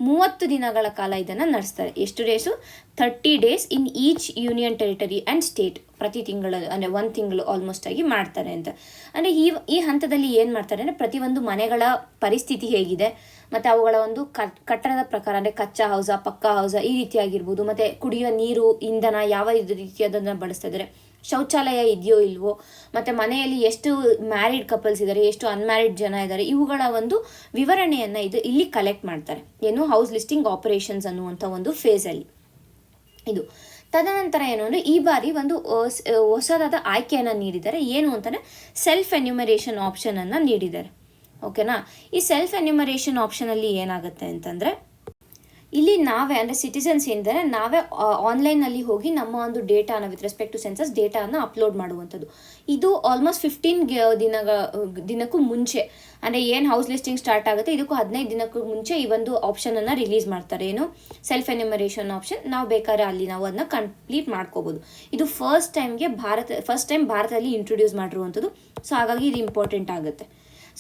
30 ದಿನಗಳ ಕಾಲ ಇದನ್ನು ನಡೆಸ್ತಾರೆ. ಎಷ್ಟು days? 30 days in each union territory and state. ಪ್ರತಿ ತಿಂಗಳು ಅಂದರೆ 1 ತಿಂಗಳು ಆಲ್ಮೋಸ್ಟ್ ಆಗಿ ಮಾಡ್ತಾರೆ ಅಂತ. ಅಂದರೆ ಈ ಹಂತದಲ್ಲಿ ಏನು ಮಾಡ್ತಾರೆ ಅಂದರೆ ಪ್ರತಿಯೊಂದು ಮನೆಗಳ ಪರಿಸ್ಥಿತಿ ಹೇಗಿದೆ ಮತ್ತು ಅವುಗಳ ಒಂದು ಕಟ್ಟಡದ ಪ್ರಕಾರ ಅಂದರೆ ಕಚ್ಚಾ ಹೌಸಾ ಪಕ್ಕಾ ಹೌಸಾ ಈ ರೀತಿಯಾಗಿರ್ಬೋದು, ಮತ್ತು ಕುಡಿಯುವ ನೀರು ಇಂಧನ ಯಾವ ರೀತಿಯಾದನ್ನು ಬಳಸ್ತಾ ಇದ್ದಾರೆ, ಶೌಚಾಲಯ ಇದೆಯೋ ಇಲ್ವೋ, ಮತ್ತು ಮನೆಯಲ್ಲಿ ಎಷ್ಟು ಮ್ಯಾರಿಡ್ ಕಪಲ್ಸ್ ಇದ್ದಾರೆ, ಎಷ್ಟು ಅನ್ಮ್ಯಾರಿಡ್ ಜನ ಇದ್ದಾರೆ, ಇವುಗಳ ಒಂದು ವಿವರಣೆಯನ್ನು ಇಲ್ಲಿ ಕಲೆಕ್ಟ್ ಮಾಡ್ತಾರೆ. ಏನು ಹೌಸ್ ಲಿಸ್ಟಿಂಗ್ ಆಪರೇಷನ್ಸ್ ಅನ್ನುವಂಥ ಒಂದು ಫೇಸಲ್ಲಿ ಇದು. ತದನಂತರ ಏನು ಅಂದರೆ ಈ ಬಾರಿ ಒಂದು ಹೊಸದಾದ ಆಯ್ಕೆಯನ್ನು ನೀಡಿದ್ದಾರೆ. ಏನು ಅಂತಂದರೆ ಸೆಲ್ಫ್ ಎನ್ಯುಮರೇಷನ್ ಆಪ್ಷನನ್ನು ನೀಡಿದ್ದಾರೆ. ಓಕೆನಾ? ಈ ಸೆಲ್ಫ್ ಎನ್ಯುಮರೇಷನ್ ಆಪ್ಷನಲ್ಲಿ ಏನಾಗುತ್ತೆ ಅಂತಂದರೆ ಇಲ್ಲಿ ನಾವೇ ಅಂದರೆ ಸಿಟಿಸನ್ಸ್ ಏನಿದ್ದಾರೆ ನಾವೇ ಆನ್ಲೈನಲ್ಲಿ ಹೋಗಿ ನಮ್ಮ ಒಂದು ಡೇಟಾನ ವಿತ್ ರೆಸ್ಪೆಕ್ಟ್ ಟು ಸೆನ್ಸಸ್ ಡೇಟಾನ ಅಪ್ಲೋಡ್ ಮಾಡುವಂಥದ್ದು. ಇದು ಆಲ್ಮೋಸ್ಟ್ 15 ದಿನಕ್ಕೂ ಮುಂಚೆ ಅಂದರೆ ಏನು ಹೌಸ್ ಲಿಸ್ಟಿಂಗ್ ಸ್ಟಾರ್ಟ್ ಆಗುತ್ತೆ ಇದಕ್ಕೂ 15 ದಿನಕ್ಕೂ ಮುಂಚೆ ಈ ಒಂದು ಆಪ್ಷನನ್ನು ರಿಲೀಸ್ ಮಾಡ್ತಾರೆ. ಏನು ಸೆಲ್ಫ್ ಎನ್ಯುಮರೇಷನ್ ಆಪ್ಷನ್. ನಾವು ಬೇಕಾದ್ರೆ ಅಲ್ಲಿ ನಾವು ಅದನ್ನ ಕಂಪ್ಲೀಟ್ ಮಾಡ್ಕೋಬೋದು. ಇದು ಫಸ್ಟ್ ಟೈಮ್ ಭಾರತದಲ್ಲಿ ಇಂಟ್ರೊಡ್ಯೂಸ್ ಮಾಡಿರುವಂಥದ್ದು. ಸೊ ಹಾಗಾಗಿ ಇದು ಇಂಪಾರ್ಟೆಂಟ್ ಆಗುತ್ತೆ.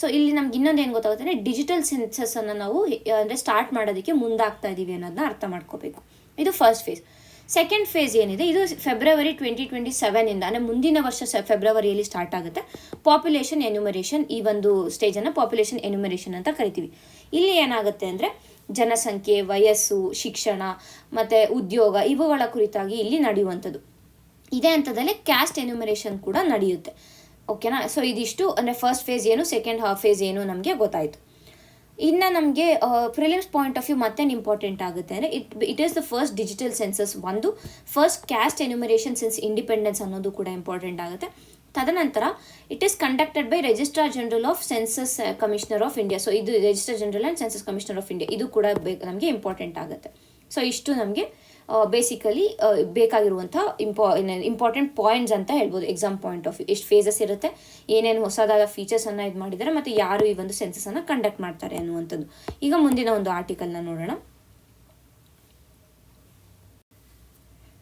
ಸೊ ಇಲ್ಲಿ ನಮ್ಗೆ ಇನ್ನೊಂದು ಏನು ಗೊತ್ತಾಗುತ್ತೆ ಅಂದರೆ ಡಿಜಿಟಲ್ ಸೆನ್ಸಸ್ಸನ್ನು ನಾವು ಅಂದರೆ ಸ್ಟಾರ್ಟ್ ಮಾಡೋದಕ್ಕೆ ಮುಂದಾಗ್ತಾ ಇದ್ದೀವಿ ಅನ್ನೋದನ್ನ ಅರ್ಥ ಮಾಡ್ಕೋಬೇಕು. ಇದು ಫಸ್ಟ್ ಫೇಸ್. ಸೆಕೆಂಡ್ ಫೇಸ್ ಏನಿದೆ ಇದು ಫೆಬ್ರವರಿ 2027 ಅಂದರೆ ಮುಂದಿನ ವರ್ಷ ಫೆಬ್ರವರಿಯಲ್ಲಿ ಸ್ಟಾರ್ಟ್ ಆಗುತ್ತೆ. ಪಾಪ್ಯುಲೇಷನ್ ಎನ್ಯುಮರೇಷನ್, ಈ ಒಂದು ಸ್ಟೇಜನ್ನು ಪಾಪ್ಯುಲೇಷನ್ ಎನ್ಯುಮರೇಷನ್ ಅಂತ ಕರಿತೀವಿ. ಇಲ್ಲಿ ಏನಾಗುತ್ತೆ ಅಂದರೆ ಜನಸಂಖ್ಯೆ, ವಯಸ್ಸು, ಶಿಕ್ಷಣ ಮತ್ತು ಉದ್ಯೋಗ ಇವುಗಳ ಕುರಿತಾಗಿ ಇಲ್ಲಿ ನಡೆಯುವಂಥದ್ದು. ಇದೇ ಹಂತದಲ್ಲಿ ಕ್ಯಾಸ್ಟ್ ಎನ್ಯುಮರೇಷನ್ ಕೂಡ ನಡೆಯುತ್ತೆ. ಓಕೆನಾ? ಸೊ ಇದಿಷ್ಟು ಅಂದರೆ ಫಸ್ಟ್ ಫೇಸ್ ಏನು, ಸೆಕೆಂಡ್ ಫೇಸ್ ಏನು ನಮಗೆ ಗೊತ್ತಾಯಿತು. ಇನ್ನು ನಮಗೆ ಪ್ರಿಲಿಮ್ಸ್ ಪಾಯಿಂಟ್ ಆಫ್ ವ್ಯೂ ಮತ್ತೇನು ಇಂಪಾರ್ಟೆಂಟ್ ಆಗುತ್ತೆ ಅಂದರೆ it is the first digital census. ಒಂದು first caste enumeration since independence ಅನ್ನೋದು ಕೂಡ ಇಂಪಾರ್ಟೆಂಟ್ ಆಗುತ್ತೆ. ತದನಂತರ it is conducted by registrar general of census commissioner of India. So ಇದು registrar general and census commissioner of India, ಇದು ಕೂಡ ನಮಗೆ important ಆಗುತ್ತೆ. ಸೊ ಇಷ್ಟು ನಮಗೆ ಬೇಸಿಕಲಿ ಬೇಕಾಗಿರುವಂಥ ಇಂಪಾರ್ಟೆಂಟ್ ಪಾಯಿಂಟ್ಸ್ ಅಂತ ಹೇಳ್ಬೋದು ಎಕ್ಸಾಮ್ ಪಾಯಿಂಟ್ ಆಫ್ ವ್ಯೂ. ಎಷ್ಟು ಫೇಸಸ್ ಇರುತ್ತೆ, ಏನೇನು ಹೊಸದಾದ ಫೀಚರ್ಸನ್ನು ಇದು ಮಾಡಿದ್ದಾರೆ, ಮತ್ತು ಯಾರು ಈ ಒಂದು ಸೆನ್ಸಸನ್ನು ಕಂಡಕ್ಟ್ ಮಾಡ್ತಾರೆ ಅನ್ನುವಂಥದ್ದು. ಈಗ ಮುಂದಿನ ಒಂದು ಆರ್ಟಿಕಲ್ನ ನೋಡೋಣ.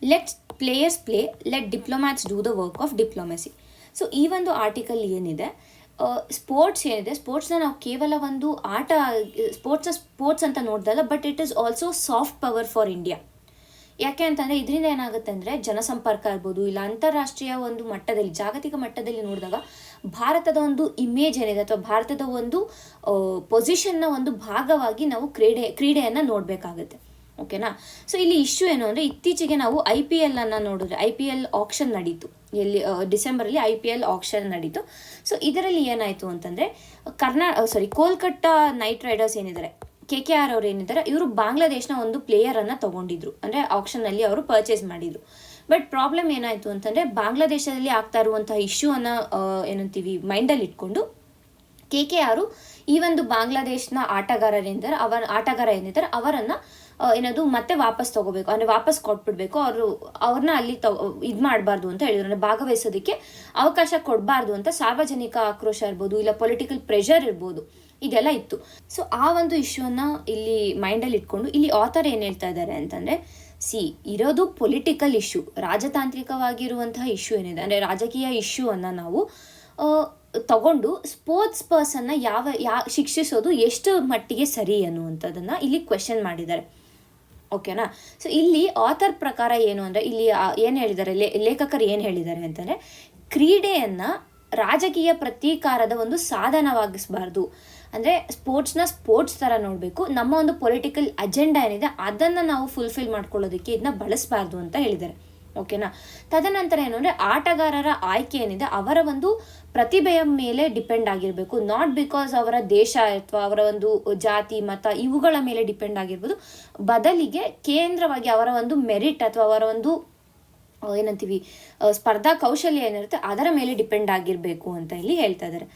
Let players play, let diplomats do the work of diplomacy. So ಈ ಒಂದು ಆರ್ಟಿಕಲ್ ಏನಿದೆ, ಸ್ಪೋರ್ಟ್ಸ್ ಏನಿದೆ, ಸ್ಪೋರ್ಟ್ಸ್ನ ನಾವು ಕೇವಲ ಒಂದು ಆಟ, ಸ್ಪೋರ್ಟ್ಸ್ ಅಂತ ನೋಡ್ದಲ್ಲ, but it is also soft power for India. ಯಾಕೆ ಅಂತಂದರೆ ಇದರಿಂದ ಏನಾಗುತ್ತೆ ಅಂದರೆ ಜನಸಂಪರ್ಕ ಇರ್ಬೋದು, ಇಲ್ಲ ಅಂತಾರಾಷ್ಟ್ರೀಯ ಒಂದು ಮಟ್ಟದಲ್ಲಿ, ಜಾಗತಿಕ ಮಟ್ಟದಲ್ಲಿ ನೋಡಿದಾಗ ಭಾರತದ ಒಂದು ಇಮೇಜ್ ಏನಿದೆ ಅಥವಾ ಭಾರತದ ಒಂದು ಪೊಸಿಷನ್ನ ಒಂದು ಭಾಗವಾಗಿ ನಾವು ಕ್ರೀಡೆಯನ್ನು ನೋಡಬೇಕಾಗುತ್ತೆ. ಓಕೆನಾ. ಸೊ ಇಲ್ಲಿ ಇಶ್ಯೂ ಏನು ಅಂದರೆ, ಇತ್ತೀಚೆಗೆ ನಾವು IPL ಅನ್ನು ನೋಡಿದ್ರೆ, IPL ಆಕ್ಷನ್ ನಡೀತು, ಎಲ್ಲಿ ಡಿಸೆಂಬರಲ್ಲಿ IPL ಆಕ್ಷನ್ ನಡೀತು. ಸೊ ಇದರಲ್ಲಿ ಏನಾಯಿತು ಅಂತಂದರೆ, ಕೋಲ್ಕತ್ತಾ ನೈಟ್ ರೈಡರ್ಸ್ ಏನಿದ್ದಾರೆ, KKR ಅವ್ರು ಏನಿದ್ದಾರೆ, ಇವರು ಬಾಂಗ್ಲಾದೇಶನ ಒಂದು ಪ್ಲೇಯರನ್ನು ತೊಗೊಂಡಿದ್ರು, ಅಂದರೆ ಆಕ್ಷನ್ನಲ್ಲಿ ಅವರು ಪರ್ಚೇಸ್ ಮಾಡಿದರು. ಬಟ್ ಪ್ರಾಬ್ಲಮ್ ಏನಾಯಿತು ಅಂತಂದರೆ, ಬಾಂಗ್ಲಾದೇಶದಲ್ಲಿ ಆಗ್ತಾ ಇರುವಂತಹ ಇಶ್ಯೂವನ್ನು ಏನಂತೀವಿ ಮೈಂಡಲ್ಲಿ ಇಟ್ಕೊಂಡು KKR ಈ ಒಂದು ಬಾಂಗ್ಲಾದೇಶನ ಆಟಗಾರ ಏನಿದ್ದಾರೆ ಅವರನ್ನು ಏನದು ಮತ್ತೆ ವಾಪಸ್ ತಗೋಬೇಕು, ಅಂದರೆ ವಾಪಸ್ ಕೊಟ್ಬಿಡ್ಬೇಕು, ಅವ್ರನ್ನ ಅಲ್ಲಿ ಇದು ಮಾಡಬಾರ್ದು ಅಂತ ಹೇಳಿದ್ರು, ಅಂದರೆ ಭಾಗವಹಿಸೋದಕ್ಕೆ ಅವಕಾಶ ಕೊಡಬಾರ್ದು ಅಂತ ಸಾರ್ವಜನಿಕ ಆಕ್ರೋಶ ಇರ್ಬೋದು, ಇಲ್ಲ ಪೊಲಿಟಿಕಲ್ ಪ್ರೆಷರ್ ಇರ್ಬೋದು, ಇದೆಲ್ಲ ಇತ್ತು. ಸೊ ಆ ಒಂದು ಇಶ್ಯೂನ ಇಲ್ಲಿ ಮೈಂಡಲ್ಲಿ ಇಟ್ಕೊಂಡು ಇಲ್ಲಿ ಆಥರ್ ಏನು ಹೇಳ್ತಾ ಇದ್ದಾರೆ ಅಂತಂದರೆ, ಇರೋದು ಪೊಲಿಟಿಕಲ್ ಇಶ್ಯೂ, ರಾಜತಾಂತ್ರಿಕವಾಗಿರುವಂತಹ ಇಶ್ಯೂ ಏನಿದೆ, ಅಂದರೆ ರಾಜಕೀಯ ಇಶ್ಯೂವನ್ನು ನಾವು ತಗೊಂಡು ಸ್ಪೋರ್ಟ್ಸ್ ಪರ್ಸನ್ನ ಶಿಕ್ಷಿಸೋದು ಎಷ್ಟು ಮಟ್ಟಿಗೆ ಸರಿ ಅನ್ನುವಂಥದ್ದನ್ನು ಇಲ್ಲಿ ಕ್ವೆಶನ್ ಮಾಡಿದ್ದಾರೆ. ಓಕೆನಾ. ಸೊ ಇಲ್ಲಿ ಆಥರ್ ಪ್ರಕಾರ ಏನು ಅಂದರೆ, ಇಲ್ಲಿ ಏನು ಹೇಳಿದ್ದಾರೆ, ಲೇಖಕರು ಏನು ಹೇಳಿದ್ದಾರೆ ಅಂತಂದರೆ, ಕ್ರೀಡೆಯನ್ನು ರಾಜಕೀಯ ಪ್ರತೀಕಾರದ ಒಂದು ಸಾಧನವಾಗಿಸಬಾರ್ದು, ಅಂದರೆ ಸ್ಪೋರ್ಟ್ಸ್ ಥರ ನೋಡಬೇಕು, ನಮ್ಮ ಒಂದು ಪೊಲಿಟಿಕಲ್ ಅಜೆಂಡಾ ಏನಿದೆ ಅದನ್ನು ನಾವು ಫುಲ್ಫಿಲ್ ಮಾಡ್ಕೊಳ್ಳೋದಕ್ಕೆ ಇದನ್ನ ಬಳಸಬಾರ್ದು ಅಂತ ಹೇಳಿದ್ದಾರೆ. ಓಕೆನಾ. ತದನಂತರ ಏನು ಅಂದರೆ, ಆಟಗಾರರ ಆಯ್ಕೆ ಏನಿದೆ ಅವರ ಒಂದು ಪ್ರತಿಭೆಯ ಮೇಲೆ ಡಿಪೆಂಡ್ ಆಗಿರಬೇಕು, ನಾಟ್ ಬಿಕಾಸ್ ಅವರ ದೇಶ ಅಥವಾ ಅವರ ಒಂದು ಜಾತಿ ಮತ ಇವುಗಳ ಮೇಲೆ ಡಿಪೆಂಡ್ ಆಗಿರ್ಬೋದು, ಬದಲಿಗೆ ಕೇಂದ್ರವಾಗಿ ಅವರ ಒಂದು ಮೆರಿಟ್ ಅಥವಾ ಅವರ ಒಂದು ಏನಂತೀವಿ ಸ್ಪರ್ಧಾ ಕೌಶಲ್ಯ ಏನಿರುತ್ತೆ ಅದರ ಮೇಲೆ ಡಿಪೆಂಡ್ ಆಗಿರಬೇಕು ಅಂತ ಇಲ್ಲಿ ಹೇಳ್ತಾ ಇದ್ದಾರೆ.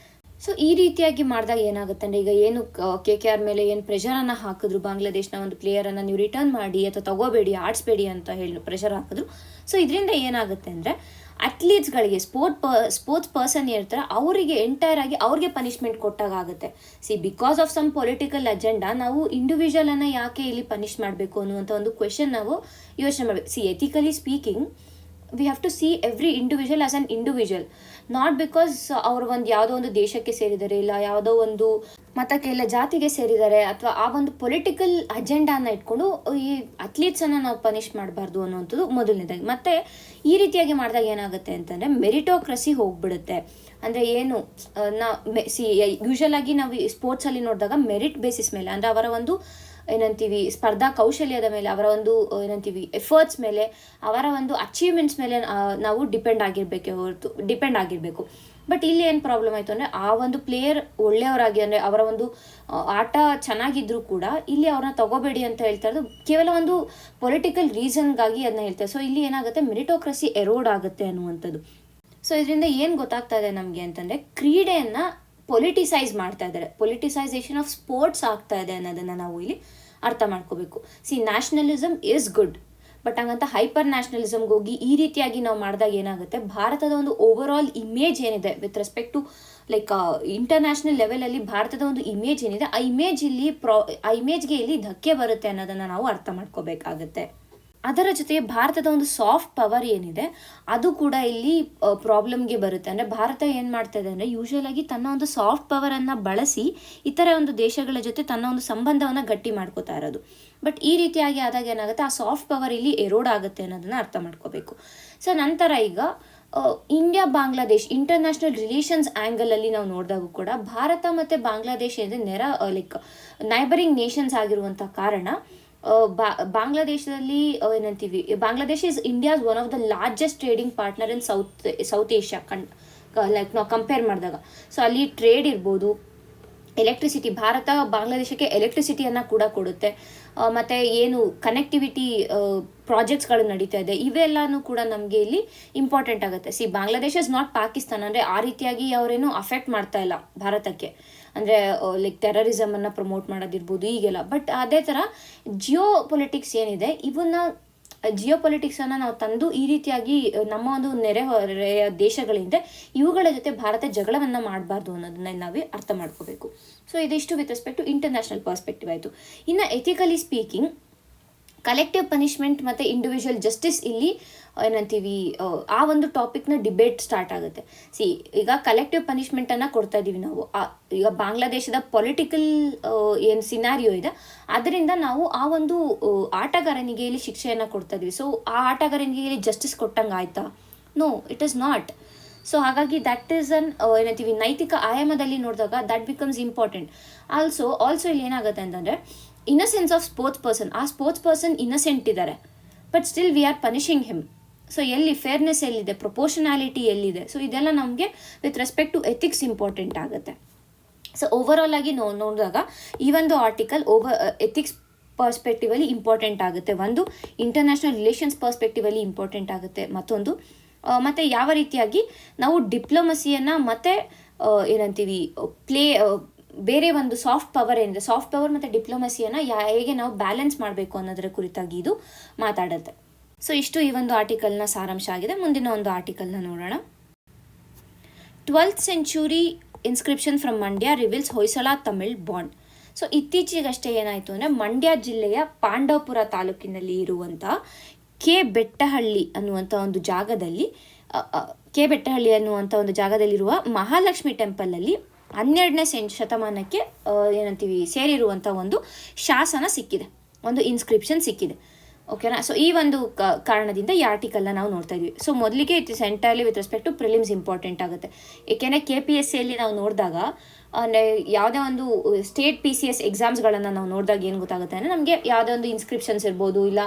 ಸೊ ಈ ರೀತಿಯಾಗಿ ಮಾಡಿದಾಗ ಏನಾಗುತ್ತೆ ಅಂದರೆ, ಈಗ ಏನು KKR ಮೇಲೆ ಏನು ಪ್ರೆಷರನ್ನು ಹಾಕಿದ್ರು, ಬಾಂಗ್ಲಾದೇಶನ ಒಂದು ಪ್ಲೇಯರನ್ನು ನೀವು ರಿಟರ್ನ್ ಮಾಡಿ ಅಥವಾ ತಗೋಬೇಡಿ, ಆಡಿಸ್ಬೇಡಿ ಅಂತ ಹೇಳಿ ಪ್ರೆಷರ್ ಹಾಕಿದ್ರು. ಸೊ ಇದರಿಂದ ಏನಾಗುತ್ತೆ ಅಂದರೆ, ಅಥ್ಲೀಟ್ಸ್ಗಳಿಗೆ ಸ್ಪೋರ್ಟ್ಸ್ ಪರ್ಸನ್ ಇರ್ತಾರೆ ಅವರಿಗೆ ಎಂಟೈರ್ ಆಗಿ ಅವ್ರಿಗೆ ಪನಿಷ್ಮೆಂಟ್ ಕೊಟ್ಟಾಗುತ್ತೆ. Because of some political agenda ನಾವು ಇಂಡಿವಿಜುವಲನ್ನು ಯಾಕೆ ಇಲ್ಲಿ ಪನಿಷ್ ಮಾಡಬೇಕು ಅನ್ನುವಂಥ ಒಂದು ಕ್ವೆಶನ್ ನಾವು ಯೋಚನೆ ಮಾಡಬೇಕು. Ethically speaking we have to see every individual as an individual, not because ಅವರು ಒಂದು ಯಾವುದೋ ಒಂದು ದೇಶಕ್ಕೆ ಸೇರಿದ್ದಾರೆ, ಇಲ್ಲ ಯಾವುದೋ ಒಂದು ಮತಕ್ಕೆ ಇಲ್ಲ ಜಾತಿಗೆ ಸೇರಿದ್ದಾರೆ, ಅಥವಾ ಆ ಒಂದು ಪೊಲಿಟಿಕಲ್ ಅಜೆಂಡಾನ ಇಟ್ಕೊಂಡು ಈ ಅಥ್ಲೀಟ್ಸನ್ನು ನಾವು ಪನಿಷ್ ಮಾಡಬಾರ್ದು ಅನ್ನೋವಂಥದ್ದು ಮೊದಲನೇದಾಗಿ. ಮತ್ತು ಈ ರೀತಿಯಾಗಿ ಮಾಡಿದಾಗ ಏನಾಗುತ್ತೆ ಅಂತಂದರೆ ಮೆರಿಟೋಕ್ರಸಿ ಹೋಗ್ಬಿಡುತ್ತೆ. ಅಂದರೆ ಏನು ಯೂಶಲ್ ಆಗಿ ನಾವು ಸ್ಪೋರ್ಟ್ಸಲ್ಲಿ ನೋಡಿದಾಗ ಮೆರಿಟ್ ಬೇಸಿಸ್ ಮೇಲೆ, ಅಂದರೆ ಅವರ ಒಂದು ಏನಂತೀವಿ ಸ್ಪರ್ಧಾ ಕೌಶಲ್ಯದ ಮೇಲೆ, ಅವರ ಒಂದು ಏನಂತೀವಿ ಎಫರ್ಟ್ಸ್ ಮೇಲೆ, ಅವರ ಒಂದು ಅಚೀವ್ಮೆಂಟ್ಸ್ ಮೇಲೆ ನಾವು ಡಿಪೆಂಡ್ ಆಗಿರಬೇಕು. ಬಟ್ ಇಲ್ಲಿ ಏನು ಪ್ರಾಬ್ಲಮ್ ಆಯಿತು ಅಂದರೆ, ಆ ಒಂದು ಪ್ಲೇಯರ್ ಒಳ್ಳೆಯವರಾಗಿ, ಅಂದರೆ ಅವರ ಒಂದು ಆಟ ಚೆನ್ನಾಗಿದ್ರೂ ಕೂಡ ಇಲ್ಲಿ ಅವ್ರನ್ನ ತಗೋಬೇಡಿ ಅಂತ ಹೇಳ್ತಾ ಇರೋದು ಕೇವಲ ಒಂದು ಪೊಲಿಟಿಕಲ್ ರೀಸನ್ಗಾಗಿ ಅದನ್ನ ಹೇಳ್ತಾರೆ. ಸೊ ಇಲ್ಲಿ ಏನಾಗುತ್ತೆ, ಮೆರಿಟೋಕ್ರಸಿ ಎರೋಡ್ ಆಗುತ್ತೆ ಅನ್ನುವಂಥದ್ದು. ಸೊ ಇದರಿಂದ ಏನು ಗೊತ್ತಾಗ್ತಾ ಇದೆ ನಮಗೆ ಅಂತಂದರೆ, ಕ್ರೀಡೆಯನ್ನು ಪೊಲಿಟಿಸೈಸ್ ಮಾಡ್ತಾ ಇದ್ದಾರೆ, ಪೊಲಿಟಿಸೈಸೇಷನ್ ಆಫ್ ಸ್ಪೋರ್ಟ್ಸ್ ಆಗ್ತಾ ಇದೆ ಅನ್ನೋದನ್ನು ನಾವು ಇಲ್ಲಿ ಅರ್ಥ ಮಾಡ್ಕೋಬೇಕು. ನ್ಯಾಷನಲಿಸಮ್ ಈಸ್ ಗುಡ್, ಬಟ್ ಹಂಗಂತ ಹೈಪರ್ ನ್ಯಾಷನಲಿಸಮ್ಗೆ ಹೋಗಿ ಈ ರೀತಿಯಾಗಿ ನಾವು ಮಾಡಿದಾಗ ಏನಾಗುತ್ತೆ, ಭಾರತದ ಒಂದು ಓವರ್ ಆಲ್ ಇಮೇಜ್ ಏನಿದೆ with respect to like international ಲೆವೆಲಲ್ಲಿ ಭಾರತದ ಒಂದು ಇಮೇಜ್ ಏನಿದೆ ಆ ಇಮೇಜ್ಗೆ ಇಲ್ಲಿ ಧಕ್ಕೆ ಬರುತ್ತೆ ಅನ್ನೋದನ್ನು ನಾವು ಅರ್ಥ ಮಾಡ್ಕೋಬೇಕಾಗತ್ತೆ. ಅದರ ಜೊತೆಗೆ ಭಾರತದ ಒಂದು ಸಾಫ್ಟ್ ಪವರ್ ಏನಿದೆ ಅದು ಕೂಡ ಇಲ್ಲಿ ಪ್ರಾಬ್ಲಮ್ಗೆ ಬರುತ್ತೆ. ಅಂದರೆ ಭಾರತ ಏನು ಮಾಡ್ತಾ ಇದೆ ಅಂದರೆ, ಯೂಶುವಲ್ ಆಗಿ ತನ್ನ ಒಂದು ಸಾಫ್ಟ್ ಪವರನ್ನು ಬಳಸಿ ಇತರ ಒಂದು ದೇಶಗಳ ಜೊತೆ ತನ್ನ ಒಂದು ಸಂಬಂಧವನ್ನು ಗಟ್ಟಿ ಮಾಡ್ಕೋತಾ ಇರೋದು. ಬಟ್ ಈ ರೀತಿಯಾಗಿ ಆದಾಗ ಏನಾಗುತ್ತೆ, ಆ ಸಾಫ್ಟ್ ಪವರ್ ಇಲ್ಲಿ ಎರೋಡ್ ಆಗುತ್ತೆ ಅನ್ನೋದನ್ನು ಅರ್ಥ ಮಾಡ್ಕೋಬೇಕು. ಸೊ ನಂತರ ಈಗ ಇಂಡಿಯಾ ಬಾಂಗ್ಲಾದೇಶ್ ಇಂಟರ್ನ್ಯಾಷನಲ್ ರಿಲೇಷನ್ಸ್ ಆ್ಯಂಗಲಲ್ಲಿ ನಾವು ನೋಡಿದಾಗೂ ಕೂಡ ಭಾರತ ಮತ್ತು ಬಾಂಗ್ಲಾದೇಶ್ ಏನಿದೆ ನೈಬರಿಂಗ್ ನೇಷನ್ಸ್ ಆಗಿರುವಂಥ ಕಾರಣ ಬಾಂಗ್ಲಾದೇಶದಲ್ಲಿ ಏನಂತೀವಿ, Bangladesh is India's one of the largest trading partner in south Asia like ನಾವು ಕಂಪೇರ್ ಮಾಡಿದಾಗ. ಸೊ ಅಲ್ಲಿ ಟ್ರೇಡ್ ಇರ್ಬೋದು, ಎಲೆಕ್ಟ್ರಿಸಿಟಿ, ಭಾರತ ಬಾಂಗ್ಲಾದೇಶಕ್ಕೆ ಎಲೆಕ್ಟ್ರಿಸಿಟಿಯನ್ನು ಕೂಡ ಕೊಡುತ್ತೆ. ಮತ್ತು ಏನು ಕನೆಕ್ಟಿವಿಟಿ ಪ್ರಾಜೆಕ್ಟ್ಸ್ಗಳು ನಡೀತಾ ಇದೆ, ಇವೆಲ್ಲನೂ ಕೂಡ ನಮಗೆ ಇಲ್ಲಿ ಇಂಪಾರ್ಟೆಂಟ್ ಆಗುತ್ತೆ. ಬಾಂಗ್ಲಾದೇಶ ಇಸ್ ನಾಟ್ ಪಾಕಿಸ್ತಾನ, ಅಂದರೆ ಆ ರೀತಿಯಾಗಿ ಅವರೇನು ಅಫೆಕ್ಟ್ ಮಾಡ್ತಾ ಇಲ್ಲ ಭಾರತಕ್ಕೆ, ಅಂದರೆ ಲೈಕ್ ಟೆರರಿಸಮನ್ನು ಪ್ರಮೋಟ್ ಮಾಡೋದಿರ್ಬೋದು ಈಗೆಲ್ಲ. ಬಟ್ ಅದೇ ಥರ ಜಿಯೋ ಪೊಲಿಟಿಕ್ಸ್ ಏನಿದೆ, ಜಿಯೋ ಪೊಲಿಟಿಕ್ಸನ್ನು ನಾವು ತಂದು ಈ ರೀತಿಯಾಗಿ ನಮ್ಮ ಒಂದು ನೆರೆಹೊರೆಯ ದೇಶಗಳಿಂದ ಇವುಗಳ ಜೊತೆ ಭಾರತ ಜಗಳವನ್ನು ಮಾಡಬಾರ್ದು ಅನ್ನೋದನ್ನ ನಾವೇ ಅರ್ಥ ಮಾಡ್ಕೋಬೇಕು. ಸೊ ಇದಿಷ್ಟು with respect to international perspective ಆಯಿತು. ಇನ್ನು ಎಥಿಕಲಿ ಸ್ಪೀಕಿಂಗ್, ಕಲೆಕ್ಟಿವ್ ಪನಿಷ್ಮೆಂಟ್ ಮತ್ತು ಇಂಡಿವಿಜುವಲ್ ಜಸ್ಟಿಸ್, ಇಲ್ಲಿ ಏನಂತೀವಿ ಆ ಒಂದು ಟಾಪಿಕ್ನ ಡಿಬೇಟ್ ಸ್ಟಾರ್ಟ್ ಆಗುತ್ತೆ. ಈಗ ಕಲೆಕ್ಟಿವ್ ಪನಿಷ್ಮೆಂಟನ್ನು ಕೊಡ್ತಾ ಇದ್ದೀವಿ ನಾವು. ಈಗ ಬಾಂಗ್ಲಾದೇಶದ ಪೊಲಿಟಿಕಲ್ ಏನು ಸಿನಾರಿಯೋ ಇದೆ, ಅದರಿಂದ ನಾವು ಆ ಒಂದು ಆಟಗಾರನಿಗೆ ಇಲ್ಲಿ ಶಿಕ್ಷೆಯನ್ನು ಕೊಡ್ತಾ ಇದ್ದೀವಿ. ಸೊ ಆ ಆಟಗಾರನಿಗೆ ಇಲ್ಲಿ ಜಸ್ಟಿಸ್ ಕೊಟ್ಟಂಗೆ ಆಯ್ತಾ? No, it is not. So ಹಾಗಾಗಿ ದಟ್ ಈಸ್ ಏನಂತೀವಿ ನೈತಿಕ ಆಯಾಮದಲ್ಲಿ ನೋಡಿದಾಗ ದಟ್ ಬಿಕಮ್ಸ್ ಇಂಪಾರ್ಟೆಂಟ್. ಆಲ್ಸೋ ಇಲ್ಲಿ ಏನಾಗುತ್ತೆ ಅಂತಂದರೆ ಇನ್ನಸೆನ್ಸ್ ಆಫ್ ಸ್ಪೋರ್ಟ್ಸ್ ಪರ್ಸನ್, ಆ ಸ್ಪೋರ್ಟ್ಸ್ ಪರ್ಸನ್ ಇನ್ನಸೆಂಟ್ ಇದ್ದಾರೆ, but still we are punishing him. So ಎಲ್ಲಿ ಫೇರ್ನೆಸ್ ಎಲ್ಲಿದೆ, ಪ್ರೊಪೋರ್ಷನಾಲಿಟಿ ಎಲ್ಲಿದೆ? ಸೊ ಇದೆಲ್ಲ ನಮಗೆ with respect to ethics important ಆಗುತ್ತೆ. ಸೊ ಓವರಾಲ್ ಆಗಿ ನೋಡಿದಾಗ ಈ ಒಂದು ಆರ್ಟಿಕಲ್ ಎಥಿಕ್ಸ್ ಪರ್ಸ್ಪೆಕ್ಟಿವಲ್ಲಿ ಇಂಪಾರ್ಟೆಂಟ್ ಆಗುತ್ತೆ. ಒಂದು ಇಂಟರ್ನ್ಯಾಷನಲ್ ರಿಲೇಷನ್ಸ್ ಪರ್ಸ್ಪೆಕ್ಟಿವಲ್ಲಿ ಇಂಪಾರ್ಟೆಂಟ್ ಆಗುತ್ತೆ. ಮತ್ತು ಯಾವ ರೀತಿಯಾಗಿ ನಾವು ಡಿಪ್ಲೊಮಸಿಯನ್ನು ಮತ್ತು ಏನಂತೀವಿ ಬೇರೆ ಒಂದು ಸಾಫ್ಟ್ ಪವರ್ ಏನಿದೆ, ಸಾಫ್ಟ್ ಪವರ್ ಮತ್ತು ಡಿಪ್ಲೊಮಸಿಯನ್ನು ಹೇಗೆ ನಾವು ಬ್ಯಾಲೆನ್ಸ್ ಮಾಡಬೇಕು ಅನ್ನೋದರ ಕುರಿತಾಗಿ ಇದು ಮಾತಾಡುತ್ತೆ. ಸೊ ಇಷ್ಟು ಈ ಒಂದು ಆರ್ಟಿಕಲ್ನ ಸಾರಾಂಶ ಆಗಿದೆ. ಮುಂದಿನ ಒಂದು ಆರ್ಟಿಕಲ್ನ ನೋಡೋಣ. 12th century inscription from Mandya reveals Hoysala Tamil bond. So ಇತ್ತೀಚೆಗಷ್ಟೇ ಏನಾಯಿತು ಅಂದರೆ ಮಂಡ್ಯ ಜಿಲ್ಲೆಯ ಪಾಂಡವಪುರ ತಾಲೂಕಿನಲ್ಲಿ ಇರುವಂಥ ಕೆ ಬೆಟ್ಟಹಳ್ಳಿ ಅನ್ನುವಂಥ ಒಂದು ಜಾಗದಲ್ಲಿರುವ ಮಹಾಲಕ್ಷ್ಮಿ ಟೆಂಪಲಲ್ಲಿ 12ನೇ ಶತಮಾನಕ್ಕೆ ಸೇರಿರುವಂಥ ಒಂದು ಶಾಸನ ಸಿಕ್ಕಿದೆ, ಒಂದು ಇನ್ಸ್ಕ್ರಿಪ್ಷನ್ ಸಿಕ್ಕಿದೆ. ಓಕೆನಾ? ಸೊ ಈ ಒಂದು ಕಾರಣದಿಂದ ಈ ಆರ್ಟಿಕಲ್ನ ನಾವು ನೋಡ್ತಾ ಇದ್ವಿ. ಸೊ ಮೊದಲಿಗೆ it is entirely with respect to prelims important ಆಗುತ್ತೆ. ಏಕೆಂದರೆ KPSCಯಲ್ಲಿ ನಾವು ನೋಡಿದಾಗ ಯಾವುದೇ ಒಂದು ಸ್ಟೇಟ್ PCS ಎಕ್ಸಾಮ್ಸ್ಗಳನ್ನು ನಾವು ನೋಡಿದಾಗ ಏನು ಗೊತ್ತಾಗುತ್ತೆ ಅಂದರೆ ನಮಗೆ ಯಾವುದೇ ಒಂದು ಇನ್ಸ್ಕ್ರಿಪ್ಷನ್ಸ್ ಇರ್ಬೋದು, ಇಲ್ಲ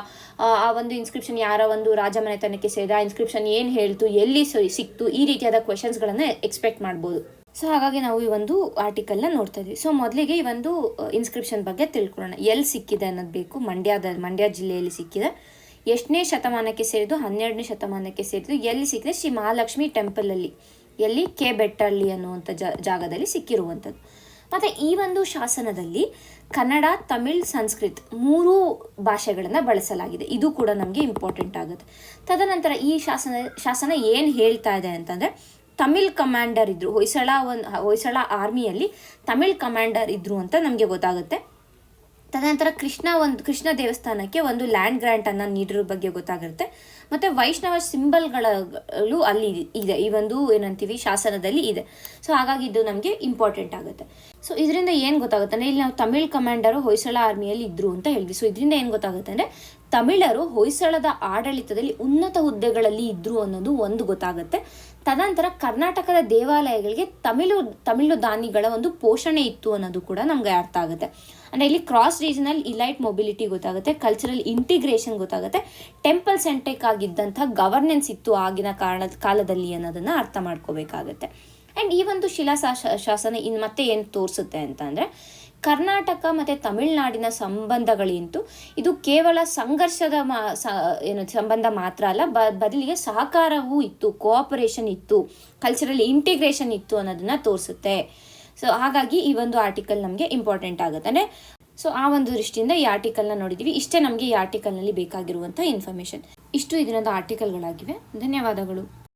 ಆ ಒಂದು ಇನ್ಸ್ಕ್ರಿಪ್ಷನ್ ಯಾರ ಒಂದು ರಾಜಮನೆತನಕ್ಕೆ ಸೇರಿದ, ಆ ಇನ್ಸ್ಕ್ರಿಪ್ಷನ್ ಏನು ಹೇಳ್ತು, ಎಲ್ಲಿ ಸಿಕ್ತು, ಈ ರೀತಿಯಾದ ಕ್ವೆಶನ್ಸ್ಗಳನ್ನು ಎಕ್ಸ್ಪೆಕ್ಟ್ ಮಾಡ್ಬೋದು. ಸೊ ಹಾಗಾಗಿ ನಾವು ಈ ಒಂದು ಆರ್ಟಿಕಲ್ನ ನೋಡ್ತಾ ಇದ್ವಿ. ಸೊ ಮೊದಲಿಗೆ ಈ ಒಂದು ಇನ್ಸ್ಕ್ರಿಪ್ಷನ್ ಬಗ್ಗೆ ತಿಳ್ಕೊಳ್ಳೋಣ. ಎಲ್ಲಿ ಸಿಕ್ಕಿದೆ ಅನ್ನೋದು ಬೇಕು. ಮಂಡ್ಯ ಜಿಲ್ಲೆಯಲ್ಲಿ ಸಿಕ್ಕಿದೆ. ಎಷ್ಟನೇ ಶತಮಾನಕ್ಕೆ ಸೇರಿದ್ದು? 12ನೇ ಶತಮಾನಕ್ಕೆ ಸೇರಿದ್ದು. ಎಲ್ಲಿ ಸಿಕ್ಕಿದೆ? ಶ್ರೀ ಮಹಾಲಕ್ಷ್ಮಿ ಟೆಂಪಲಲ್ಲಿ, ಎಲ್ಲಿ ಕೆ ಬೆಟ್ಟಹಳ್ಳಿ ಅನ್ನುವಂಥ ಜಾಗದಲ್ಲಿ ಸಿಕ್ಕಿರುವಂಥದ್ದು. ಮತ್ತು ಈ ಒಂದು ಶಾಸನದಲ್ಲಿ ಕನ್ನಡ, ತಮಿಳ್, ಸಂಸ್ಕೃತ್ 3 ಭಾಷೆಗಳನ್ನು ಬಳಸಲಾಗಿದೆ. ಇದು ಕೂಡ ನಮಗೆ ಇಂಪಾರ್ಟೆಂಟ್ ಆಗುತ್ತೆ. ತದನಂತರ ಈ ಶಾಸನ ಏನು ಹೇಳ್ತಾ ಇದೆ ಅಂತಂದರೆ, ತಮಿಳ್ ಕಮಾಂಡರ್ ಇದ್ದರು, ಹೊಯ್ಸಳ ಆರ್ಮಿಯಲ್ಲಿ ತಮಿಳ್ ಕಮಾಂಡರ್ ಇದ್ದರು ಅಂತ ನಮಗೆ ಗೊತ್ತಾಗುತ್ತೆ. ತದನಂತರ ಕೃಷ್ಣ ದೇವಸ್ಥಾನಕ್ಕೆ ಒಂದು ಲ್ಯಾಂಡ್ ಗ್ರ್ಯಾಂಟನ್ನು ನೀಡಿರೋ ಬಗ್ಗೆ ಗೊತ್ತಾಗುತ್ತೆ. ಮತ್ತು ವೈಷ್ಣವ ಸಿಂಬಲ್ಗಳು ಅಲ್ಲಿ ಇದೆ, ಈ ಒಂದು ಏನಂತೀವಿ ಶಾಸನದಲ್ಲಿ ಇದೆ. ಸೊ ಹಾಗಾಗಿ ಇದು ನಮಗೆ ಇಂಪಾರ್ಟೆಂಟ್ ಆಗುತ್ತೆ. ಸೊ ಇದರಿಂದ ಏನು ಗೊತ್ತಾಗುತ್ತೆ ಅಂದರೆ, ಇಲ್ಲಿ ನಾವು ತಮಿಳ್ ಕಮಾಂಡರು ಹೊಯ್ಸಳ ಆರ್ಮಿಯಲ್ಲಿ ಇದ್ದರು ಅಂತ ಹೇಳಿದ್ವಿ. ಸೊ ಇದರಿಂದ ಏನು ಗೊತ್ತಾಗುತ್ತೆ ಅಂದರೆ, ತಮಿಳರು ಹೊಯ್ಸಳದ ಆಡಳಿತದಲ್ಲಿ ಉನ್ನತ ಹುದ್ದೆಗಳಲ್ಲಿ ಇದ್ದರು ಅನ್ನೋದು ಒಂದು ಗೊತ್ತಾಗುತ್ತೆ. ತದನಂತರ ಕರ್ನಾಟಕದ ದೇವಾಲಯಗಳಿಗೆ ತಮಿಳು ದಾನಿಗಳ ಒಂದು ಪೋಷಣೆ ಇತ್ತು ಅನ್ನೋದು ಕೂಡ ನಮಗೆ ಅರ್ಥ ಆಗುತ್ತೆ. ಅಂದರೆ ಇಲ್ಲಿ ಕ್ರಾಸ್ ರೀಜನಲ್ ಇಲೈಟ್ ಮೊಬಿಲಿಟಿ ಗೊತ್ತಾಗುತ್ತೆ, ಕಲ್ಚರಲ್ ಇಂಟಿಗ್ರೇಷನ್ ಗೊತ್ತಾಗುತ್ತೆ, ಟೆಂಪಲ್ ಸೆಂಟ್ರಿಕ್ ಆಗಿದ್ದಂಥ ಗವರ್ನೆನ್ಸ್ ಇತ್ತು ಆಗಿನ ಕಾಲದಲ್ಲಿ ಅನ್ನೋದನ್ನು ಅರ್ಥ ಮಾಡ್ಕೋಬೇಕಾಗತ್ತೆ. ಆ್ಯಂಡ್ ಈ ಒಂದು ಶಾಸನ ಮತ್ತೆ ಏನು ತೋರಿಸುತ್ತೆ ಅಂತ ಅಂದರೆ, ಕರ್ನಾಟಕ ಮತ್ತು ತಮಿಳುನಾಡಿನ ಸಂಬಂಧಗಳೇಂತು ಇದು ಕೇವಲ ಸಂಘರ್ಷದ ಸಂಬಂಧ ಮಾತ್ರ ಅಲ್ಲ, ಬದಲಿಗೆ ಸಹಕಾರವೂ ಇತ್ತು, ಕೋಆಪರೇಷನ್ ಇತ್ತು, ಕಲ್ಚರಲ್ ಇಂಟಿಗ್ರೇಷನ್ ಇತ್ತು ಅನ್ನೋದನ್ನ ತೋರಿಸುತ್ತೆ. ಸೊ ಹಾಗಾಗಿ ಈ ಒಂದು ಆರ್ಟಿಕಲ್ ನಮಗೆ ಇಂಪಾರ್ಟೆಂಟ್ ಆಗುತ್ತೆ. ಸೊ ಆ ಒಂದು ದೃಷ್ಟಿಯಿಂದ ಈ ಆರ್ಟಿಕಲ್ನ ನೋಡಿದ್ದೀವಿ. ಇಷ್ಟೇ ನಮಗೆ ಈ ಆರ್ಟಿಕಲ್ನಲ್ಲಿ ಬೇಕಾಗಿರುವಂಥ ಇನ್ಫಾರ್ಮೇಷನ್. ಇಷ್ಟು ಇದರಿಂದ ಆರ್ಟಿಕಲ್ಗಳಾಗಿವೆ. ಧನ್ಯವಾದಗಳು.